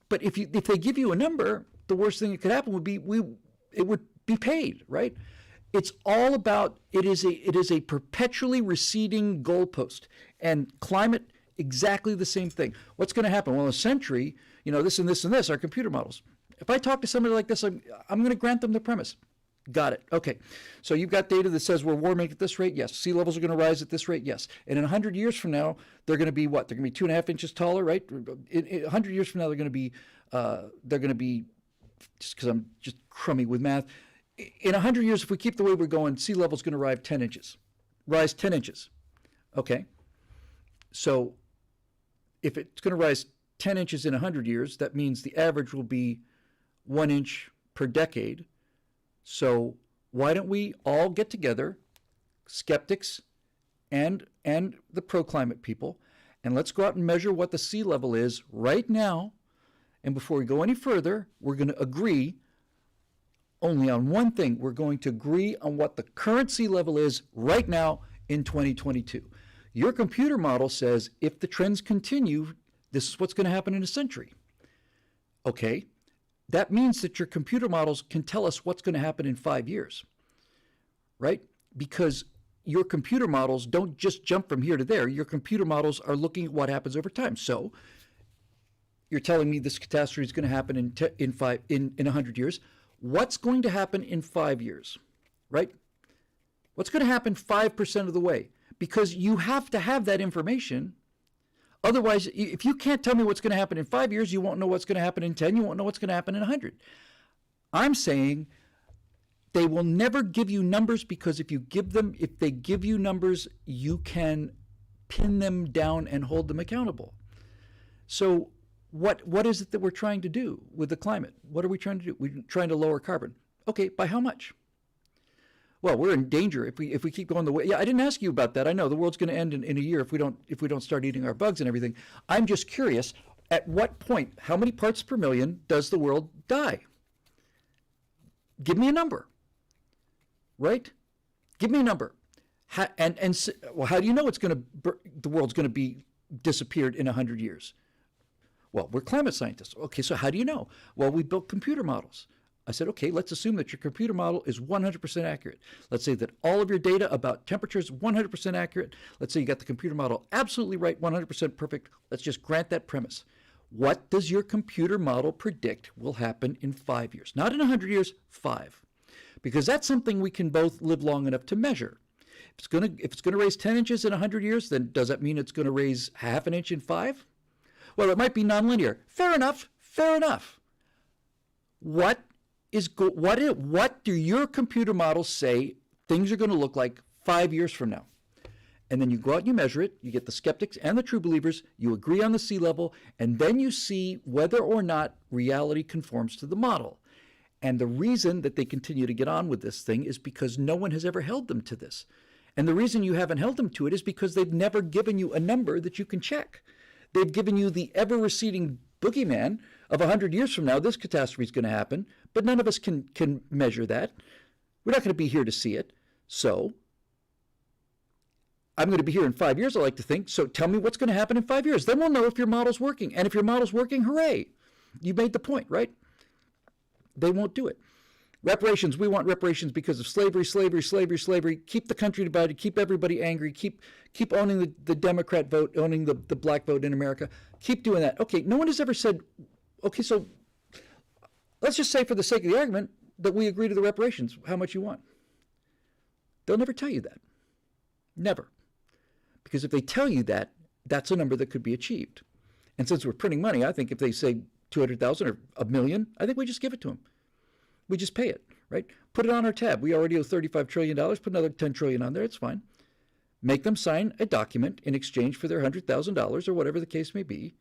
But if they give you a number, the worst thing that could happen would be it would be paid, right? It's all about, it is a perpetually receding goalpost. And climate, exactly the same thing. What's going to happen? Well, in a century, this and this and this are computer models. If I talk to somebody like this, I'm going to grant them the premise. Got it. Okay. So you've got data that says we're warming at this rate. Yes. Sea levels are going to rise at this rate. Yes. And in 100 years from now, they're going to be what? They're going to be 2.5 inches taller, right? In 100 years from now, they're going to be, just because I'm just crummy with math. In 100 years, if we keep the way we're going, sea level's going to rise 10 inches. Rise 10 inches. Okay. So if it's going to rise 10 inches in 100 years, that means the average will be 1 inch per decade. So why don't we all get together, skeptics and the pro-climate people, and let's go out and measure what the sea level is right now. And before we go any further, we're going to agree only on one thing. We're going to agree on what the current sea level is right now in 2022. Your computer model says if the trends continue, this is what's going to happen in a century. Okay. That means that your computer models can tell us what's going to happen in 5 years, right? Because your computer models don't just jump from here to there. Your computer models are looking at what happens over time. So you're telling me this catastrophe is going to happen in 100 years. What's going to happen in 5 years, right? What's going to happen 5% of the way? Because you have to have that information. Otherwise, if you can't tell me what's going to happen in 5 years, you won't know what's going to happen in 10, you won't know what's going to happen in 100. I'm saying they will never give you numbers, because if they give you numbers, you can pin them down and hold them accountable. So what is it that we're trying to do with the climate? What are we trying to do? We're trying to lower carbon. Okay, by how much? Well, we're in danger if we keep going the way. Yeah, I didn't ask you about that. I know the world's going to end in a year if we don't start eating our bugs and everything. I'm just curious, at what point, how many parts per million does the world die? Give me a number, right? Give me a number. How do you know the world's going to be disappeared in 100 years? Well, we're climate scientists. Okay, so how do you know? Well, we built computer models. I said, okay, let's assume that your computer model is 100% accurate. Let's say that all of your data about temperature is 100% accurate. Let's say you got the computer model absolutely right, 100% perfect. Let's just grant that premise. What does your computer model predict will happen in 5 years? Not in 100 years, 5. Because that's something we can both live long enough to measure. If it's going to raise 10 inches in 100 years, then does that mean it's going to raise half an inch in 5? Well, it might be nonlinear. Fair enough. Fair enough. What do your computer models say things are going to look like 5 years from now? And then you go out and you measure it. You get the skeptics and the true believers. You agree on the sea level. And then you see whether or not reality conforms to the model. And the reason that they continue to get on with this thing is because no one has ever held them to this. And the reason you haven't held them to it is because they've never given you a number that you can check. They've given you the ever-receding boogeyman of 100 years from now, this catastrophe is going to happen, but none of us can measure that. We're not going to be here to see it. So I'm going to be here in 5 years, I like to think. So tell me what's going to happen in 5 years. Then we'll know if your model's working. And if your model's working, hooray. You made the point, right? They won't do it. Reparations, we want reparations because of slavery. Keep the country divided, keep everybody angry, keep owning the Democrat vote, owning the black vote in America. Keep doing that. Okay, no one has ever said, okay, so let's just say for the sake of the argument that we agree to the reparations, how much you want. They'll never tell you that. Never. Because if they tell you that, that's a number that could be achieved. And since we're printing money, I think if they say 200,000 or a million, I think we just give it to them. We just pay it, right? Put it on our tab. We already owe $35 trillion. Put another $10 trillion on there. It's fine. Make them sign a document in exchange for their $100,000 or whatever the case may be,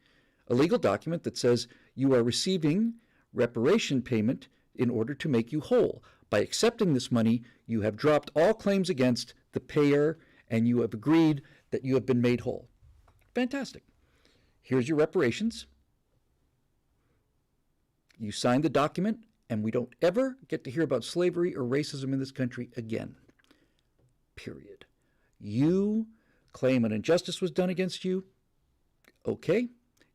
a legal document that says you are receiving reparation payment in order to make you whole. By accepting this money, you have dropped all claims against the payer and you have agreed that you have been made whole. Fantastic. Here's your reparations. You sign the document, and we don't ever get to hear about slavery or racism in this country again. Period. You claim an injustice was done against you. Okay.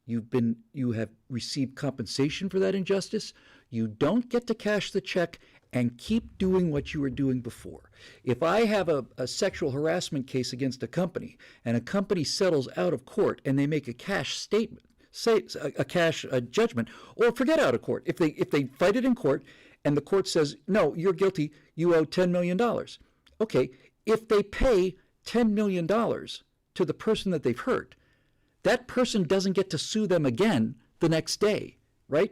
You have received compensation for that injustice. You don't get to cash the check and keep doing what you were doing before. If I have a sexual harassment case against a company and a company settles out of court and they make a cash statement, say a cash judgment, or forget out of court, if they fight it in court and the court says, no, you're guilty, you owe $10 million. Okay, if they pay $10 million to the person that they've hurt, that person doesn't get to sue them again the next day, right?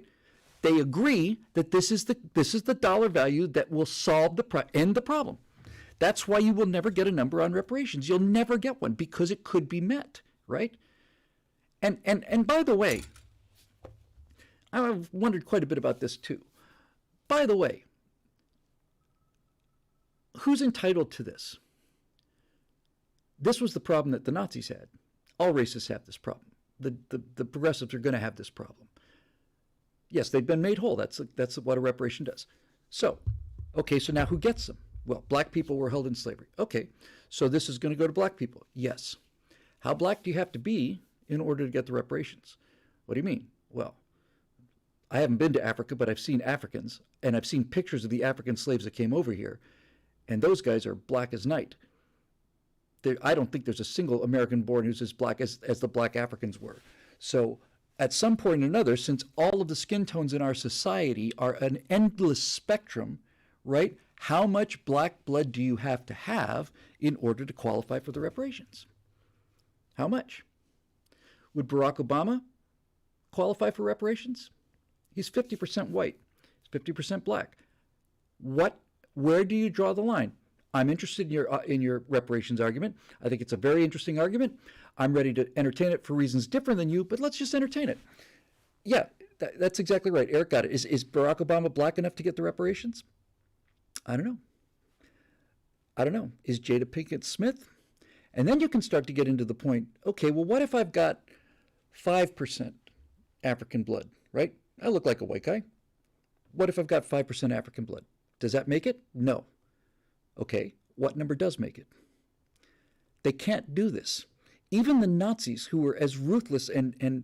They agree that this is the dollar value that will end the problem. That's why you will never get a number on reparations. You'll never get one because it could be met, right? And by the way, I've wondered quite a bit about this too. By the way, who's entitled to this? This was the problem that the Nazis had. All races have this problem. The progressives are going to have this problem. Yes, they've been made whole. That's what a reparation does. So, okay, so now who gets them? Well, black people were held in slavery. Okay, so this is going to go to black people. Yes. How black do you have to be in order to get the reparations? What do you mean? Well, I haven't been to Africa, but I've seen Africans, and I've seen pictures of the African slaves that came over here, and those guys are black as night. I don't think there's a single American born who's as black as the black Africans were. So at some point or another, since all of the skin tones in our society are an endless spectrum, right? How much black blood do you have to have in order to qualify for the reparations? How much? Would Barack Obama qualify for reparations? He's 50% white. He's 50% black. Where do you draw the line? I'm interested in your reparations argument. I think it's a very interesting argument. I'm ready to entertain it for reasons different than you, but let's just entertain it. Yeah, that's exactly right. Eric got it. Is Barack Obama black enough to get the reparations? I don't know. Is Jada Pinkett Smith? And then you can start to get into the point, okay, well, what if I've got 5% African blood, right? I look like a white guy. What if I've got 5% African blood? Does that make it? No. Okay, what number does make it? They can't do this. Even the Nazis, who were as ruthless and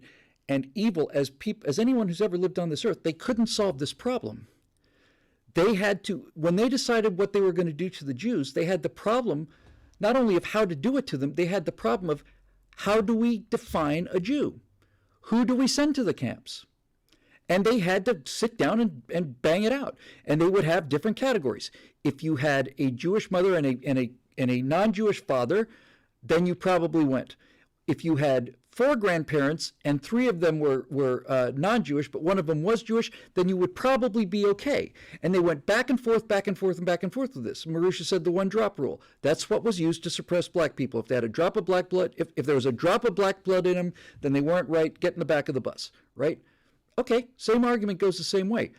evil as anyone who's ever lived on this earth, they couldn't solve this problem. They had to, when they decided what they were going to do to the Jews, they had the problem not only of how to do it to them, they had the problem of how do we define a Jew? Who do we send to the camps? And they had to sit down and bang it out. And they would have different categories. If you had a Jewish mother and a non-Jewish father, then you probably went. If you had 4 grandparents and 3 of them were non-Jewish, but one of them was Jewish, then you would probably be okay. And they went back and forth, back and forth, and back and forth with this. Marusha said the 1-drop rule. That's what was used to suppress black people. If they had a drop of black blood, if there was a drop of black blood in them, then they weren't right. Get in the back of the bus, right? Okay, same argument goes the same way.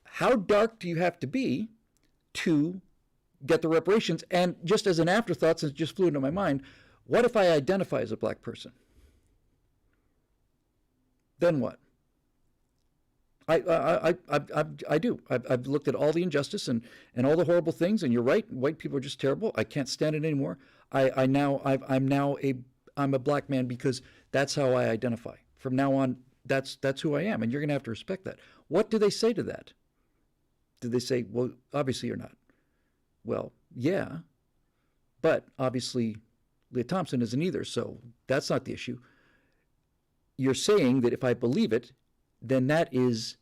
How dark do you have to be to get the reparations? And just as an afterthought, since it just flew into my mind, what if I identify as a black person? Then what? I do. I've looked at all the injustice and all the horrible things, and you're right. White people are just terrible. I can't stand it anymore. I'm a black man because that's how I identify. From now on, that's who I am, and you're going to have to respect that. What do they say to that? Do they say, well, obviously you're not? Well, yeah, but obviously Leah Thompson isn't either, so that's not the issue. You're saying that if I believe it, then that is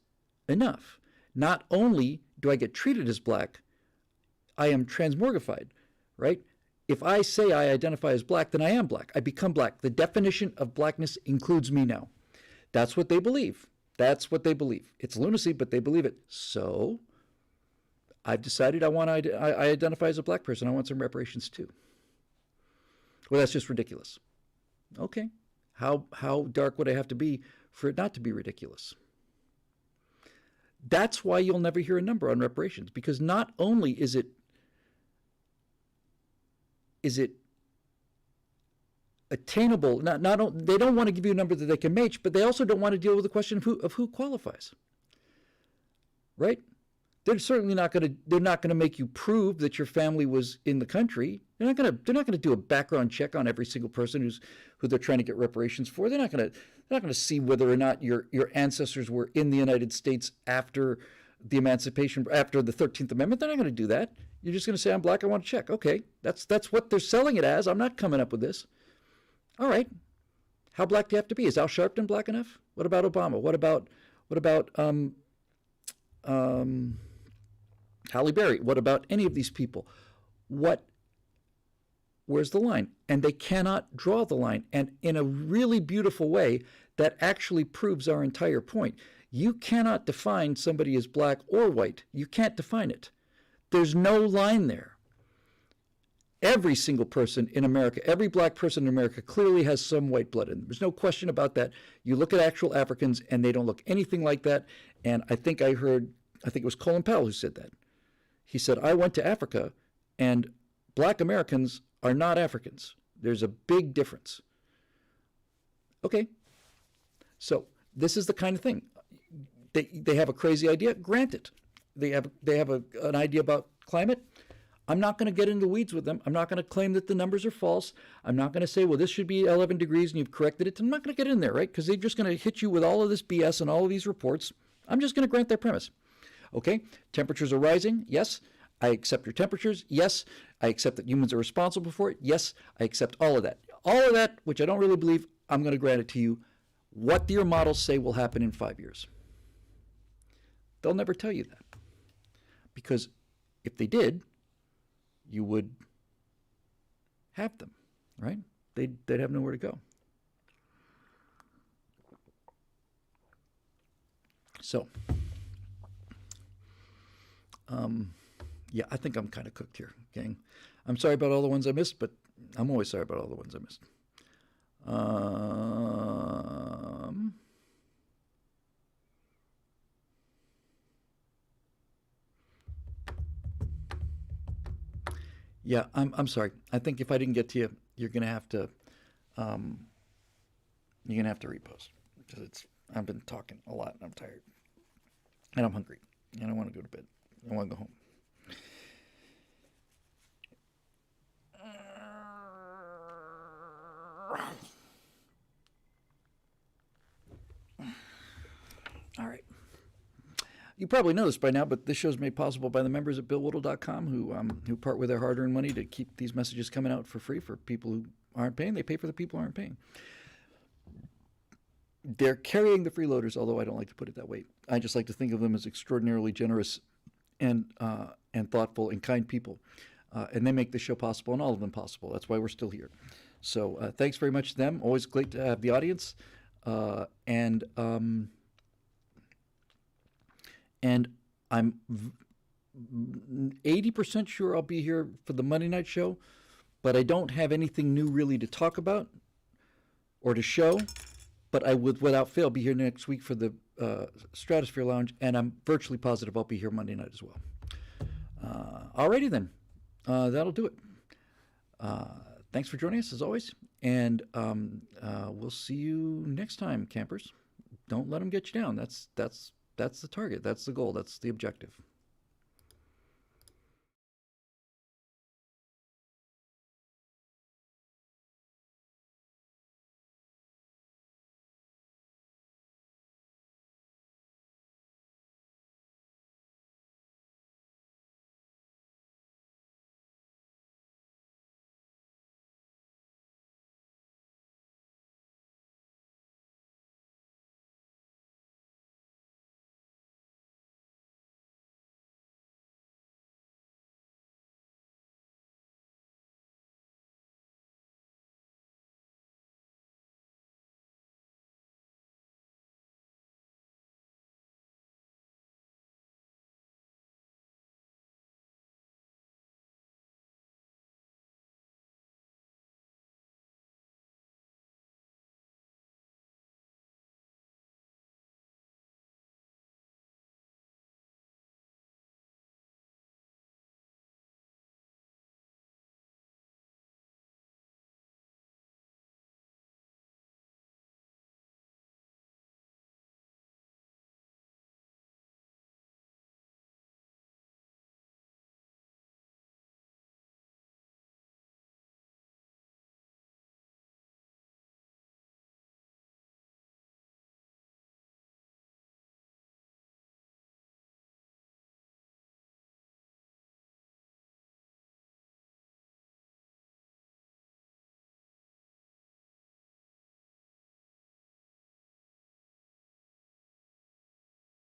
enough. Not only do I get treated as black, I am transmogrified, right? If I say I identify as black, then I am black. I become black. The definition of blackness includes me now. That's what they believe. That's what they believe. It's lunacy, but they believe it. So I've decided I identify as a black person. I want some reparations too. Well, that's just ridiculous. Okay. How dark would I have to be for it not to be ridiculous? That's why you'll never hear a number on reparations, because not only is it attainable, they don't want to give you a number that they can match, but they also don't want to deal with the question of who qualifies. Right? They're certainly not going to. They're not going to make you prove that your family was in the country. They're not going to. They're not going to do a background check on every single person who they're trying to get reparations for. They're not going to. They're not going to see whether or not your ancestors were in the United States after the emancipation, after the 13th Amendment. They're not going to do that. You're just going to say, I'm black, I want to check. Okay, that's what they're selling it as. I'm not coming up with this. All right. How black do you have to be? Is Al Sharpton black enough? What about Obama? What about Halle Berry? What about any of these people? Where's the line? And they cannot draw the line. And in a really beautiful way, that actually proves our entire point. You cannot define somebody as black or white. You can't define it. There's no line there. Every single person in America, every black person in America clearly has some white blood in them. There's no question about that. You look at actual Africans and they don't look anything like that. And I think it was Colin Powell who said that. He said, I went to Africa and black Americans are not Africans. There's a big difference. Okay. So this is the kind of thing. They have a crazy idea. Grant it. They have an idea about climate. I'm not going to get into the weeds with them. I'm not going to claim that the numbers are false. I'm not going to say, well, this should be 11 degrees and you've corrected it. I'm not going to get in there, right? Because they're just going to hit you with all of this BS and all of these reports. I'm just going to grant their premise. Okay, temperatures are rising. Yes, I accept your temperatures. Yes, I accept that humans are responsible for it. Yes, I accept all of that. All of that, which I don't really believe, I'm going to grant it to you. What do your models say will happen in 5 years? They'll never tell you that. Because if they did, you would have them, right? They'd have nowhere to go. So, yeah, I think I'm kind of cooked here, gang. I'm sorry about all the ones I missed, but I'm always sorry about all the ones I missed. Yeah, I'm sorry. I think if I didn't get to you, you're gonna have to repost because I've been talking a lot and I'm tired and I'm hungry and I want to go to bed. I want to go home. All right. You probably know this by now, but this show is made possible by the members at BillWhittle.com who part with their hard-earned money to keep these messages coming out for free for people who aren't paying. They pay for the people who aren't paying. They're carrying the freeloaders, although I don't like to put it that way. I just like to think of them as extraordinarily generous and thoughtful and kind people. And they make this show possible and all of them possible. That's why we're still here. So thanks very much to them. Always great to have the audience. And I'm 80% sure I'll be here for the Monday night show, but I don't have anything new really to talk about or to show. But I would, without fail, be here next week for the Stratosphere Lounge, and I'm virtually positive I'll be here Monday night as well. Alrighty then, that'll do it. Thanks for joining us as always, and we'll see you next time, campers. Don't let them get you down. That's the target. That's the goal. That's the objective.